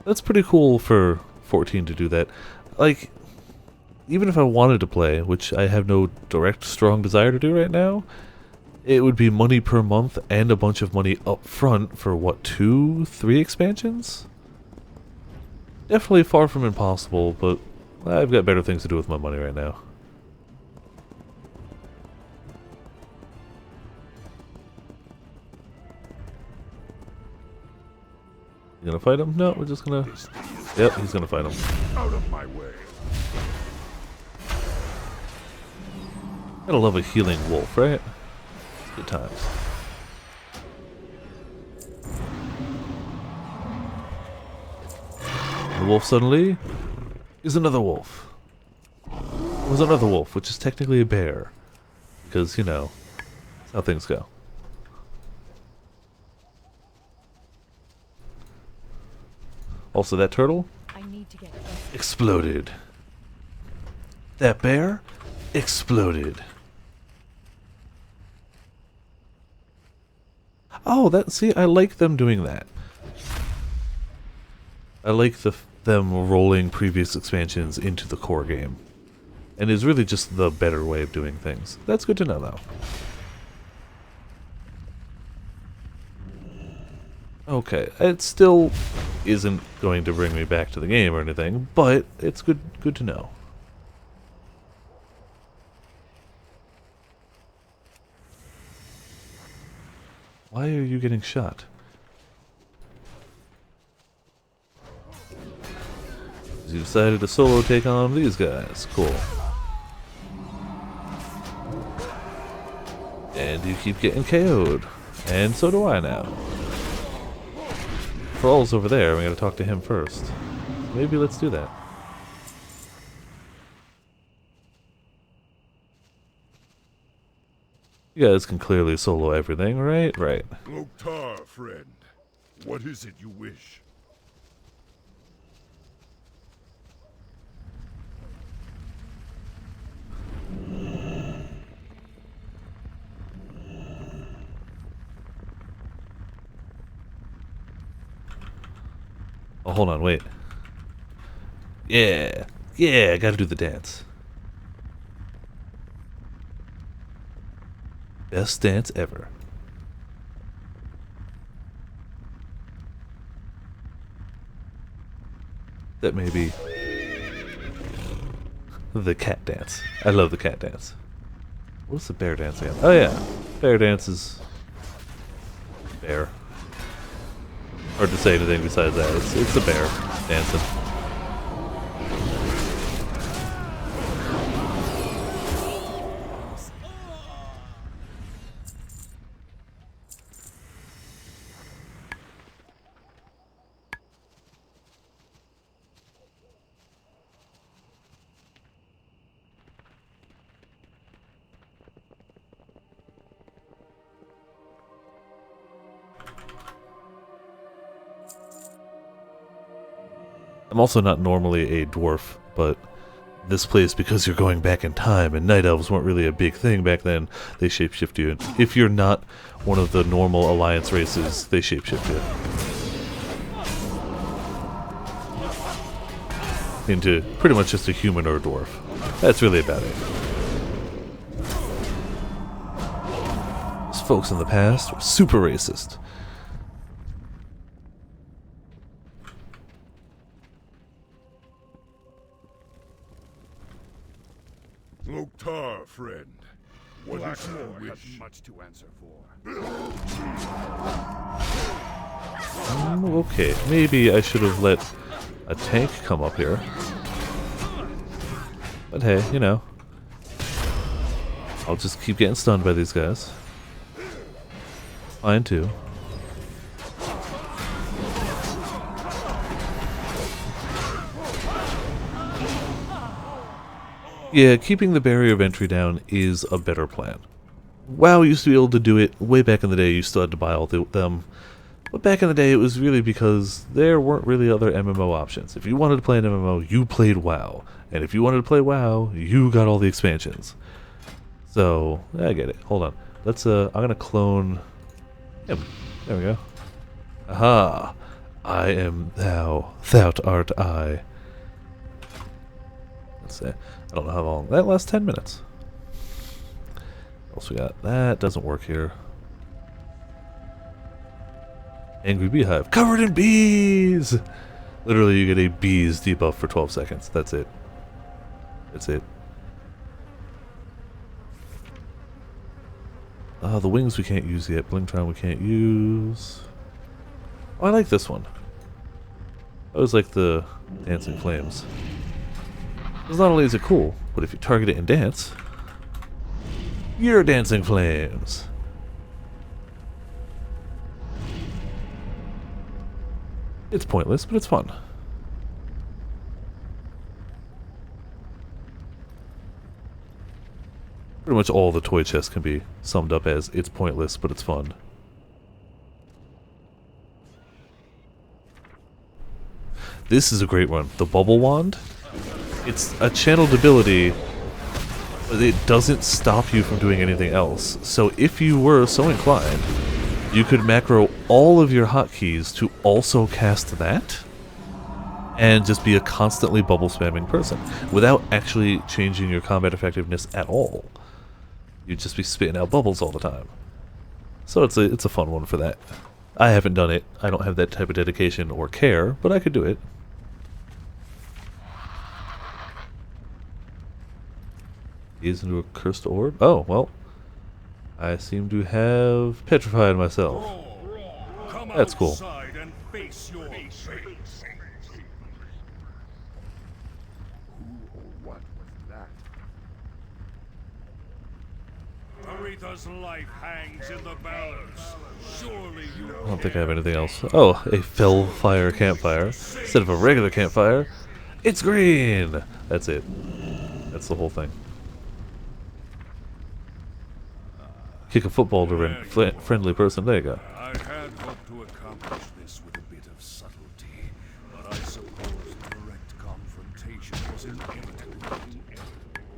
That's pretty cool for 14 to do that. Like, even if I wanted to play, which I have no direct strong desire to do right now, it would be money per month and a bunch of money up front for, what, 2, 3 expansions? Definitely far from impossible, but I've got better things to do with my money right now. You gonna fight him? No, we're just gonna... Yep, he's gonna fight him. Out of my way. Gotta love a healing wolf, right? Good times. wolf suddenly is another wolf. It was another wolf, which is technically a bear. Because, you know, that's how things go. Also, that turtle I need to get exploded. That bear exploded. Oh, see, I like them doing that. I like them rolling previous expansions into the core game. And it's really just the better way of doing things. That's good to know, though. Okay, it still isn't going to bring me back to the game or anything, but it's good to know. Why are you getting shot? You decided to solo take on these guys. Cool. And you keep getting KO'd. And so do I now. Thrall's over there. We gotta talk to him first. Maybe let's do that. You guys can clearly solo everything, right? Right. Loktar, friend. What is it you wish? Oh, hold on, wait. Yeah. Yeah, I gotta do the dance. Best dance ever. That may be the cat dance. I love the cat dance. What's the bear dance again? Oh yeah, bear dance is bear. Hard to say anything besides that. It's a bear dancing. I'm also not normally a dwarf, but this place, because you're going back in time, and night elves weren't really a big thing back then, they shapeshift you. And if you're not one of the normal alliance races, they shapeshift you into pretty much just a human or a dwarf. That's really about it. Those folks in the past were super racist. Loktar, friend. What is your Blackmore wish? has much to answer for. Okay, maybe I should have let a tank come up here. But hey, you know. I'll just keep getting stunned by these guys. Fine too. Yeah, keeping the barrier of entry down is a better plan. WoW used to be able to do it way back in the day. You still had to buy all them. But back in the day, it was really because there weren't really other MMO options. If you wanted to play an MMO, you played WoW. And if you wanted to play WoW, you got all the expansions. So, I get it. Hold on. I'm gonna clone him. There we go. Aha! I am thou. Thou art I. Let's see. I don't know how long. That lasts 10 minutes. What else we got? That doesn't work here. Angry beehive. Covered in bees! Literally, you get a bees debuff for 12 seconds. That's it. That's it. The wings we can't use yet. Blingtron we can't use. Oh, I like this one. I always like the dancing flames. Because not only is it cool, but if you target it and dance, you're dancing flames. It's pointless, but it's fun. Pretty much all the toy chests can be summed up as it's pointless, but it's fun. This is a great one. The Bubble Wand. It's a channeled ability, but it doesn't stop you from doing anything else. So if you were so inclined, you could macro all of your hotkeys to also cast that, and just be a constantly bubble spamming person, without actually changing your combat effectiveness at all. You'd just be spitting out bubbles all the time. So it's a fun one for that. I haven't done it. I don't have that type of dedication or care, but I could do it. Gaze into a cursed orb? Oh, well. I seem to have petrified myself. That's cool. Outside and face your fate. What was that? Aretha's life hangs in the balance. Surely you I don't think I have anything else. Oh, a fell fire campfire. Instead of a regular campfire, it's green! That's it. That's the whole thing. Kick a football to a friendly person. There you go. I had hoped to accomplish this with a bit of subtlety, but I suppose direct confrontation was inevitable.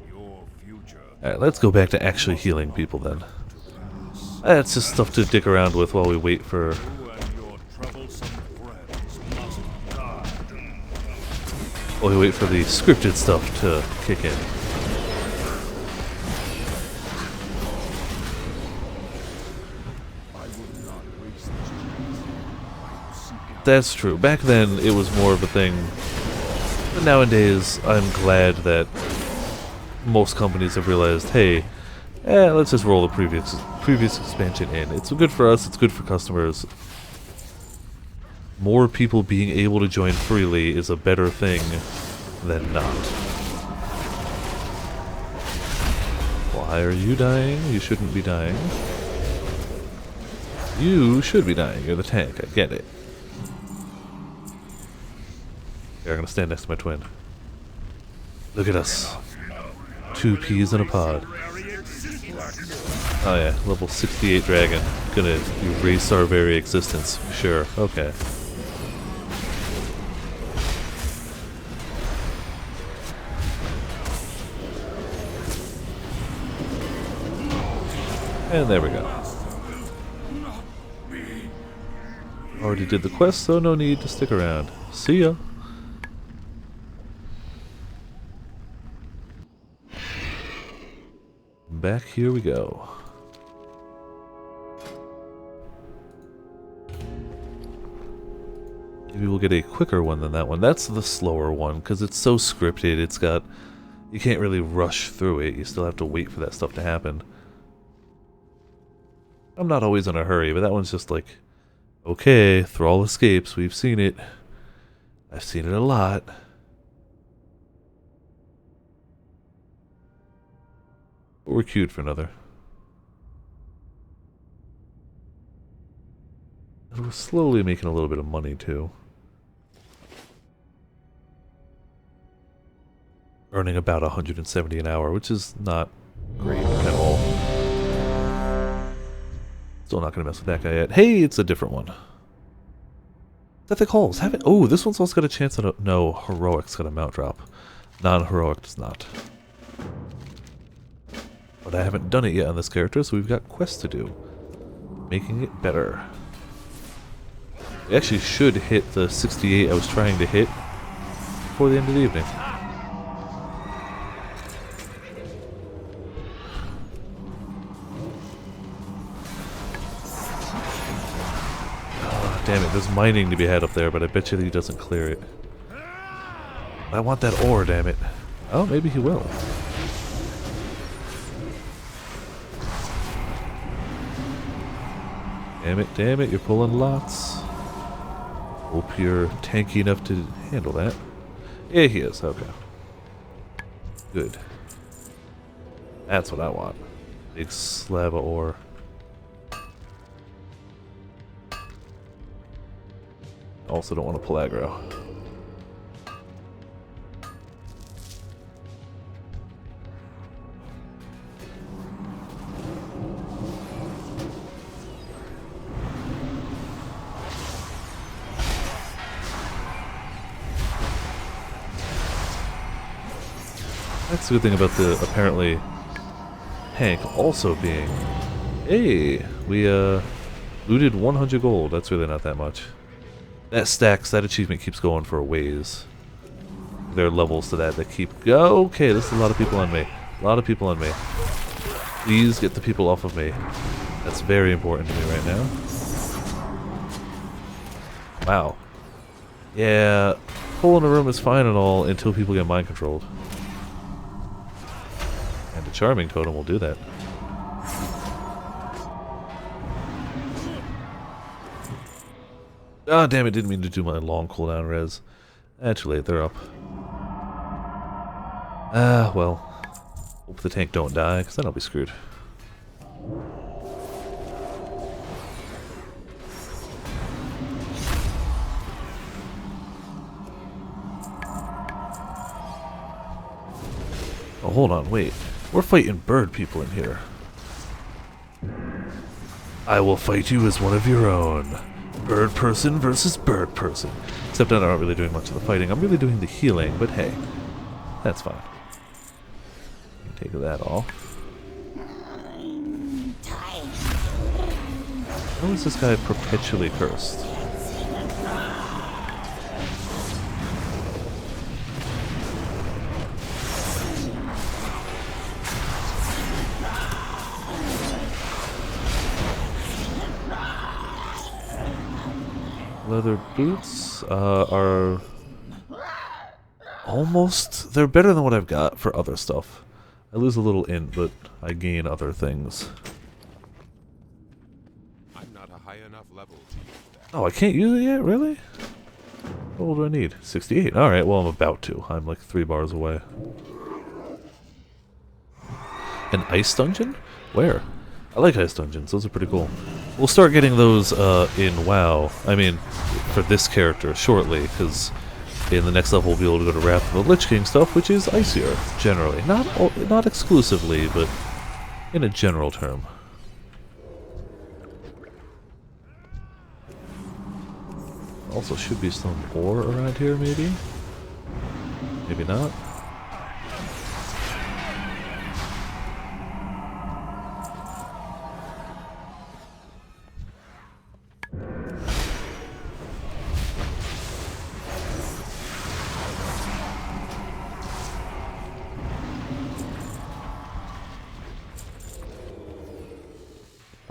Your future. Alright, let's go back to actually healing people then. That's just stuff to dick around with while we wait for... You and your troublesome friends must die. while we wait for the scripted stuff to kick in. That's true. Back then, it was more of a thing. But nowadays, I'm glad that most companies have realized, hey, let's just roll the previous expansion in. It's good for us, it's good for customers. More people being able to join freely is a better thing than not. Why are you dying? You shouldn't be dying. You should be dying. You're the tank. I get it. Here, I'm gonna stand next to my twin. Look at us. 2 peas in a pod. Oh yeah, level 68 dragon. Gonna erase our very existence. Sure, okay. And there we go. Already did the quest, so no need to stick around. See ya! Back here we go. Maybe we'll get a quicker one than that one. That's the slower one, because it's so scripted, it's got... You can't really rush through it, you still have to wait for that stuff to happen. I'm not always in a hurry, but that one's just like... Okay, Thrall escapes, we've seen it. I've seen it a lot. But we're queued for another. And we're slowly making a little bit of money, too. Earning about 170 an hour, which is not great at all. Still not going to mess with that guy yet. Hey, it's a different one. Ethic Halls. Have it. Oh, this one's also got a chance at a... No, Heroic's got a mount drop. Non-Heroic does not. But I haven't done it yet on this character, so we've got quests to do. Making it better. We actually should hit the 68 I was trying to hit before the end of the evening. Damn it, there's mining to be had up there, but I bet you that he doesn't clear it. I want that ore, damn it. Oh, maybe he will. Damn it, you're pulling lots. Hope you're tanky enough to handle that. Yeah, he is, okay. Good. That's what I want. Big slab of ore. Also don't want to pull aggro. That's the good thing about the apparently Hank also being... Hey, we looted 100 gold. That's really not that much. That stacks, that achievement keeps going for a ways. There are levels to that keep... Okay, there's a lot of people on me. A lot of people on me. Please get the people off of me. That's very important to me right now. Wow. Yeah, hole in a room is fine and all until people get mind controlled. And the charming totem will do that. Ah, damn it, didn't mean to do my long cooldown res. Actually, they're up. Ah, well. Hope the tank don't die, because then I'll be screwed. Oh, hold on, wait. We're fighting bird people in here. I will fight you as one of your own. Bird person versus bird person. Except I'm not really doing much of the fighting. I'm really doing the healing, but hey. That's fine. Take that off. How is this guy perpetually cursed? Leather boots are almost... They're better than what I've got for other stuff. I lose a little int, but I gain other things. I'm not a high enough level to use that. Oh, I can't use it yet? Really? What do I need? 68. Alright, well, I'm about to. I'm like 3 bars away. An ice dungeon? Where? I like ice dungeons. Those are pretty cool. We'll start getting those in WoW. I mean, for this character, shortly, because in the next level we'll be able to go to Wrath of the Lich King stuff, which is icier, generally. Not exclusively, but in a general term. Also should be some ore around here, maybe? Maybe not.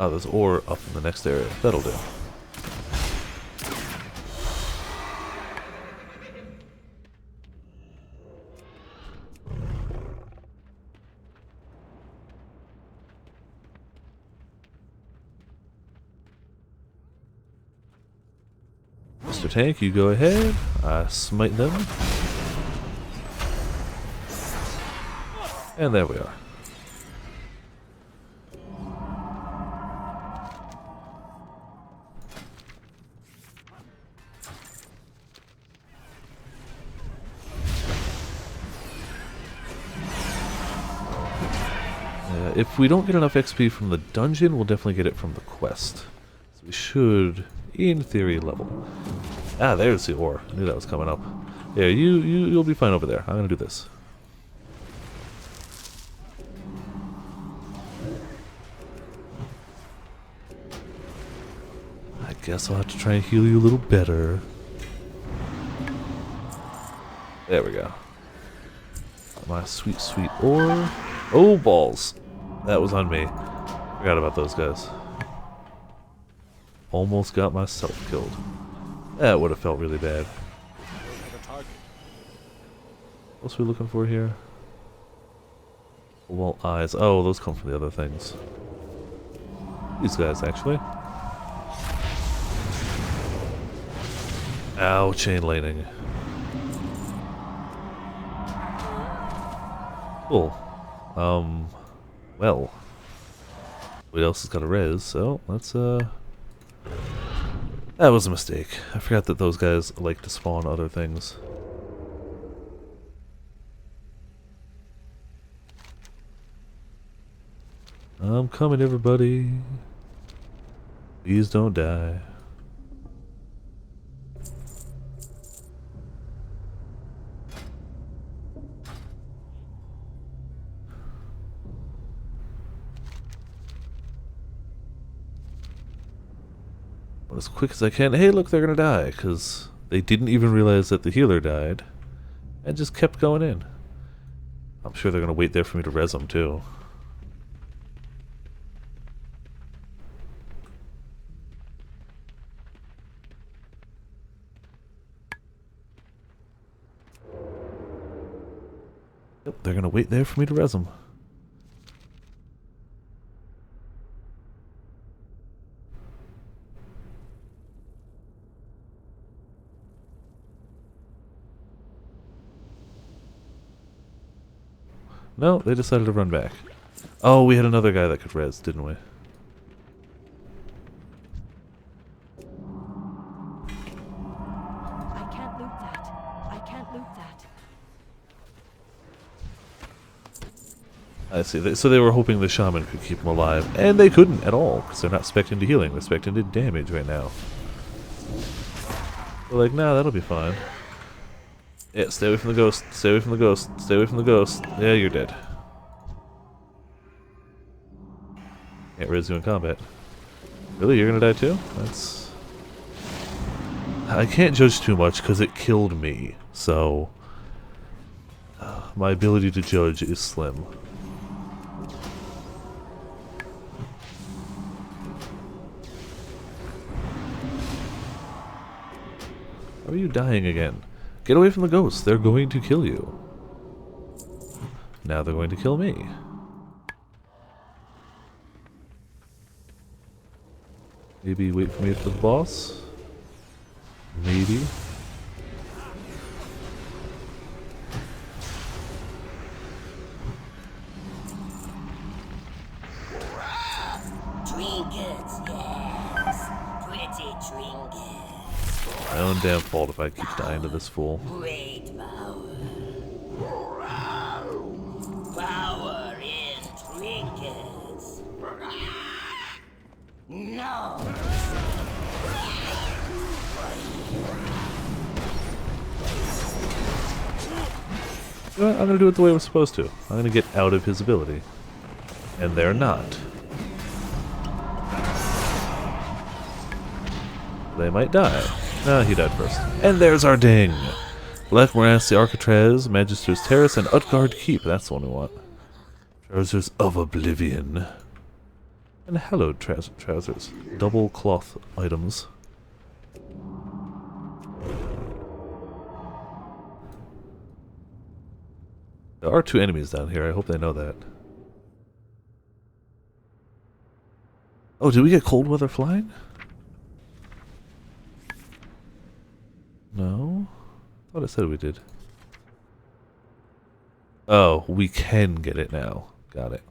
Oh, there's ore up in the next area. That'll do. Mr. Tank, you go ahead. I smite them. And there we are. If we don't get enough XP from the dungeon, we'll definitely get it from the quest. So we should, in theory, level. Ah, there's the ore. I knew that was coming up. Yeah, you'll be fine over there. I'm gonna do this. I guess I'll have to try and heal you a little better. There we go. My sweet, sweet ore. Oh, balls. That was on me. Forgot about those guys. Almost got myself killed. That would have felt really bad. What else are we looking for here? Well, eyes. Oh, those come from the other things. These guys, actually. Ow, chain lightning. Cool. Well. What else has got a res, so let's, that was a mistake. I forgot that those guys like to spawn other things. I'm coming, everybody. Please don't die. as quick as I can. Hey, look, they're gonna die, because they didn't even realize that the healer died, and just kept going in. I'm sure they're gonna wait there for me to res them, too. Yep, they're gonna wait there for me to res them. No, they decided to run back. Oh, we had another guy that could res, didn't we? I can't loot that. I can't loot that. I see. So they were hoping the shaman could keep them alive, and they couldn't at all, because they're not spec'd into healing. They're spec'd into damage right now. They're like, nah, that'll be fine. Yeah, stay away from the ghost. Stay away from the ghost. Stay away from the ghost. Yeah, you're dead. Can't res you in combat. Really? You're gonna die too? That's... I can't judge too much because it killed me, so... my ability to judge is slim. How are you dying again? Get away from the ghosts. They're going to kill you. Now they're going to kill me. Maybe wait for me for the boss? Maybe. Trinkets, yes. Pretty trinkets. My own damn fault if I keep dying to this fool. Great power. Power in trinkets. No. You know what? I'm gonna do it the way we're supposed to. I'm gonna get out of his ability. And they're not. They might die. No, he died first. And there's our ding! Black Morass, the Architrez, Magister's Terrace, and Utgard Keep. That's the one we want. Trousers of Oblivion. And hallowed trousers. Double cloth items. There are two enemies down here. I hope they know that. Oh, did we get cold weather flying? No? I thought it said we did. Oh, we can get it now. Got it.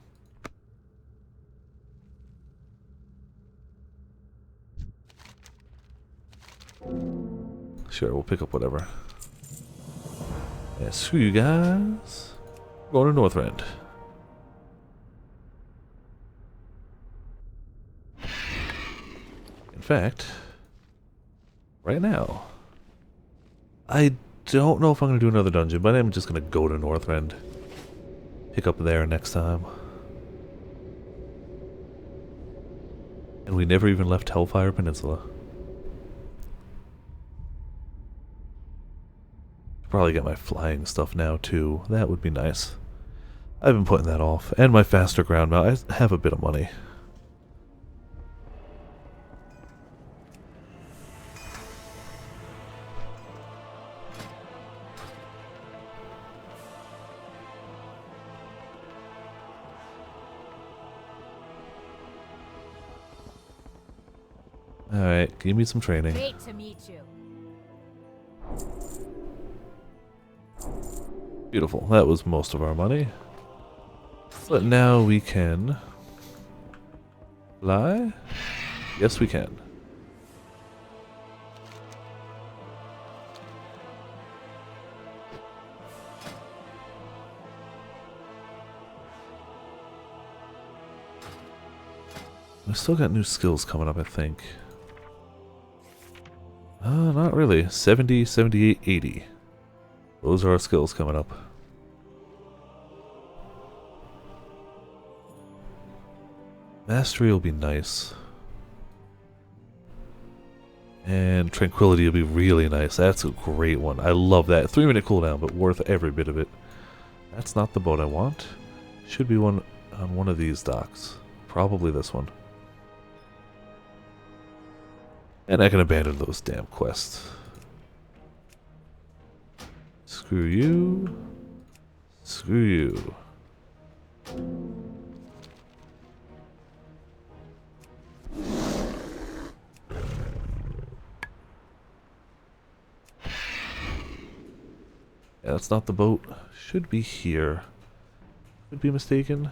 Sure, we'll pick up whatever. Yeah, screw you guys. We're going to Northrend. In fact, right now, I don't know if I'm going to do another dungeon, but I'm just going to go to Northrend. Pick up there next time. And we never even left Hellfire Peninsula. Probably get my flying stuff now too. That would be nice. I've been putting that off. And my faster ground mount. I have a bit of money. Alright, give me some training. Great to meet you. Beautiful. That was most of our money. But now we can fly? Yes, we can. We still got new skills coming up, I think. Not really. 70, 78, 80. Those are our skills coming up. Mastery will be nice. And Tranquility will be really nice. That's a great one. I love that. 3-minute cooldown, but worth every bit of it. That's not the boat I want. Should be one on one of these docks. Probably this one. And I can abandon those damn quests. Screw you. Screw you. Yeah, that's not the boat. Should be here. Could be mistaken.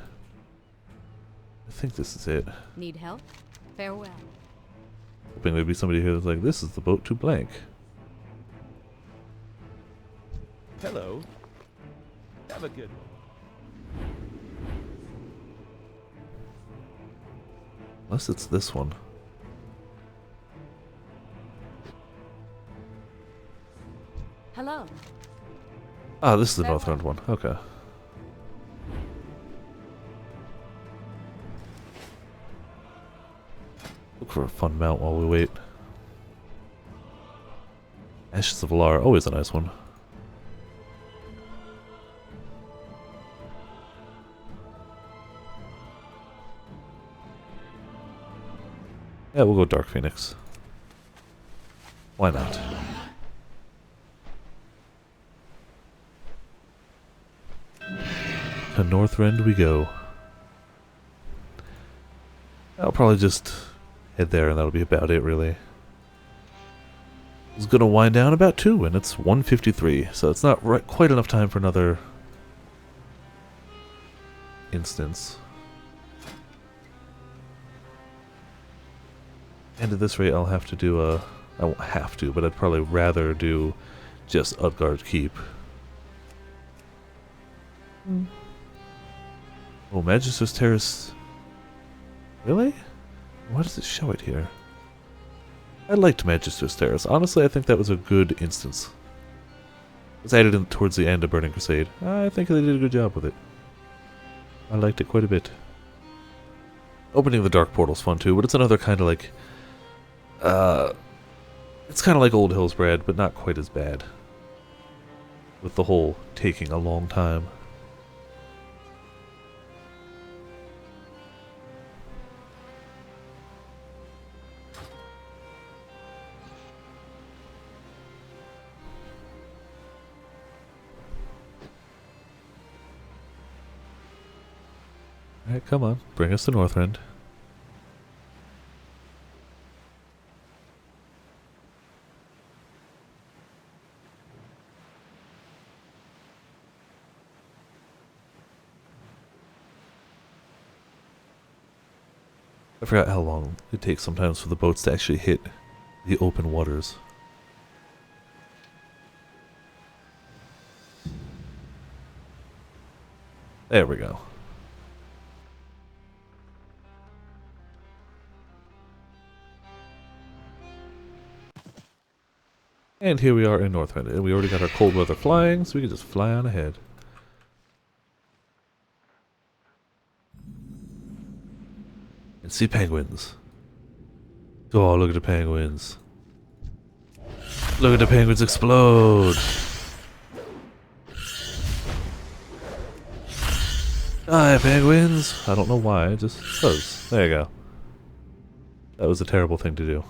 I think this is it. Need help? Farewell. Hoping there'd be somebody here that's like, this is the boat to blank. Hello. Have a good one. Unless it's this one. Hello. Ah, this is the Northrend one. Okay. Look for a fun mount while we wait. Ashes of Valar, always a nice one. Yeah, we'll go Dark Phoenix. Why not? To Northrend we go. I'll probably just head there and that'll be about it, really. It's gonna wind down about 2 and it's 1:53, so it's not quite enough time for another instance. And at this rate I'll have to do a... I won't have to, but I'd probably rather do just Utgard Keep. Oh, Magister's Terrace. Really? Why does it show it here? I liked Magister's Terrace. Honestly, I think that was a good instance. It was added in towards the end of Burning Crusade. I think they did a good job with it. I liked it quite a bit. Opening the Dark Portal's fun too, but it's another kind of like... it's kind of like Old Hillsbrad, but not quite as bad. With the whole taking a long time. Alright, come on. Bring us to Northrend. I forgot how long it takes sometimes for the boats to actually hit the open waters. There we go. And here we are in Northrend, and we already got our cold weather flying, so we can just fly on ahead. And see penguins. Oh, look at the penguins. Look at the penguins explode! Die, penguins! I don't know why, just cause. There you go. That was a terrible thing to do.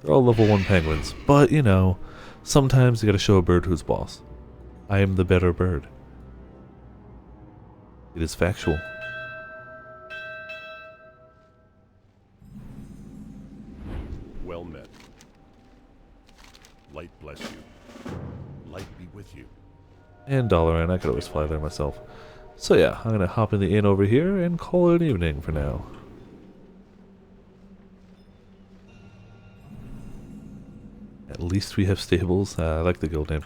They're all level 1 penguins, but, you know, sometimes you gotta show a bird who's boss. I am the better bird. It is factual. Well met. Light bless you. Light be with you. And Dalaran, I could always fly there myself. So yeah, I'm gonna hop in the inn over here and call it an evening for now. At least we have stables. I like the guild name.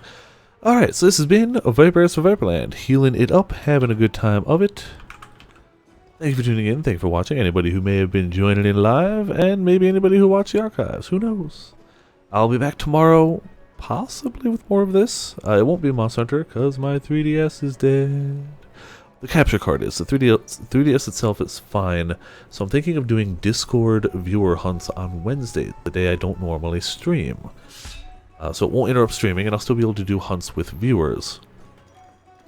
Alright, so this has been Vipers for Viperland. Healing it up, having a good time of it. Thank you for tuning in. Thank you for watching. Anybody who may have been joining in live, and maybe anybody who watched the archives. Who knows? I'll be back tomorrow, possibly with more of this. It won't be Monster Hunter, because my 3DS is dead. the capture card is. The 3DS itself is fine, so I'm thinking of doing Discord viewer hunts on Wednesday, the day I don't normally stream. So it won't interrupt streaming, and I'll still be able to do hunts with viewers.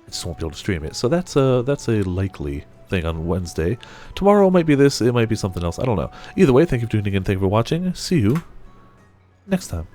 I just won't be able to stream it. So that's a likely thing on Wednesday. Tomorrow might be this, it might be something else, I don't know. Either way, thank you for tuning in, thank you for watching, see you next time.